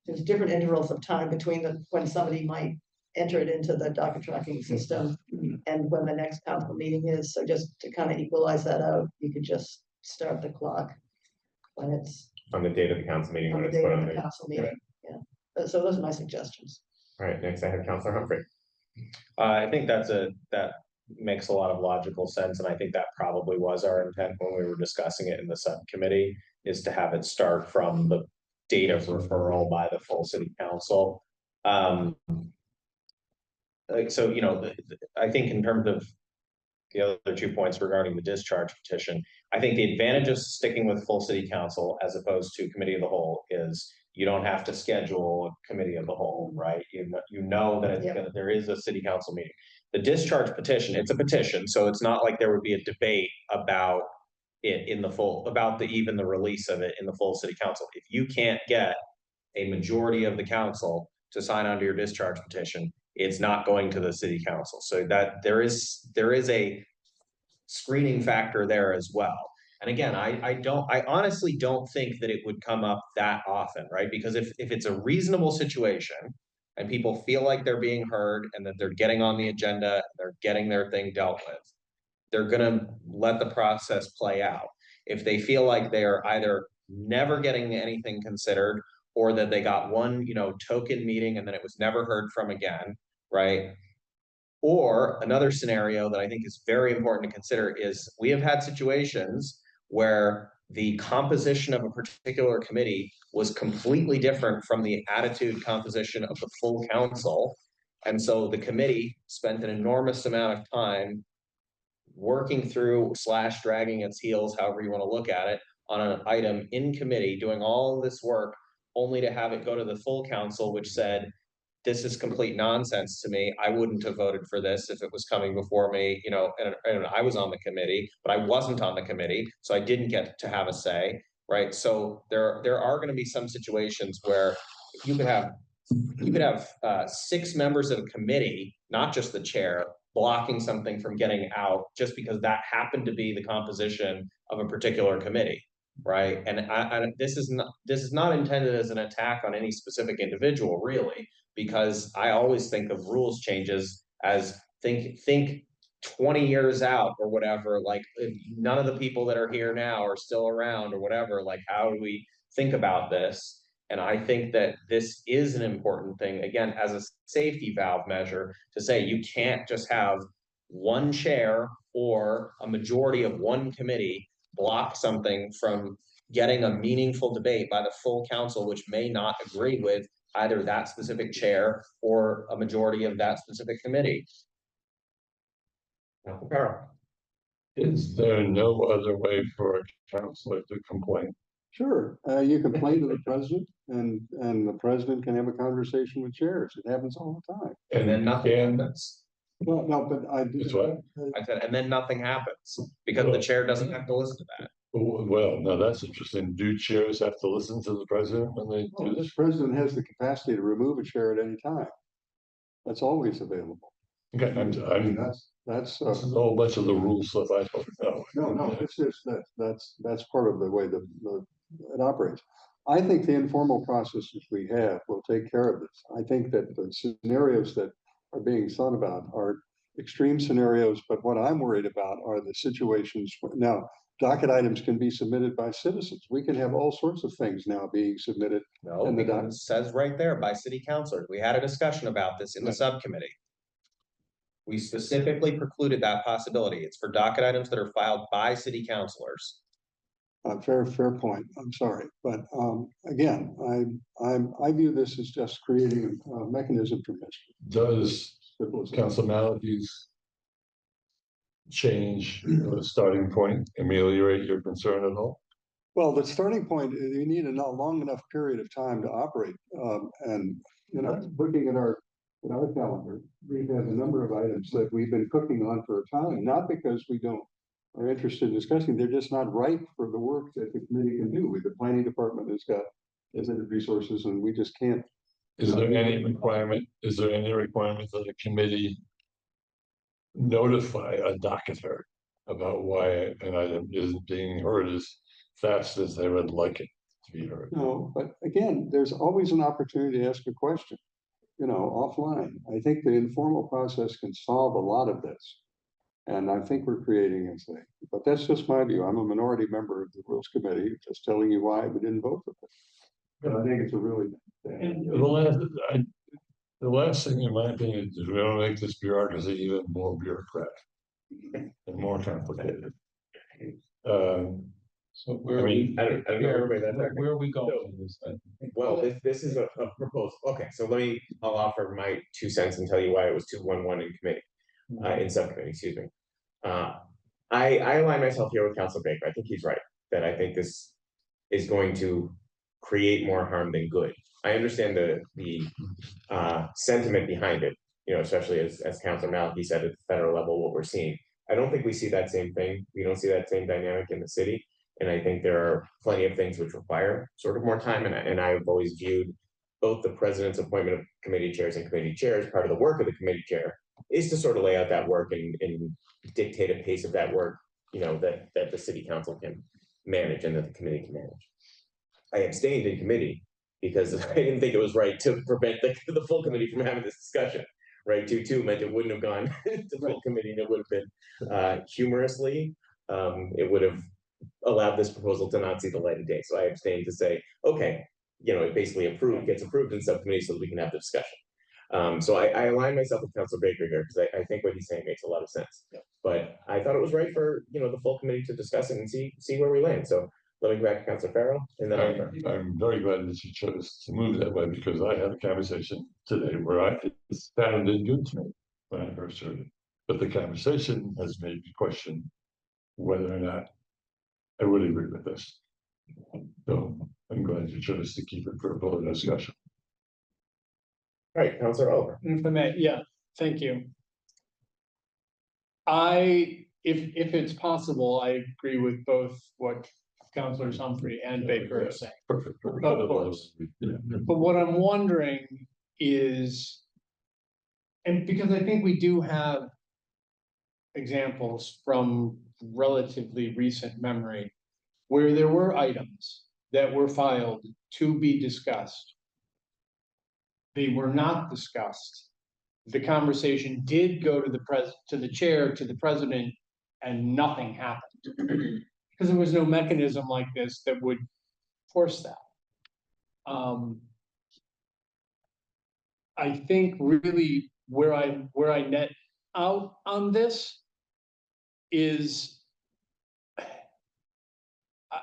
there's different intervals of time between when somebody might enter it into the docket tracking system and when the next council meeting is. So just to kind of equalize that out, you could just start the clock when it's On the date of the council meeting. on When the it's day put of on the the. council meeting. Yeah. So those are my suggestions. All right, next I have Councilor Humphrey. I think that makes a lot of logical sense, and I think that probably was our intent when we were discussing it in the subcommittee, is to have it start from the date of referral by the full city council. I think in terms of the other 2 points regarding the discharge petition, I think the advantage of sticking with full city council as opposed to committee of the whole is you don't have to schedule a committee of the whole, right? You know that there is a city council meeting. The discharge petition, it's a petition, so it's not like there would be a debate about it in the full, about even the release of it in the full city council. If you can't get a majority of the council to sign onto your discharge petition, it's not going to the city council. So that there is a screening factor there as well. And again, I honestly don't think that it would come up that often, right? Because if it's a reasonable situation and people feel like they're being heard and that they're getting on the agenda, they're getting their thing dealt with, they're gonna let the process play out. If they feel like they are either never getting anything considered or that they got one, token meeting and then it was never heard from again, right? Or another scenario that I think is very important to consider is we have had situations where the composition of a particular committee was completely different from the attitude composition of the full council. And so the committee spent an enormous amount of time working through / dragging its heels, however you want to look at it, on an item in committee, doing all this work, only to have it go to the full council, which said, this is complete nonsense to me. I wouldn't have voted for this if it was coming before me, you know, and I was on the committee, but I wasn't on the committee, so I didn't get to have a say, right? So there are going to be some situations where you could have 6 members of a committee, not just the chair, blocking something from getting out just because that happened to be the composition of a particular committee, right? And this is not intended as an attack on any specific individual, really, because I always think of rules changes as think 20 years out or whatever, like if none of the people that are here now are still around or whatever, like how do we think about this? And I think that this is an important thing, again, as a safety valve measure, to say you can't just have one chair or a majority of one committee block something from getting a meaningful debate by the full council, which may not agree with either that specific chair or a majority of that specific committee. Carol. Is there no other way for a counselor to complain? Sure, you complain to the president and the president can have a conversation with chairs. It happens all the time. And then nothing happens. Well, no, but That's what- I said, and then nothing happens because the chair doesn't have to listen to that. Well, now that's interesting. Do chairs have to listen to the president when they do the this? president has the capacity to remove a chair at any time. That's always available. Okay, I mean, that's this is a whole bunch of the rules stuff I don't know. no, it's just that's part of the way it operates. I think the informal processes we have will take care of this. I think that the scenarios that are being thought about are extreme scenarios, but what I'm worried about are the situations now. Docket items can be submitted by citizens. We can have all sorts of things now being submitted. No, And the because it says right there by city councilors. We had a discussion about this in the subcommittee. We specifically precluded that possibility. It's for docket items that are filed by city councilors. Fair point. I'm sorry, but again, I view this as just creating a mechanism for mischief. Does Council Malaky's change the starting point ameliorate your concern at all? Well, the starting point is you need a long enough period of time to operate. And you know, looking at our calendar, we've had a number of items that we've been cooking on for a time, not because we are interested in discussing, they're just not right for the work that the committee can do. The planning department has got limited resources and we just can't. Is there any requirement that a committee notify a docketer about why an item isn't being heard as fast as they would like it to be heard? No, but again, there's always an opportunity to ask a question, you know, offline. I think the informal process can solve a lot of this. And I think we're creating a thing, but that's just my view. I'm a minority member of the Rules Committee, just telling you why we didn't vote for it. But I think it's a really bad thing. The last thing, in my opinion, is we don't make this bureaucracy even more bureaucratic and more complicated. So where I are mean, we, I don't know everybody that. where are we going with this then? Well, this is a proposal. Okay, so I'll offer my 2 cents and tell you why it was 2-1-1 in committee, in subcommittee, excuse me. I align myself here with Councilor Baker. I think he's right, that I think this is going to create more harm than good. I understand the sentiment behind it, you know, especially as Councilor Malaky said at the federal level, what we're seeing. I don't think we see that same thing. We don't see that same dynamic in the city. And I think there are plenty of things which require sort of more time. And I've always viewed both the president's appointment of committee chairs and committee chairs, part of the work of the committee chair is to sort of lay out that work and dictate a pace of that work, you know, that the city council can manage and that the committee can manage. I abstained in committee because I didn't think it was right to prevent the full committee from having this discussion. Right, 2-2 meant it wouldn't have gone to full committee, and it would have been humorously, it would have allowed this proposal to not see the light of day. So I abstained to say, okay, you know, it basically gets approved in subcommittee so that we can have the discussion. So I align myself with Councilor Baker here because I think what he's saying makes a lot of sense. But I thought it was right for, you know, the full committee to discuss it and see where we land. So let me go back to Councilor Farrell, and then I'll. I'm very glad that you chose to move that way, because I had a conversation today where it sounded good to me when I first heard it. But the conversation has made me question whether or not I would agree with this. So I'm glad you chose to keep it for a public discussion. All right, Councilor Oliver. If I may, yeah, thank you. If it's possible, I agree with both what Councilors Humphrey and Baker are saying. Perfect. Of course. Yeah. But what I'm wondering is, and because I think we do have examples from relatively recent memory where there were items that were filed to be discussed. They were not discussed. The conversation did go to the chair, to the president, and nothing happened. Because there was no mechanism like this that would force that. I think really where I net out on this is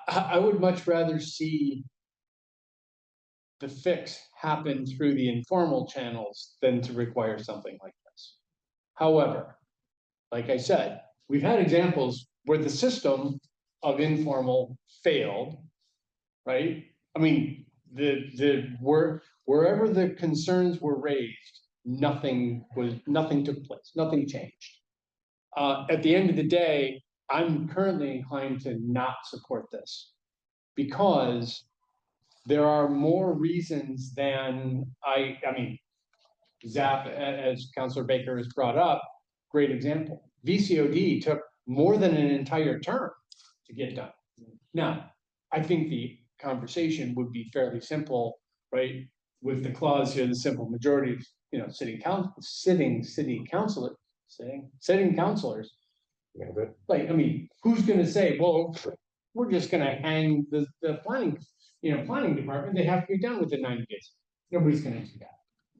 I would much rather see the fix happen through the informal channels than to require something like this. However, like I said, we've had examples where the system of informal failed, right? I mean, wherever the concerns were raised, nothing took place, nothing changed. At the end of the day, I'm currently inclined to not support this because there are more reasons than I mean, ZAP, as Councilor Baker has brought up, great example. VCOD took more than an entire term to get done. Now, I think the conversation would be fairly simple, right? With the clause here, the simple majority, sitting councilors. Yeah, but Like, I mean, who's gonna say, well, we're just gonna hang the planning department, they have to be done within 90 days. Nobody's gonna do that,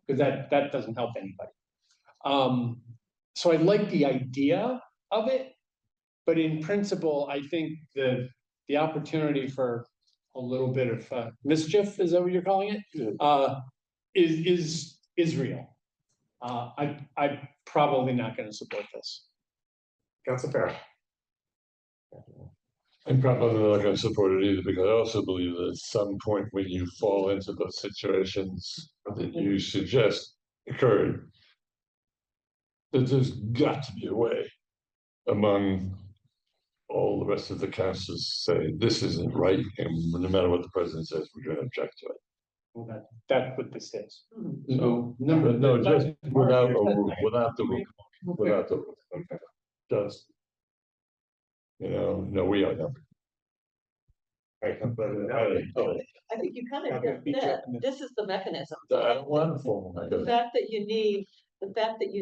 because that doesn't help anybody. So I like the idea of it, but in principle, I think the opportunity for a little bit of mischief, is that what you're calling it? Is real. I'm probably not gonna support this. Councilor Farrell. I'm probably not going to support it either, because I also believe that at some point when you fall into those situations that you suggest occurred, that there's got to be a way among all the rest of the councils to say this isn't right, and no matter what the president says, we're going to object to it. Well, that's what this is. No, just without the rule, without the rule. Just, no, we are not. Right, Councilor I think you kind of get that, this is the mechanism. I don't want a formal The mechanism. fact that you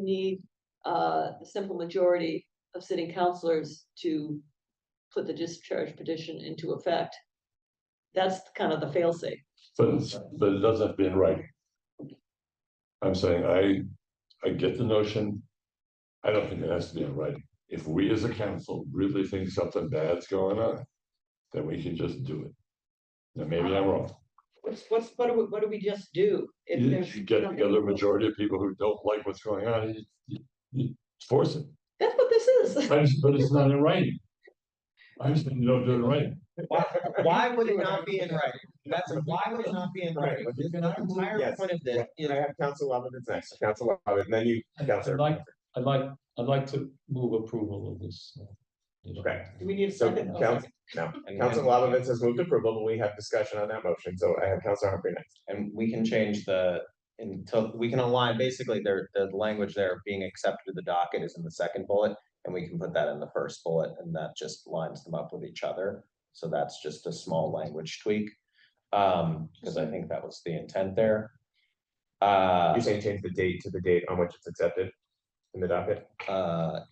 need the simple majority of sitting councilors to put the discharge petition into effect. That's kind of the fail-safe. But it doesn't have to be in writing. I'm saying I get the notion. I don't think it has to be in writing. If we as a council really think something bad's going on, then we can just do it. Now, maybe I'm wrong. What do we just do? If You there's get nothing- together a majority of people who don't like what's going on, you force it. That's what this is. But it's not in writing. I just think you don't do it in writing. Why would it not be in writing? Why would it not be in writing? Because our entire Yes. point of this is I have Councilor Lovett next. Councilor Lovett, and then you, Councilor. I'd like to move approval of this. Okay. Do we need a So second? Councilor Lovett has moved approval, but we have discussion on that motion. So I have Councilor Humphrey next. And we can change we can align, basically, the language there being accepted to the docket is in the second bullet, and we can put that in the first bullet, and that just lines them up with each other. So that's just a small language tweak, because I think that was the intent there. You're saying change the date to the date on which it's accepted in the docket?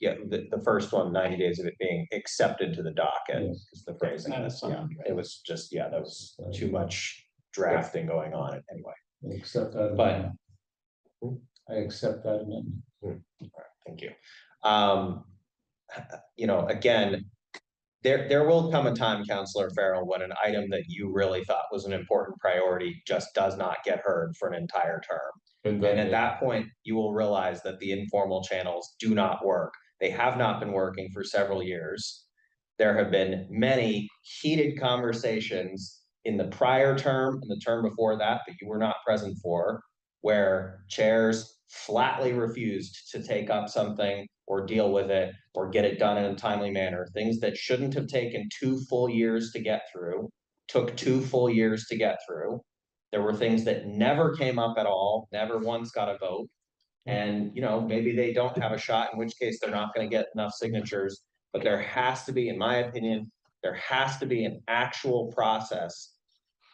Yeah, the first one, 90 days of it being accepted to the docket, Yes. is the phrasing. Not Yeah, assigned, right? it was just, that was too much drafting going on anyway. I accept that. But- amendment. I accept that amendment. Thank you. Again, there will come a time, Counselor Farrell, when an item that you really thought was an important priority just does not get heard for an entire term. And And at then, that point, you will realize that the informal channels do not work. They have not been working for several years. There have been many heated conversations in the prior term and the term before that you were not present for, where chairs flatly refused to take up something or deal with it or get it done in a timely manner. Things that shouldn't have taken 2 full years to get through, took 2 full years to get through. There were things that never came up at all, never once got a vote. And, you know, maybe they don't have a shot, in which case they're not gonna get enough signatures. But there has to be, in my opinion, there has to be an actual process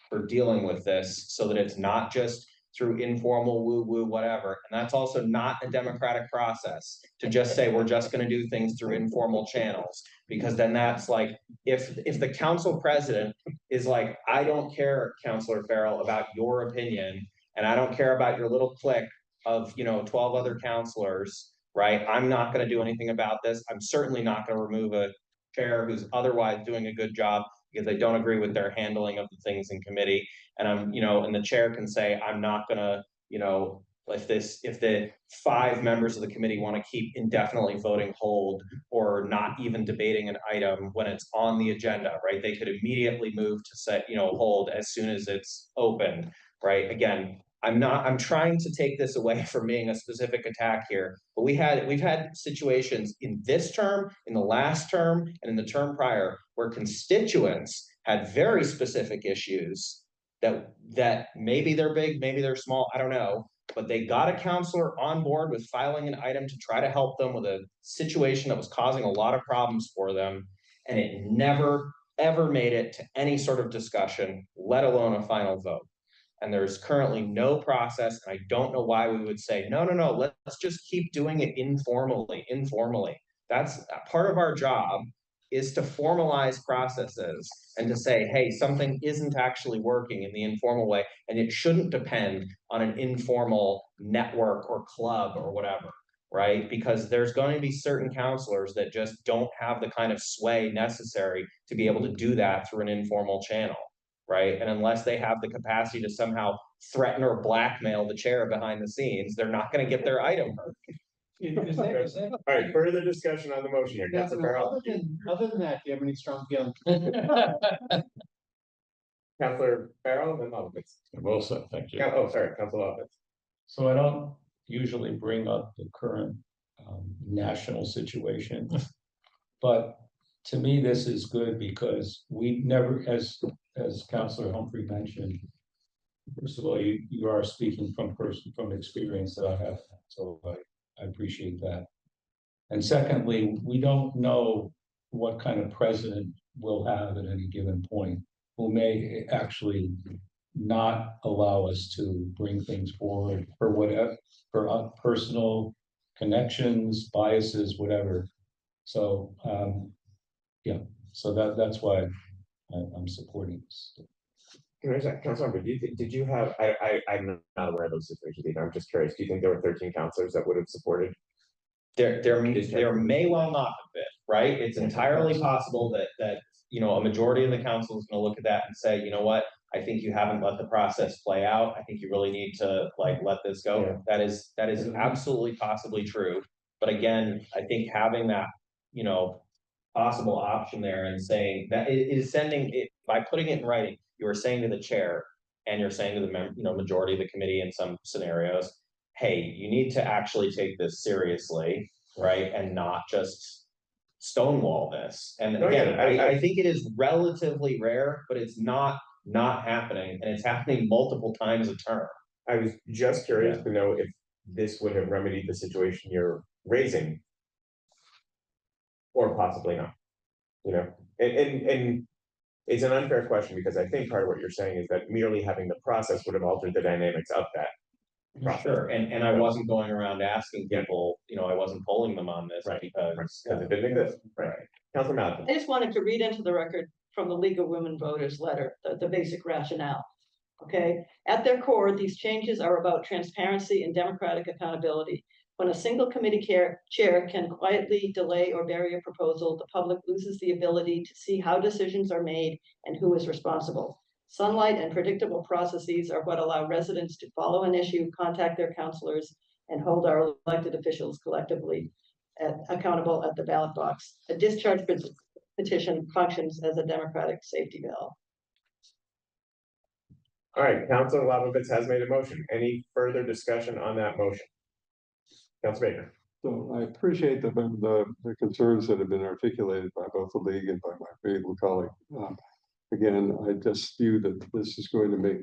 for dealing with this so that it's not just through informal woo-woo, whatever. And that's also not a democratic process to just say, we're just gonna do things through informal channels. Because then that's like, if the council president is like, I don't care, Counselor Farrell, about your opinion, and I don't care about your little clique of, you know, 12 other counselors, right? I'm not gonna do anything about this. I'm certainly not gonna remove a chair who's otherwise doing a good job because I don't agree with their handling of the things in committee. And I'm, you know, and the chair can say, I'm not gonna, you know, if the 5 members of the committee want to keep indefinitely voting hold or not even debating an item when it's on the agenda, right? They could immediately move to set, you know, hold as soon as it's opened, right? Again, I'm trying to take this away from being a specific attack here, but we've had situations in this term, in the last term, and in the term prior, where constituents had very specific issues that maybe they're big, maybe they're small, I don't know, but they got a counselor on board with filing an item to try to help them with a situation that was causing a lot of problems for them, and it never, ever made it to any sort of discussion, let alone a final vote. And there's currently no process, and I don't know why we would say, no, let's just keep doing it informally. That's part of our job, is to formalize processes and to say, hey, something isn't actually working in the informal way, and it shouldn't depend on an informal network or club or whatever, right? Because there's going to be certain counselors that just don't have the kind of sway necessary to be able to do that through an informal channel. Right? And unless they have the capacity to somehow threaten or blackmail the chair behind the scenes, they're not gonna get their item heard. All right, further discussion on the motion here. Counselor Farrell, Other than that, do you have any strong feelings? Counselor Farrell, then Lovitz. well said, thank you. Oh, sorry, Counselor Lovitz. So I don't usually bring up the current national situation. But to me, this is good because we never, as Councilor Humphrey mentioned, first of all, you are speaking from experience that I have, so I appreciate that. And secondly, we don't know what kind of president we'll have at any given point, who may actually not allow us to bring things forward for whatever, for personal connections, biases, whatever. So, yeah, so that's why I'm supporting this. Councilor, did you have, I'm not aware of those situations either. I'm just curious. Do you think there were 13 counselors that would have supported? There may well not have been, right? It's entirely possible that, you know, a majority of the council is gonna look at that and say, you know what? I think you haven't let the process play out. I think you really need to like let this go. Yeah. That is absolutely possibly true. But again, I think having that, you know, possible option there and saying that it is sending it by putting it in writing, you are saying to the chair and you're saying to the majority of the committee in some scenarios, hey, you need to actually take this seriously, right? And not just stonewall this. And again, I think it is relatively rare, but it's not happening, and it's happening multiple times a term. I was just curious to know if this would have remedied the situation you're raising. Or possibly not, you know, and it's an unfair question because I think part of what you're saying is that merely having the process would have altered the dynamics of that. Sure, and I wasn't going around asking people, you know, I wasn't polling them on this because it didn't exist, right? Councilor Malcolm. I just wanted to read into the record from the League of Women Voters letter, the basic rationale. Okay, at their core, these changes are about transparency and democratic accountability. When a single committee chair can quietly delay or bury a proposal, the public loses the ability to see how decisions are made and who is responsible. Sunlight and predictable processes are what allow residents to follow an issue, contact their counselors, and hold our elected officials collectively accountable at the ballot box. A discharge petition functions as a democratic safety valve. All right, Councilor Lovovitz has made a motion. Any further discussion on that motion? Councilor Baker. So I appreciate the concerns that have been articulated by both the league and by my able colleague. Again, I just view that this is going to make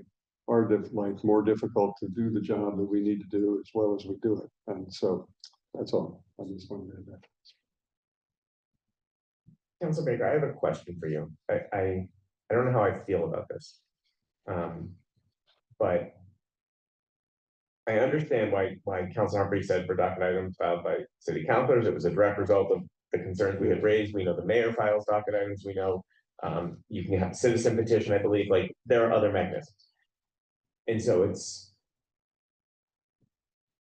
our life more difficult to do the job that we need to do as well as we do it. And so that's all. I just wanted to add that. Councilor Baker, I have a question for you. I don't know how I feel about this. But I understand why Councilor Humphrey said for docket items filed by city councilors, it was a direct result of the concerns we had raised. We know the mayor files docket items. We know you can have citizen petition, I believe, like there are other mechanisms. And so it's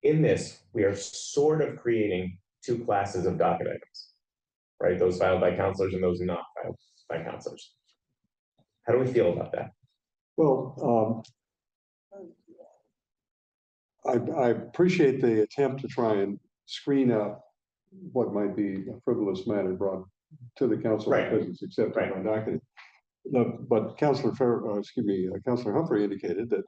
in this, we are sort of creating two classes of docket items, right? Those filed by councilors and those not filed by councilors. How do we feel about that? Well, I appreciate the attempt to try and screen out what might be a frivolous matter brought to the council Right. because it's accepted by docket. But Councilor Humphrey indicated that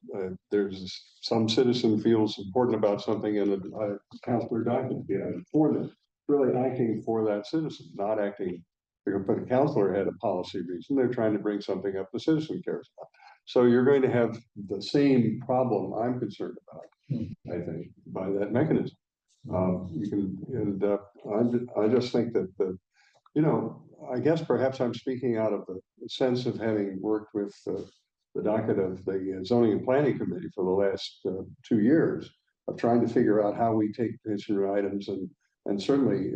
there's some citizen feels important about something and a councilor document for them, really acting for that citizen, not acting. But a councilor had a policy reason. They're trying to bring something up the citizen cares about. So you're going to have the same problem I'm concerned about, I think, by that mechanism. I just think that I guess perhaps I'm speaking out of the sense of having worked with the docket of the Zoning and Planning Committee for the last 2 years of trying to figure out how we take petition items and certainly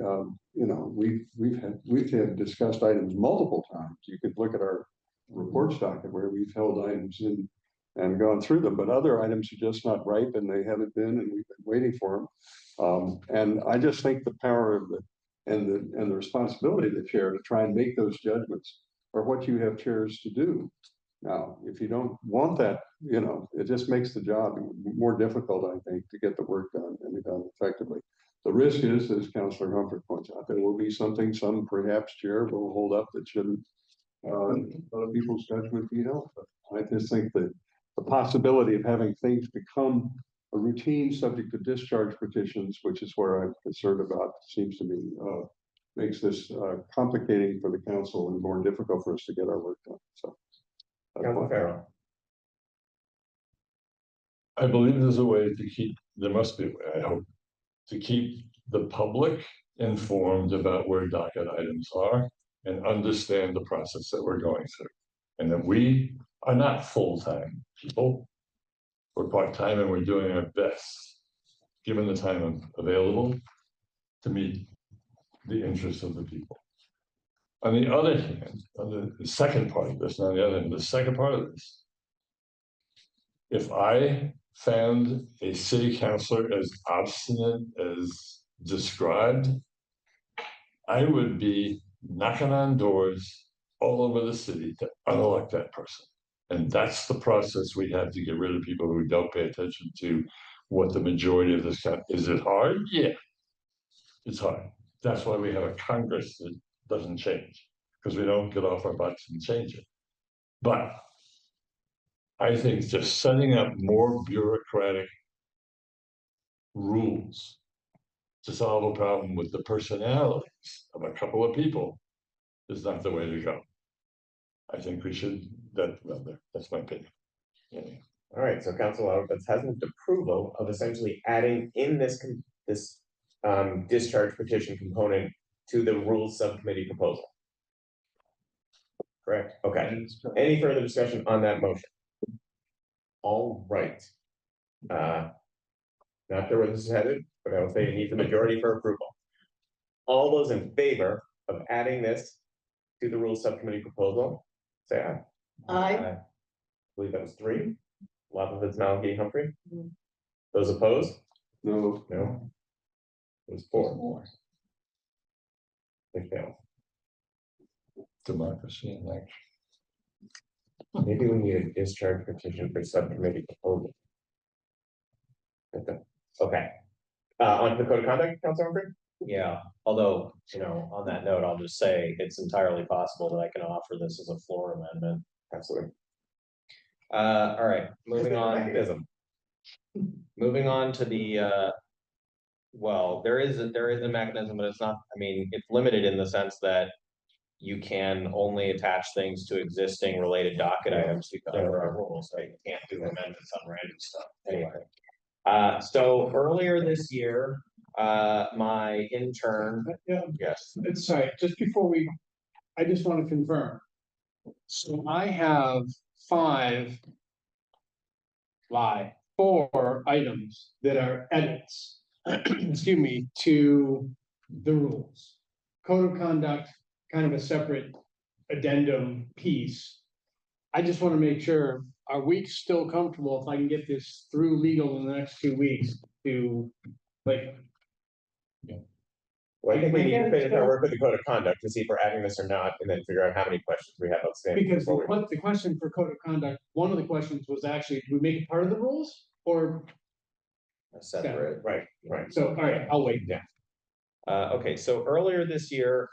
we've had discussed items multiple times. You could look at our reports docket where we've held items in and gone through them, but other items are just not ripe and they haven't been, and we've been waiting for them. And I just think the power of the responsibility of the chair to try and make those judgments are what you have chairs to do. Now, if you don't want that, it just makes the job more difficult, I think, to get the work done and be done effectively. The risk is, as Councilor Humphrey points out, there will be something some perhaps chair will hold up that shouldn't other people's judgment be held. But I just think that the possibility of having things become a routine subject to discharge petitions, which is where I'm concerned about, seems to me makes this complicating for the council and more difficult for us to get our work done. So, Councilor Farrell. I believe there's a way to keep, there must be a way, I hope, to keep the public informed about where docket items are and understand the process that we're going through. And that we are not full-time people. We're part-time and we're doing our best, given the time available, to meet the interests of the people. On the other hand, on the second part of this, on the other hand, the second part of this, if I found a city councilor as obstinate as described, I would be knocking on doors all over the city to unelect that person. And that's the process we have to get rid of people who don't pay attention to what the majority of this country. Is it hard? Yeah, it's hard. That's why we have a Congress that doesn't change, because we don't get off our butts and change it. But I think just setting up more bureaucratic rules to solve a problem with the personalities of a couple of people is not the way to go. I think we should, that's my opinion. Yeah. All right, so Councilor Lovovitz has moved approval of essentially adding in this discharge petition component to the rules subcommittee proposal. Correct? Okay. Any further discussion on that motion? All right. Not sure where this is headed, but I will say it needs a majority for approval. All those in favor of adding this to the rules subcommittee proposal, say aye. Aye. I believe that was 3. Lappovitz, Malachi, Humphrey. Those opposed? No, No. Those for? They fail. Democracy in action. Maybe we need a discharge petition for subcommittee proposal. Okay. On to the code of conduct, Council Humphrey? Yeah, although, on that note, I'll just say it's entirely possible that I can offer this as a floor amendment. Absolutely. All right, moving on. Mechanism. Moving on to the, well, there is a mechanism, but it's not, it's limited in the sense that you can only attach things to existing related docket items because under our rules, so you can't do amendments on random stuff. Anyway, so earlier this year, my intern, Yeah, yes, it's sorry, just before I just want to confirm. So I have four items that are edits, excuse me, to the rules. Code of conduct, kind of a separate addendum piece. I just want to make sure, are we still comfortable if I can get this through legal in the next 2 weeks to, like, Well, I think we need to finish our work with the code of conduct to see if we're adding this or not, and then figure out how many questions we have outstanding. because before we- the question for code of conduct, one of the questions was actually, do we make it part of the rules? Or, separate. Right. so, all right, I'll wait. Yeah. Okay, so earlier this year,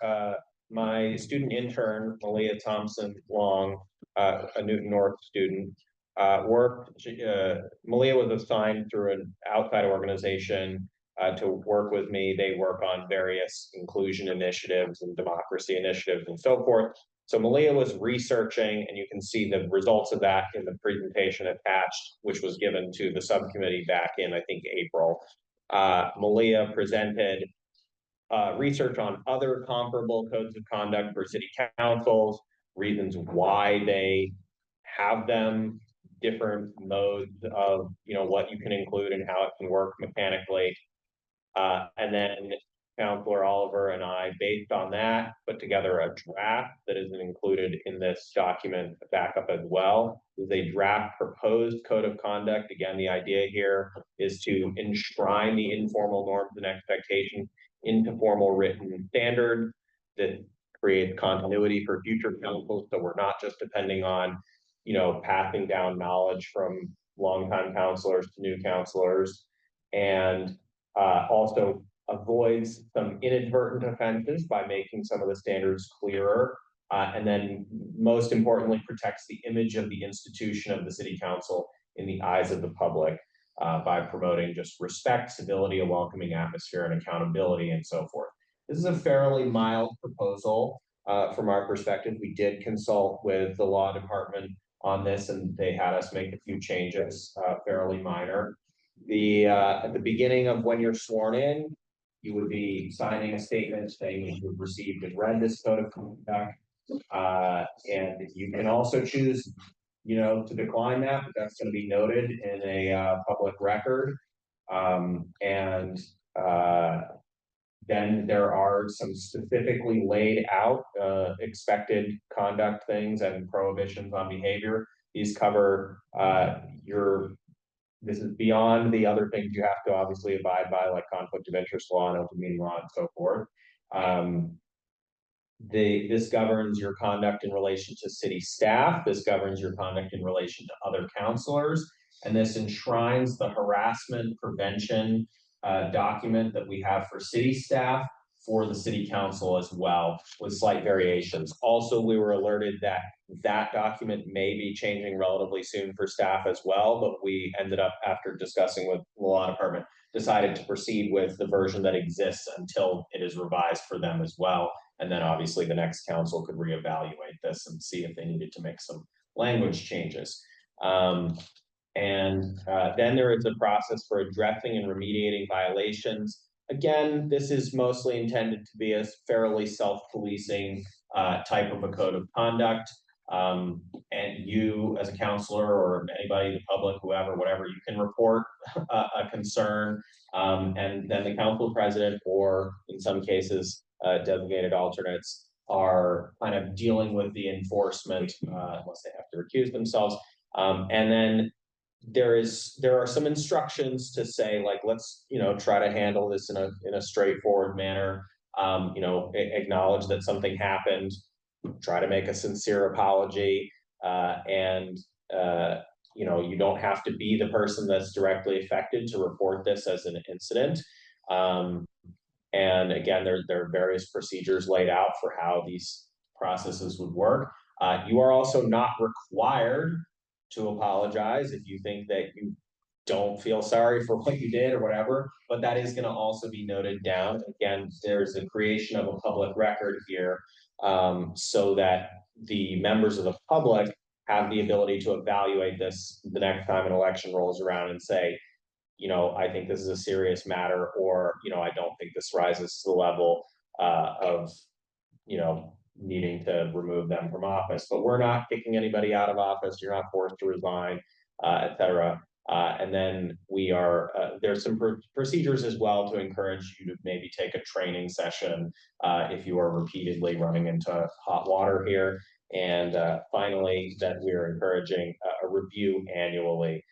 my student intern, Malia Thompson Long, a Newton North student, Malia was assigned through an outside organization to work with me. They work on various inclusion initiatives and democracy initiatives and so forth. So Malia was researching, and you can see the results of that in the presentation attached, which was given to the subcommittee back in, I think, April. Malia presented research on other comparable codes of conduct for city councils, reasons why they have them, different modes of, what you can include and how it can work mechanically. And then Councilor Oliver and I, based on that, put together a draft that isn't included in this document backup as well. Is a draft proposed code of conduct. Again, the idea here is to enshrine the informal norms and expectations into formal written standards that create continuity for future councils. So we're not just depending on, passing down knowledge from longtime councilors to new councilors, and also avoids some inadvertent offenses by making some of the standards clearer. And then most importantly, protects the image of the institution of the city council in the eyes of the public by promoting just respect, civility, a welcoming atmosphere, and accountability, and so forth. This is a fairly mild proposal from our perspective. We did consult with the law department on this, and they had us make a few changes, fairly minor. At the beginning of when you're sworn in, you would be signing a statement saying you've received and read this code of conduct. And you can also choose, to decline that, but that's going to be noted in a public record. Then there are some specifically laid out expected conduct things and prohibitions on behavior. These cover this is beyond the other things you have to obviously abide by, like conflict of interest law and open meeting law and so forth. This governs your conduct in relation to city staff. This governs your conduct in relation to other councilors. And this enshrines the harassment prevention document that we have for city staff for the city council as well, with slight variations. Also, we were alerted that that document may be changing relatively soon for staff as well, but we ended up, after discussing with the law department, decided to proceed with the version that exists until it is revised for them as well. And then obviously the next council could reevaluate this and see if they needed to make some language changes. Then there is a process for addressing and remediating violations. Again, this is mostly intended to be a fairly self-policing type of a code of conduct. And you as a counselor or anybody, the public, whoever, whatever, you can report a concern. And then the council president, or in some cases, designated alternates, are kind of dealing with the enforcement unless they have to recuse themselves. And then there are some instructions to say, like, let's, try to handle this in a straightforward manner. Acknowledge that something happened, try to make a sincere apology, and you don't have to be the person that's directly affected to report this as an incident. And again, there are various procedures laid out for how these processes would work. You are also not required to apologize if you think that you don't feel sorry for what you did or whatever, but that is going to also be noted down. Again, there's a creation of a public record here, so that the members of the public have the ability to evaluate this the next time an election rolls around and say, I think this is a serious matter, or, I don't think this rises to the level of, needing to remove them from office. But we're not kicking anybody out of office. You're not forced to resign, et cetera. And then there's some procedures as well to encourage you to maybe take a training session if you are repeatedly running into hot water here. And finally, that we're encouraging a review annually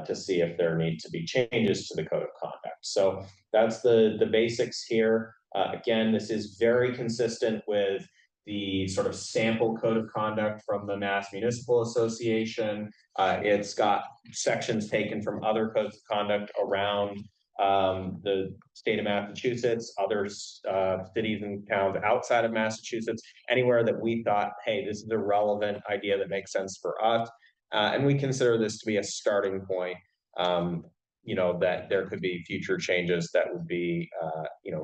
to see if there need to be changes to the code of conduct. So that's the basics here. Again, this is very consistent with the sort of sample code of conduct from the Mass Municipal Association. It's got sections taken from other codes of conduct around the state of Massachusetts, other cities and towns outside of Massachusetts, anywhere that we thought, hey, this is a relevant idea that makes sense for us. And we consider this to be a starting point, that there could be future changes that would be,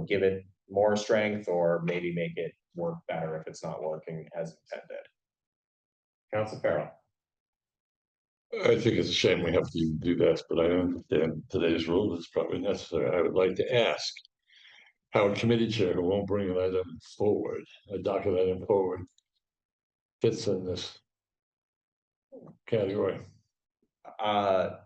give it more strength or maybe make it work better if it's not working as intended. Council Farrell. I think it's a shame we have to do this, but I understand today's rule is probably necessary. I would like to ask how a committee chair who won't bring an item forward, a docket item forward, fits in this category.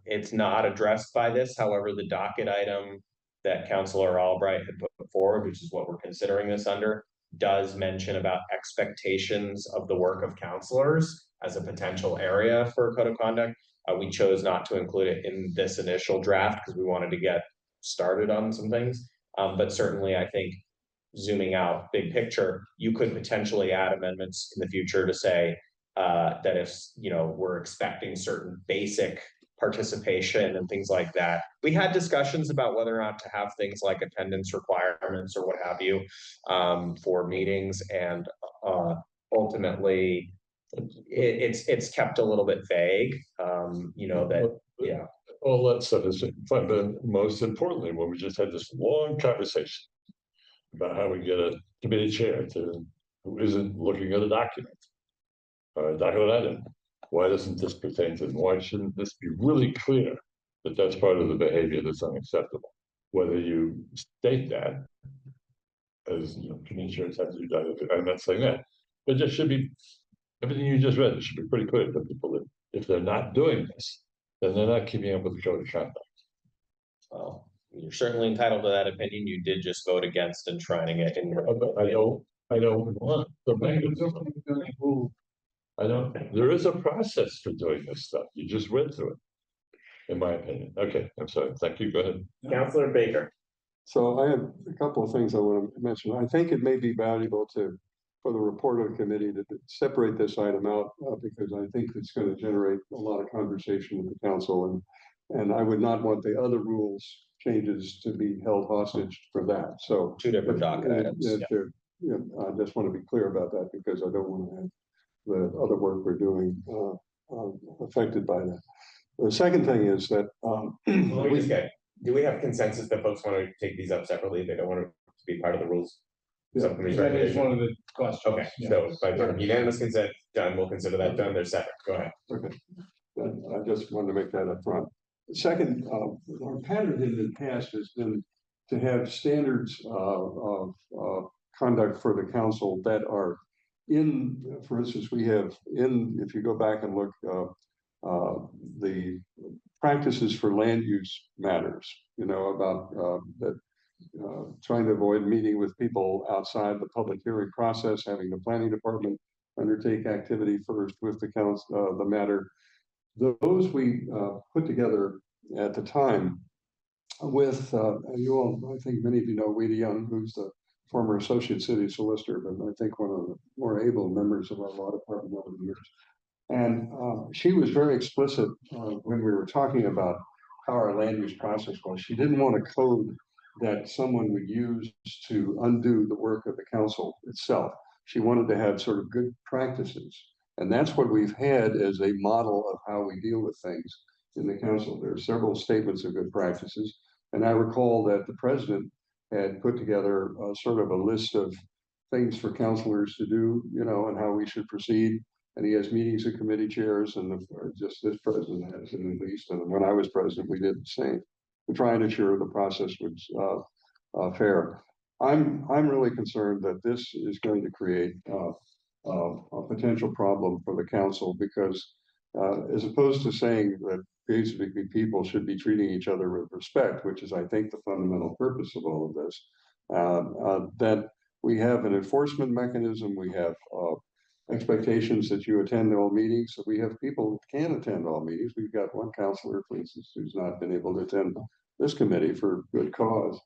It's not addressed by this. However, the docket item that Councilor Albright had put forward, which is what we're considering this under, does mention about expectations of the work of counselors as a potential area for code of conduct. We chose not to include it in this initial draft because we wanted to get started on some things. But certainly, I think zooming out big picture, you could potentially add amendments in the future to say that if we're expecting certain basic participation and things like that. We had discussions about whether or not to have things like attendance requirements or what have you for meetings, and ultimately it's kept a little bit vague. All that stuff is fine, but most importantly, when we just had this long conversation about how we get a committee chair who isn't looking at a document or a document item. Why doesn't this pertain to them? Why shouldn't this be really clear that that's part of the behavior that's unacceptable? Whether you state that, as committee chairs have to do that, I'm not saying that, but it should be, everything you just read, it should be pretty clear to people that if they're not doing this, then they're not keeping up with the code of conduct. Well, you're certainly entitled to that opinion. You did just vote against enshrining it in your. I don't want the mechanism. There is a process for doing this stuff. You just went through it, in my opinion. Okay, I'm sorry. Thank you. Go ahead. Councilor Baker. So I have a couple of things I want to mention. I think it may be valuable for the report of the committee to separate this item out because I think it's going to generate a lot of conversation with the council, and I would not want the other rules changes to be held hostage for that. So two different docket items. I just want to be clear about that because I don't want to have the other work we're doing affected by that. The second thing is that do we have consensus that folks want to take these up separately? They don't want to be part of the rules. That is one of the questions. Okay, so by unanimous consent, done. We'll consider that done. They're separate. Go ahead. Okay, I just wanted to make that up front. Second, our pattern in the past has been to have standards of conduct for the council that are for instance, we have if you go back and look, the practices for land use matters, about that, trying to avoid meeting with people outside the public hearing process, having the planning department undertake activity first with the council, the matter, those we put together at the time with, you all, I think many of you know Weedy Young, who's the former Associate City Solicitor, but I think one of the more able members of our law department over the years. And she was very explicit when we were talking about how our land use process was. She didn't want a code that someone would use to undo the work of the council itself. She wanted to have sort of good practices. And that's what we've had as a model of how we deal with things in the council. There are several statements of good practices. And I recall that the president had put together sort of a list of things for councilors to do, you know, and how we should proceed. And he has meetings of committee chairs, and just this president has it at least. And when I was president, we did the same. To try and ensure the process was fair. I'm really concerned that this is going to create a potential problem for the council because as opposed to saying that basically people should be treating each other with respect, which is I think the fundamental purpose of all of this, that we have an enforcement mechanism, we have expectations that you attend all meetings. So we have people who can attend all meetings. We've got one counselor, for instance, who's not been able to attend this committee for good cause.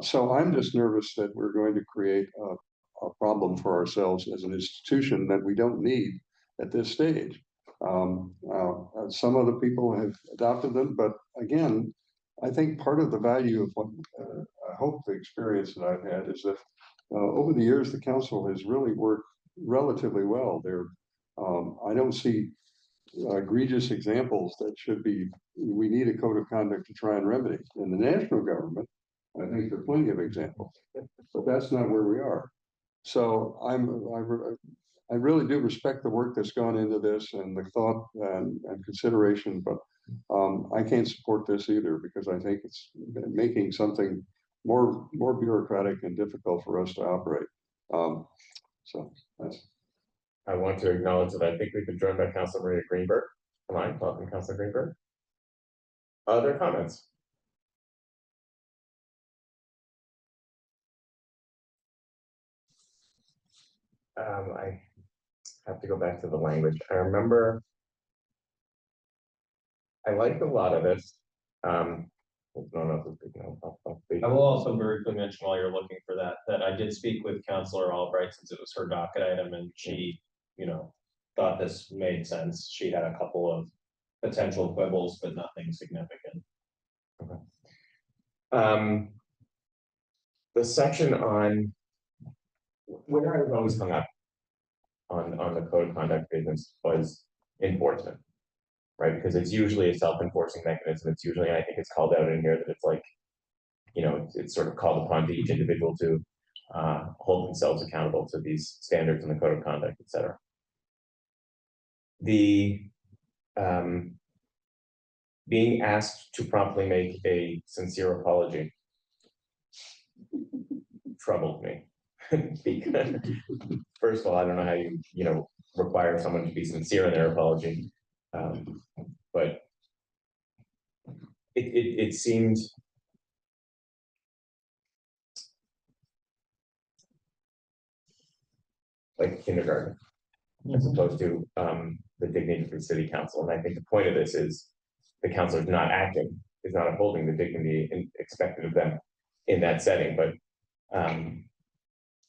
So I'm just nervous that we're going to create a problem for ourselves as an institution that we don't need at this stage. Some other people have adopted them, but again, I think part of the value of what I hope the experience that I've had is that over the years, the council has really worked relatively well. I don't see egregious examples that we need a code of conduct to try and remedy. In the national government, I think there are plenty of examples, but that's not where we are. So I really do respect the work that's gone into this and the thought and consideration, but I can't support this either because I think it's making something more bureaucratic and difficult for us to operate. So that's. I want to acknowledge that I think we've been joined by Councilor Maria Greenberg. Come on, welcome, Councilor Greenberg. Other comments? I have to go back to the language. I remember I liked a lot of this. I will also briefly mention while you're looking for that I did speak with Councilor Albright since it was her docket item and she, you know, thought this made sense. She had a couple of potential quibbles, but nothing significant. Okay. The section on where I was always hung up on the code of conduct business was enforcement. Right, because it's usually a self-enforcing mechanism. It's usually, and I think it's called out in here that it's like, you know, it's sort of called upon to each individual to hold themselves accountable to these standards in the code of conduct, et cetera. The being asked to promptly make a sincere apology troubled me because first of all, I don't know how you require someone to be sincere in their apology. But it seemed like kindergarten as opposed to the dignity of the city council. And I think the point of this is the council is not acting, is not upholding the dignity expected of them in that setting. But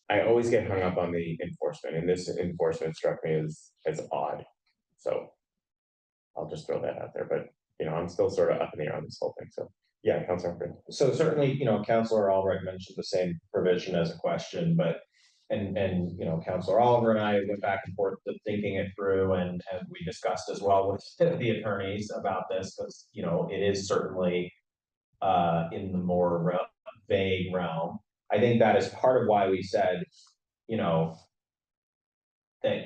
I always get hung up on the enforcement, and this enforcement struck me as odd. So I'll just throw that out there, but I'm still sort of up in the air on this whole thing. So yeah, Councilor. So certainly, Councilor Albright mentioned the same provision as a question, but and Councilor Oliver and I went back and forth thinking it through, and we discussed as well with the attorneys about this because it is certainly in the more vague realm. I think that is part of why we said, that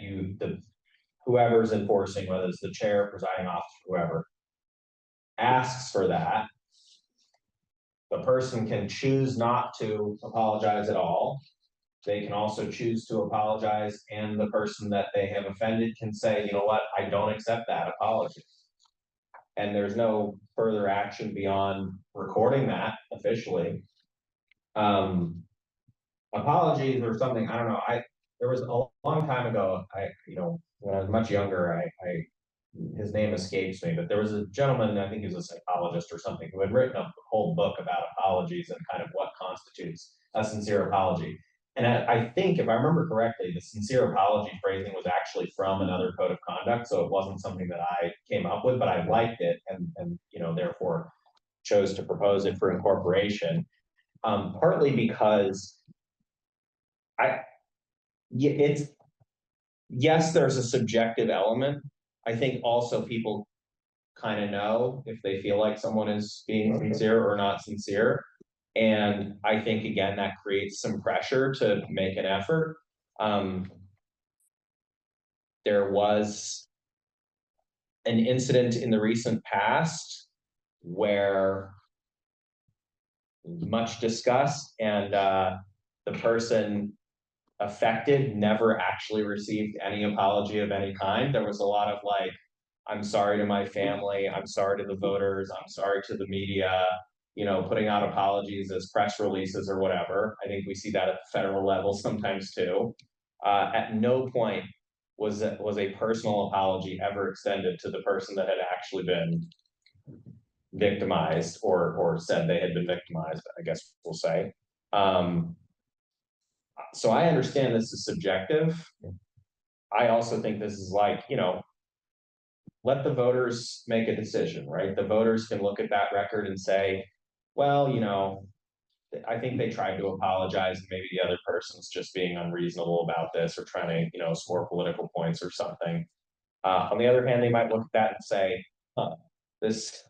whoever's enforcing, whether it's the chair, presiding officer, whoever, asks for that. The person can choose not to apologize at all. They can also choose to apologize, and the person that they have offended can say, you know what, I don't accept that apology. And there's no further action beyond recording that officially. Apologies or something, I don't know. There was a long time ago, when I was much younger, his name escapes me, but there was a gentleman, I think he was a psychologist or something, who had written a whole book about apologies and kind of what constitutes a sincere apology. And I think, if I remember correctly, the sincere apology phrasing was actually from another code of conduct, so it wasn't something that I came up with, but I liked it and therefore chose to propose it for incorporation. Partly because yes, there's a subjective element. I think also people kind of know if they feel like someone is being sincere or not sincere. And I think, again, that creates some pressure to make an effort. There was an incident in the recent past where much discussed, and the person affected never actually received any apology of any kind. There was a lot of like, I'm sorry to my family, I'm sorry to the voters, I'm sorry to the media, putting out apologies as press releases or whatever. I think we see that at the federal level sometimes too. At no point was a personal apology ever extended to the person that had actually been victimized or said they had been victimized, I guess we'll say. So I understand this is subjective. I also think this is like, let the voters make a decision, right? The voters can look at that record and say, well, I think they tried to apologize and maybe the other person's just being unreasonable about this or trying to, score political points or something. On the other hand, they might look at that and say, this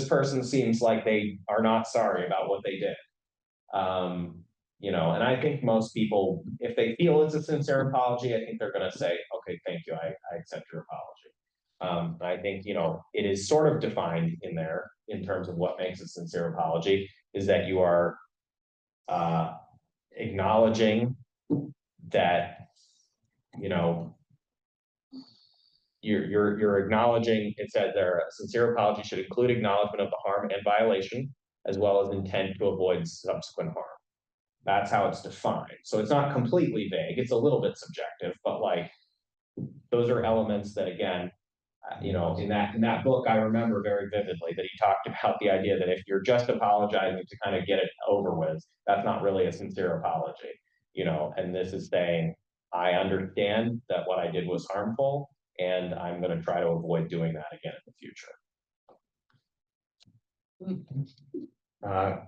person seems like they are not sorry about what they did. And I think most people, if they feel it's a sincere apology, I think they're going to say, okay, thank you, I accept your apology. I think, it is sort of defined in there in terms of what makes a sincere apology is that you are acknowledging that, you're acknowledging, it said there, a sincere apology should include acknowledgement of the harm and violation, as well as intent to avoid subsequent harm. That's how it's defined. So it's not completely vague. It's a little bit subjective, but like, those are elements that, again, in that book, I remember very vividly that he talked about the idea that if you're just apologizing to kind of get it over with, that's not really a sincere apology, and this is saying, I understand that what I did was harmful, and I'm going to try to avoid doing that again in the future.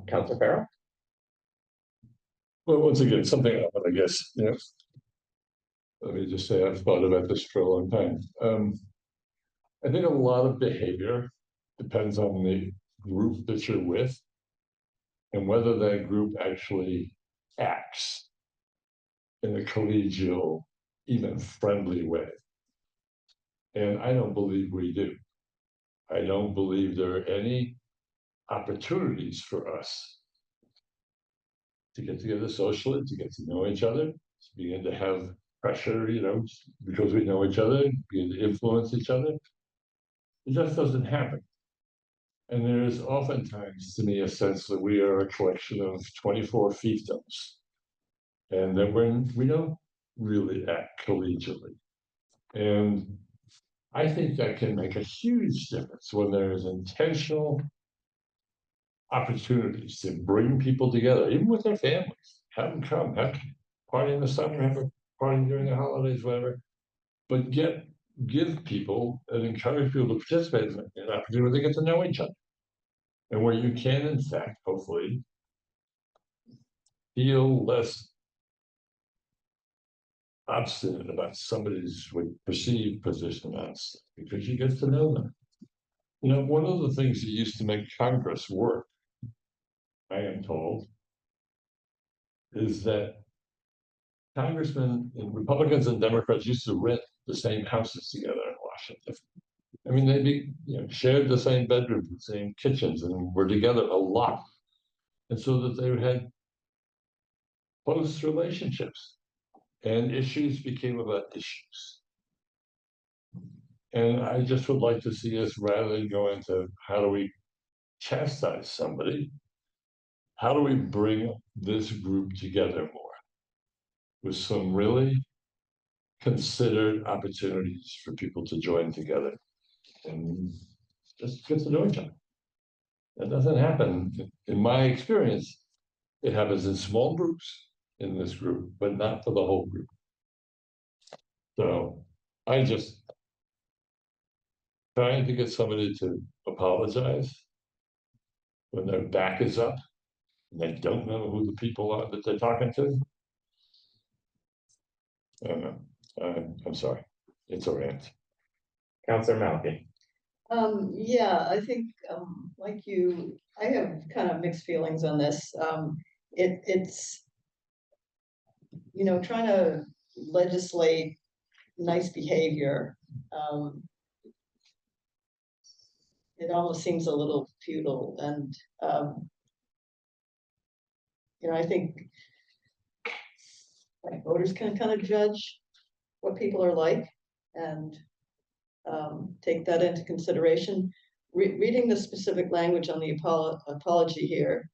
Councilor Farrell? Well, once again, something I guess, let me just say I've thought about this for a long time. I think a lot of behavior depends on the group that you're with and whether that group actually acts in a collegial, even friendly way. And I don't believe we do. I don't believe there are any opportunities for us to get together socially, to get to know each other, to begin to have pressure, because we know each other, begin to influence each other. It just doesn't happen. And there is oftentimes, to me, a sense that we are a collection of 24 fiefdoms, and that we don't really act collegially. And I think that can make a huge difference when there is intentional opportunities to bring people together, even with their families. Have them come, have a party in the summer, have a party during the holidays, whatever. But give people and encourage people to participate in an opportunity where they get to know each other. And where you can, in fact, hopefully, feel less obstinate about somebody's perceived position on stuff because you get to know them. One of the things that used to make Congress work, I am told, is that congressmen and Republicans and Democrats used to rent the same houses together in Washington. I mean, they shared the same bedrooms, the same kitchens, and were together a lot. And so that they had close relationships, and issues became about issues. And I just would like to see us, rather than go into how do we chastise somebody, how do we bring this group together more with some really considered opportunities for people to join together and just get to know each other. That doesn't happen, in my experience. It happens in small groups in this group, but not for the whole group. So I just trying to get somebody to apologize when their back is up and they don't know who the people are that they're talking to. I don't know. I'm sorry. It's a rant. Counselor Malky. Yeah, I think, like you, I have kind of mixed feelings on this. It's, trying to legislate nice behavior. It almost seems a little futile and, I think like voters can kind of judge what people are like and take that into consideration. Reading the specific language on the apology here,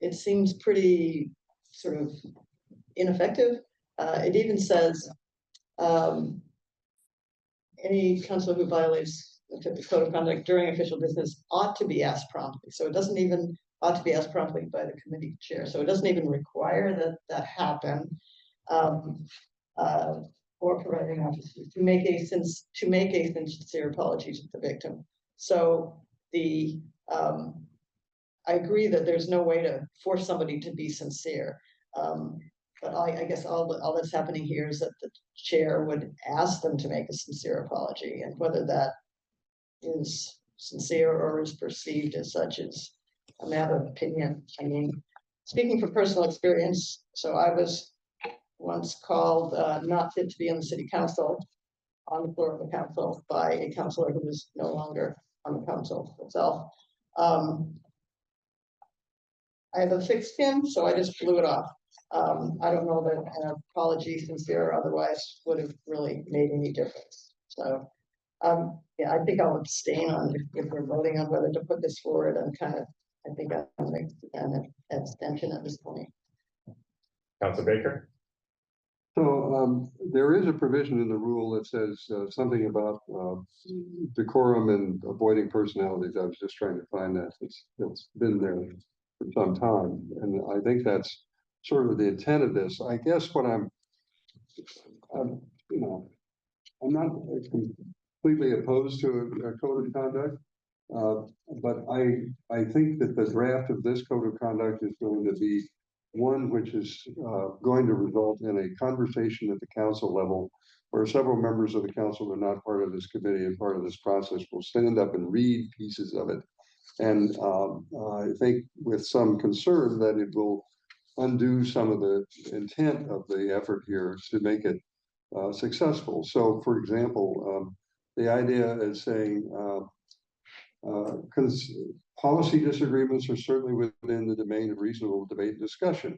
it seems pretty sort of ineffective. It even says any councilor who violates the code of conduct during official business ought to be asked promptly. So it doesn't even ought to be asked promptly by the committee chair. So it doesn't even require that happen. Or providing officers to make a sincere apology to the victim. So I agree that there's no way to force somebody to be sincere. But I guess all that's happening here is that the chair would ask them to make a sincere apology, and whether that is sincere or is perceived as such is a matter of opinion. I mean, speaking from personal experience, so I was once called not fit to be on the city council, on the floor of the council, by a councilor who was no longer on the council itself. I have a thick skin, so I just blew it off. I don't know that an apology, sincere or otherwise, would have really made any difference. So, yeah, I think I'll abstain on if we're voting on whether to put this forward. And I think I'm going to an abstention at this point. Counselor Baker. So there is a provision in the rule that says something about decorum and avoiding personalities. I was just trying to find that. It's been there for some time, and I think that's sort of the intent of this. I guess what I'm not completely opposed to a code of conduct, but I think that the draft of this code of conduct is going to be one which is going to result in a conversation at the council level where several members of the council are not part of this committee and part of this process will stand up and read pieces of it. And I think with some concern that it will undo some of the intent of the effort here to make it successful. So for example, the idea is saying policy disagreements are certainly within the domain of reasonable debate and discussion.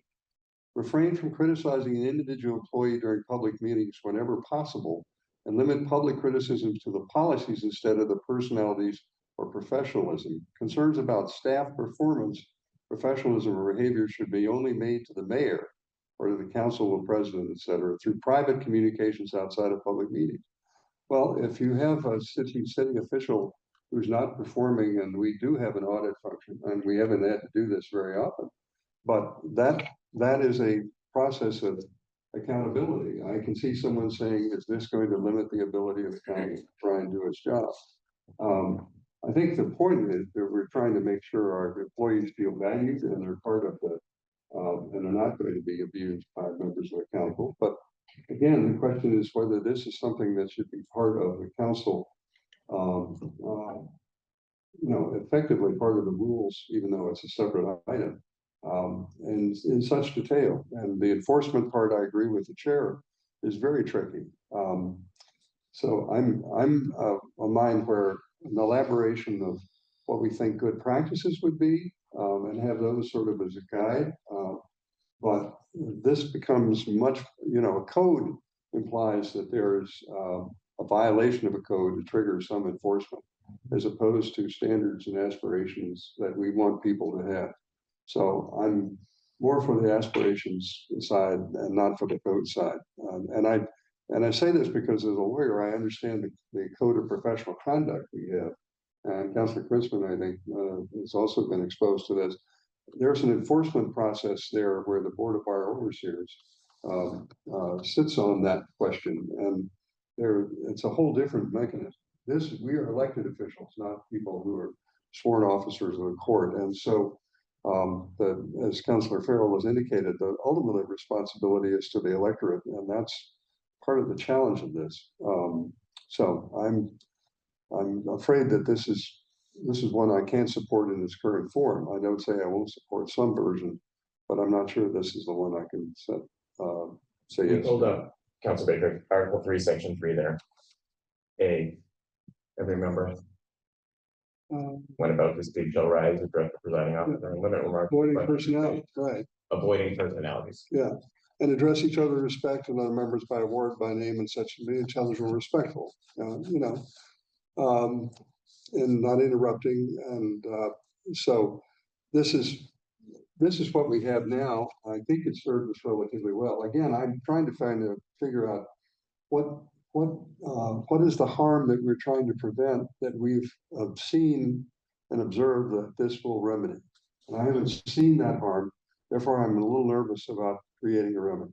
Refrain from criticizing an individual employee during public meetings whenever possible, and limit public criticisms to the policies instead of the personalities or professionalism. Concerns about staff performance, professionalism, or behavior should be only made to the mayor or to the council or president, etc., through private communications outside of public meetings. Well, if you have a city official who's not performing, and we do have an audit function, and we haven't had to do this very often, but that is a process of accountability. I can see someone saying, is this going to limit the ability of the county to try and do its job? I think the point is that we're trying to make sure our employees feel valued and they're part of the, and they're not going to be abused by members of the council. But again, the question is whether this is something that should be part of the council, effectively part of the rules, even though it's a separate item, and in such detail. And the enforcement part, I agree with the chair, is very tricky. So I'm a mind where an elaboration of what we think good practices would be, and have those sort of as a guide. But this becomes much, a code implies that there's a violation of a code to trigger some enforcement, as opposed to standards and aspirations that we want people to have. So I'm more for the aspirations side and not for the code side. And I say this because as a lawyer, I understand the code of professional conduct we have. And Councilor Kritzman, I think, has also been exposed to this. There's an enforcement process there where the Board of Bar Overseers sits on that question, and it's a whole different mechanism. We are elected officials, not people who are sworn officers of the court, and so as Councilor Farrell has indicated, the ultimate responsibility is to the electorate, and that's part of the challenge of this. So I'm afraid that this is one I can't support in its current form. I don't say I won't support some version, but I'm not sure this is the one I can say yes. Hold up, Council Baker, Article 3, Section 3 there. Every member, when about this speech shall rise, address the presiding officer, and limit remarks. Avoiding personality, right. Avoiding personalities. Yeah, and address each other with respect and other members by word, by name, and such, and be each other respectful, and not interrupting. And so this is what we have now. I think it served us relatively well. Again, I'm trying to figure out what is the harm that we're trying to prevent that we've seen and observed that this will remedy. And I haven't seen that harm. Therefore, I'm a little nervous about creating a remedy.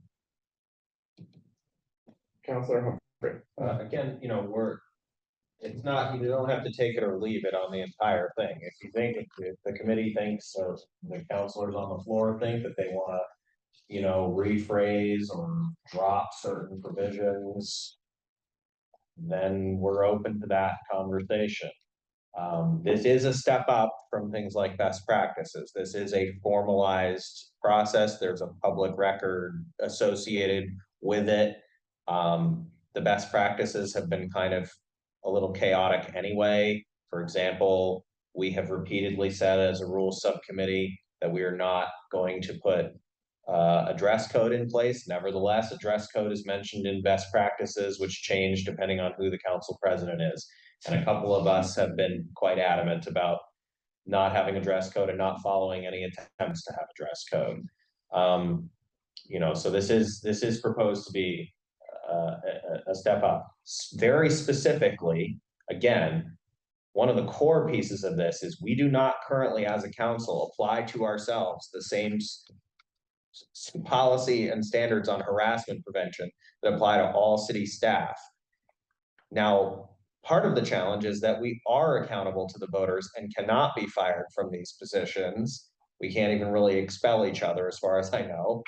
Councilor Humphrey. Again, it's not, you don't have to take it or leave it on the entire thing. If you think, if the committee thinks, or the councilors on the floor think that they want to, rephrase or drop certain provisions, then we're open to that conversation. This is a step up from things like best practices. This is a formalized process. There's a public record associated with it. The best practices have been kind of a little chaotic anyway. For example, we have repeatedly said as a rules subcommittee that we are not going to put a dress code in place. Nevertheless, a dress code is mentioned in best practices, which change depending on who the council president is. And a couple of us have been quite adamant about not having a dress code and not following any attempts to have a dress code. So this is proposed to be a step up. Very specifically, again, one of the core pieces of this is we do not currently as a council apply to ourselves the same policy and standards on harassment prevention that apply to all city staff. Now, part of the challenge is that we are accountable to the voters and cannot be fired from these positions. We can't even really expel each other as far as I know.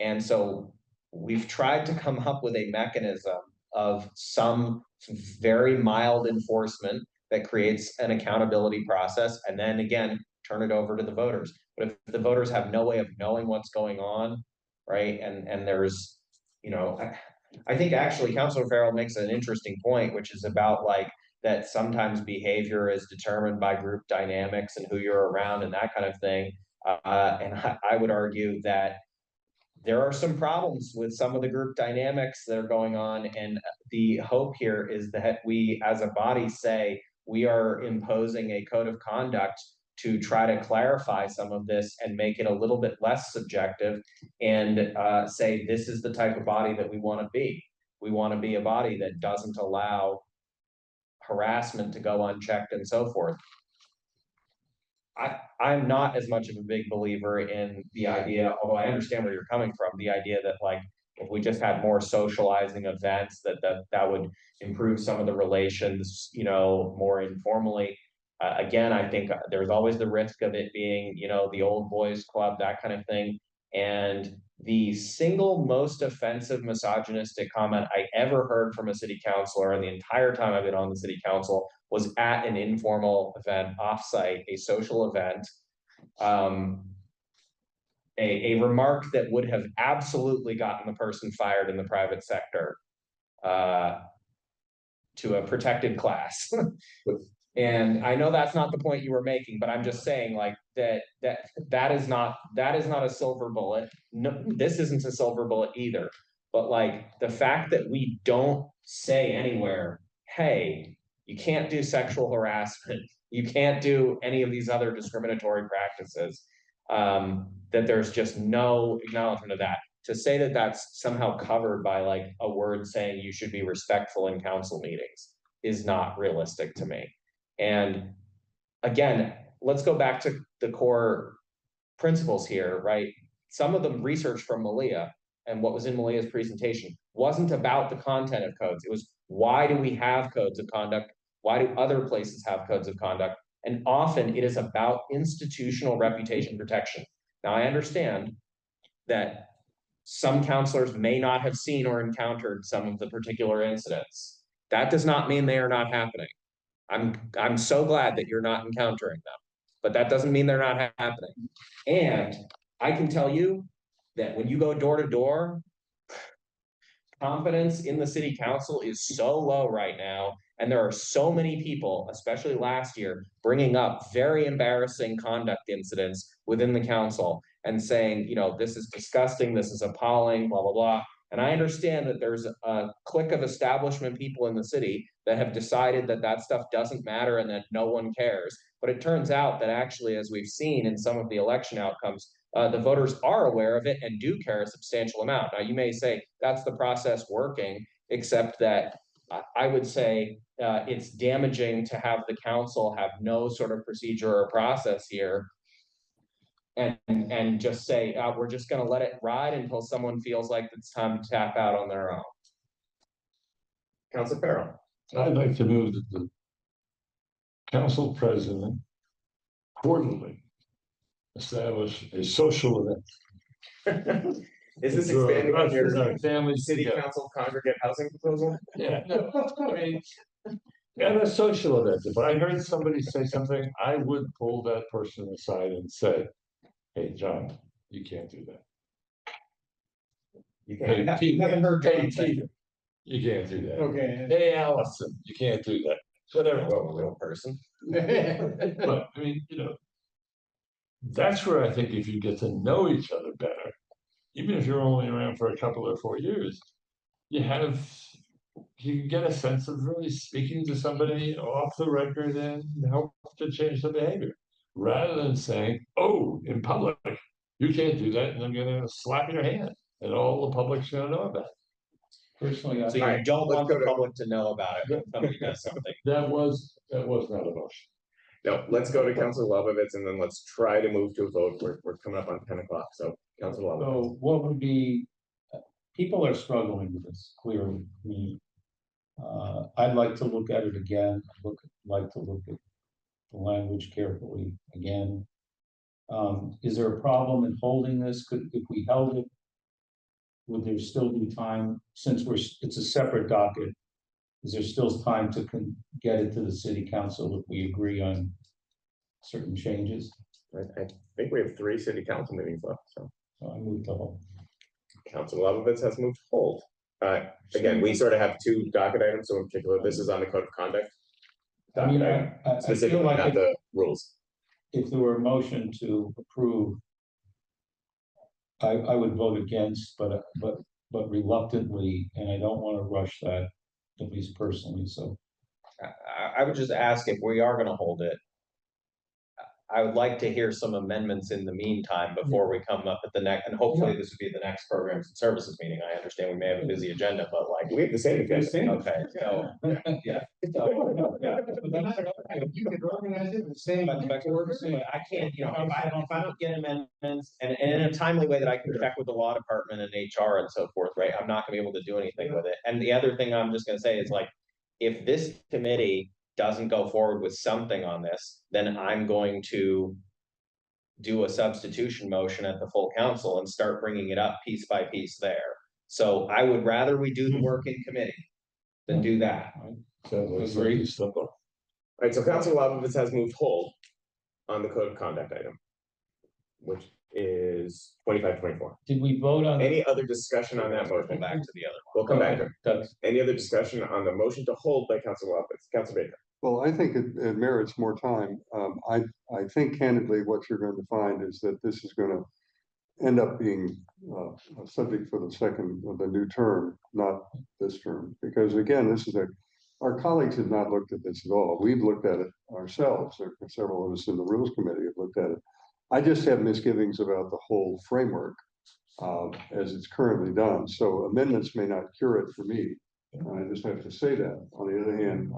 And so we've tried to come up with a mechanism of some very mild enforcement that creates an accountability process, and then again, turn it over to the voters. But if the voters have no way of knowing what's going on, right, and there's, I think actually Councilor Farrell makes an interesting point, which is about that sometimes behavior is determined by group dynamics and who you're around and that kind of thing. And I would argue that there are some problems with some of the group dynamics that are going on. And the hope here is that we as a body say we are imposing a code of conduct to try to clarify some of this and make it a little bit less subjective and say this is the type of body that we want to be. We want to be a body that doesn't allow harassment to go unchecked and so forth. I'm not as much of a big believer in the idea, although I understand where you're coming from, the idea that if we just had more socializing events, that would improve some of the relations, more informally. Again, I think there's always the risk of it being, the old boys club, that kind of thing. And the single most offensive misogynistic comment I ever heard from a city councilor in the entire time I've been on the city council was at an informal event, offsite, a social event. A remark that would have absolutely gotten the person fired in the private sector to a protected class. And I know that's not the point you were making, but I'm just saying that is not a silver bullet. No, this isn't a silver bullet either. But the fact that we don't say anywhere, hey, you can't do sexual harassment, you can't do any of these other discriminatory practices. that there's just no acknowledgement of that. To say that that's somehow covered by like a word saying you should be respectful in council meetings is not realistic to me. And again, let's go back to the core principles here, right? Some of the research from Malia and what was in Malia's presentation wasn't about the content of codes. It was, why do we have codes of conduct? Why do other places have codes of conduct? And often it is about institutional reputation protection. Now, I understand that some counselors may not have seen or encountered some of the particular incidents. That does not mean they are not happening. I'm so glad that you're not encountering them, but that doesn't mean they're not happening. And I can tell you that when you go door to door, confidence in the city council is so low right now. And there are so many people, especially last year, bringing up very embarrassing conduct incidents within the council and saying, you know, this is disgusting, this is appalling, blah, blah, blah. And I understand that there's a clique of establishment people in the city that have decided that that stuff doesn't matter and that no one cares. But it turns out that actually, as we've seen in some of the election outcomes, the voters are aware of it and do care a substantial amount. Now, you may say that's the process working, except that I would say it's damaging to have the council have no sort of procedure or process here and just say, we're just going to let it ride until someone feels like it's time to tap out on their own. Council Farrell. I'd like to move that the council president quarterly establish a social event. Is this Draw expanding on us your and our families city together. council congregate housing proposal? Yeah, no, I mean, yeah, a social event. If I heard somebody say something, I would pull that person aside and say, hey, John, you can't do that. You Hey, can't. Pete, haven't heard hey, John say Pete, you can't do that. Okay. Hey, Allison, you can't do that. Whatever. Well, a real person. But I mean, you know, that's where I think if you get to know each other better, even if you're only around for a couple or 4 years, you can get a sense of really speaking to somebody off the record and help to change the behavior, rather than saying, oh, in public, you can't do that, and I'm gonna slap your hand, and all the public's gonna know about it. Personally, So you Alright, don't let's want go the to- public to know about it when somebody does something. That was not a motion. No, let's go to Council Lovovitz and then let's try to move to a vote. We're coming up on 10 o'clock, so Council Lovovitz. So what would be, people are struggling with this, clearly. I'd like to look at it again, like to look at the language carefully again. Is there a problem in holding this? If we held it, would there still be time, since it's a separate docket? Is there still time to get it to the city council if we agree on certain changes? I think we have 3 city council meetings left, so. So I move the whole. Council Lovovitz has moved to hold. Again, we sort of have 2 docket items, so in particular, this is on the code of conduct. I mean, Docket item, I feel specifically, like not the rules. if there were a motion to approve, I would vote against, but reluctantly, and I don't want to rush that, at least personally, so. I would just ask if we are gonna hold it. I would like to hear some amendments in the meantime before we come up at the next, and hopefully this would be the next programs and services meeting. I understand we may have a busy agenda, but like, We have the same agenda. okay, so, yeah. You could organize it the same. But I can't, you know, if I don't get amendments and in a timely way that I can check with the law department and HR and so forth, right? I'm not gonna be able to do anything with it. And the other thing I'm just gonna say is like, if this committee doesn't go forward with something on this, then I'm going to do a substitution motion at the full council and start bringing it up piece by piece there. So I would rather we do the work in committee than do that. So it's very simple. Alright, so Council Lovovitz has moved hold on the code of conduct item, which is 25-24. Did we vote on? Any other discussion on that Go motion? back to the other We'll come back to it. That's, Any other discussion on the motion to hold by Council Lovovitz? Council Baker. Well, I think it merits more time. I think candidly, what you're going to find is that this is going to end up being a subject for the new term, not this term. Because again, our colleagues have not looked at this at all. We've looked at it ourselves. Several of us in the Rules Committee have looked at it. I just have misgivings about the whole framework as it's currently done. So amendments may not cure it for me. I just have to say that. On the other hand,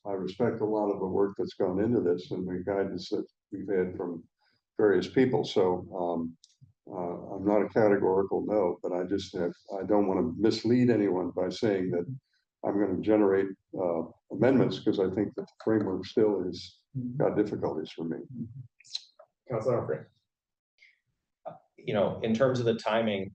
I respect a lot of the work that's gone into this and the guidance that we've had from various people. So I'm not a categorical no, but I don't want to mislead anyone by saying that I'm going to generate amendments because I think that the framework still is got difficulties for me. Councilor Humphrey. You know, in terms of the timing,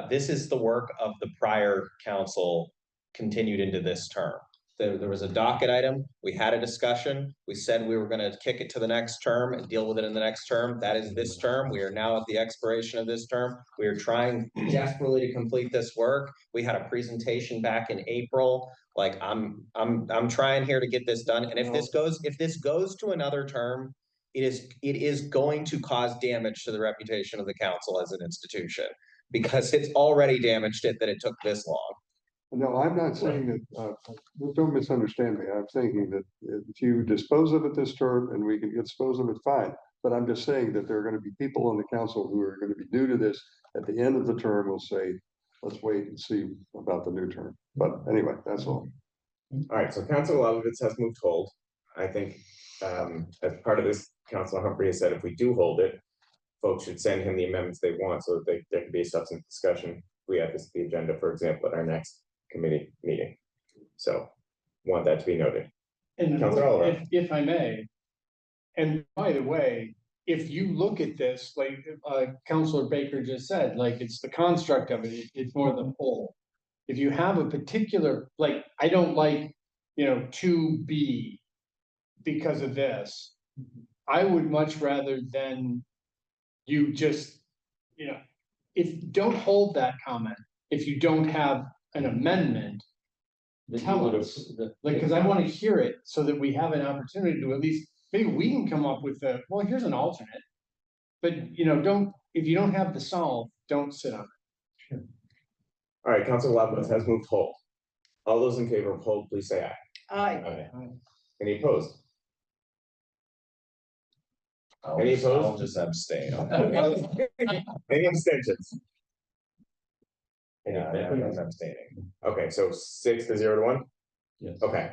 this is the work of the prior council continued into this term. There was a docket item, we had a discussion, we said we were gonna kick it to the next term and deal with it in the next term. That is this term. We are now at the expiration of this term. We are trying desperately to complete this work. We had a presentation back in April. Like I'm trying here to get this done. And if this goes to another term, it is going to cause damage to the reputation of the council as an institution, because it's already damaged it that it took this long. No, I'm not saying that, don't misunderstand me. I'm thinking that if you dispose of it this term and we can dispose of it, fine. But I'm just saying that there are going to be people on the council who are going to be new to this. At the end of the term, will say, let's wait and see about the new term. But anyway, that's all. All right, so Councilor Lovitz has moved hold. I think as part of this, Councilor Humphrey has said if we do hold it, folks should send him the amendments they want so that there can be a substantive discussion. We have this the agenda, for example, at our next committee meeting. So want that to be noted. And Councilor Oliver. if I may, and by the way, if you look at this, like Councilor Baker just said, like it's the construct of it, it's more the whole. If you have a particular, like, I don't like, 2B because of this, I would much rather than you just, don't hold that comment. If you don't have an amendment, tell us, like, because I want to hear it so that we have an opportunity to at least, maybe we can come up with well, here's an alternate. But, if you don't have the solve, don't sit on it. Sure. All right, Councilor Lovitz has moved hold. All those in favor of hold, please say aye. Aye. Any opposed? Any opposed? I'll just abstain. Any abstentions? Yeah, I'm abstaining. Okay, so 6-0-1? Yes. Okay.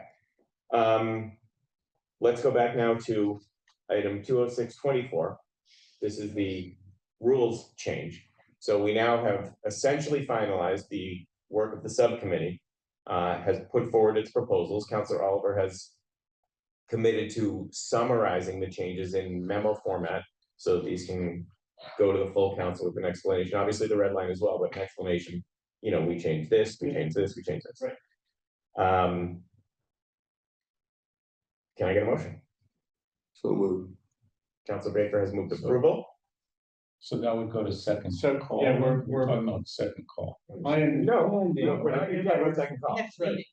Let's go back now to item 206-24. This is the rules change. So we now have essentially finalized the work of the subcommittee, has put forward its proposals. Councilor Oliver has committed to summarizing the changes in memo format so these can go to the full council with an explanation. Obviously the red line as well, but an explanation, we changed this, we changed this, we changed this. Right. Can I get a motion? So moved. Councilor Baker has moved approval. So that would go to second. So, call. yeah, we're talking about second call. I am. No, we're not gonna talk about second call. Next meeting.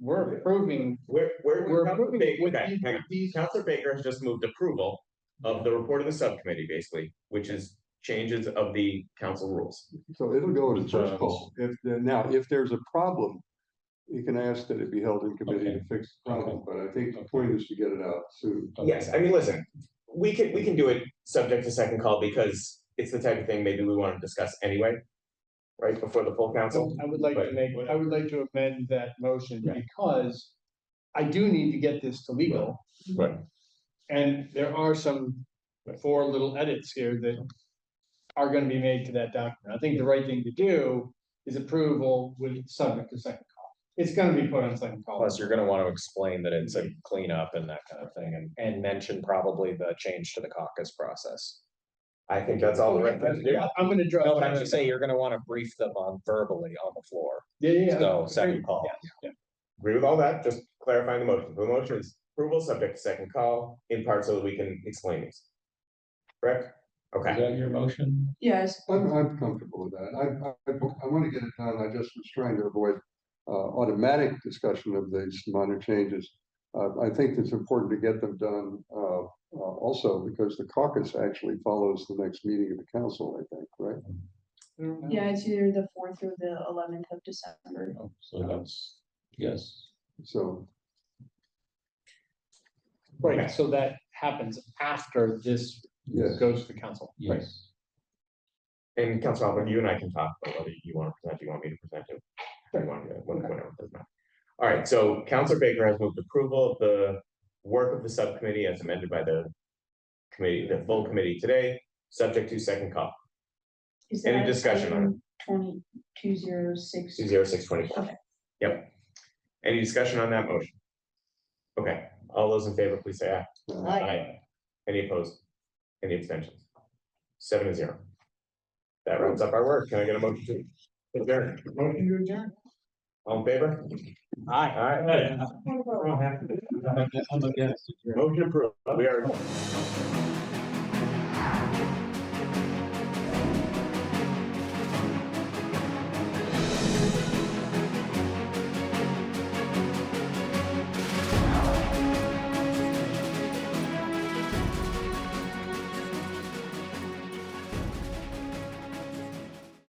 We're approving. We're We're Councilor approving Baker, with okay, hang on. Councilor Baker has just moved approval of the report of the subcommittee, basically, which is changes of the council rules. So it'll go in the With first terms. call. If there's a problem, you can ask that it be held in committee to fix the problem, but I think the point is to get it out soon. Yes, I mean, listen, we can do it subject to second call because it's the type of thing maybe we want to discuss anyway, right, before the full council. I would like to amend that motion because I do need to get this to legal. Right. And there are some 4 little edits here that are going to be made to that document. I think the right thing to do is approval with subject to second call. It's going to be put on second call. Plus, you're gonna want to explain that it's a cleanup and that kind of thing, and mention probably the change to the caucus process. I think that's all the right thing to do. Yeah, I'm going to draw. No, but I should say, you're gonna want to brief them on verbally on the floor. Yeah. So, second call. Yeah. Agree with all that, just clarifying the motion. The motion is approval subject to second call, in part so that we can explain these. Correct? Is Okay, that your motion? Yes, I'm comfortable with that. I want to get it done. I just was trying to avoid automatic discussion of these minor changes. I think it's important to get them done also because the caucus actually follows the next meeting of the council, I think, right? yeah, it's either the 4th or the 11th of December. Oh, so that's, yes. So, Right, so that happens after this it goes to the council. Yes. And Council Albert, you and I can talk about whether you want to present, you want me to present it. You want to, whatever, it doesn't matter. All right, so Councilor Baker has moved approval of the work of the subcommittee as amended by the committee, the full committee today, subject to second call. Is Any that discussion on it? item 2206? 20624. Okay. Yep. Any discussion on that motion? Okay, all those in favor, please say aye. Aye. Any opposed? Any abstentions? 7-0. That wraps up our work. Can I get a motion to adjourn? Motion to adjourn. All in favor? Aye. Aye. I'm against it. Motion approved. We are.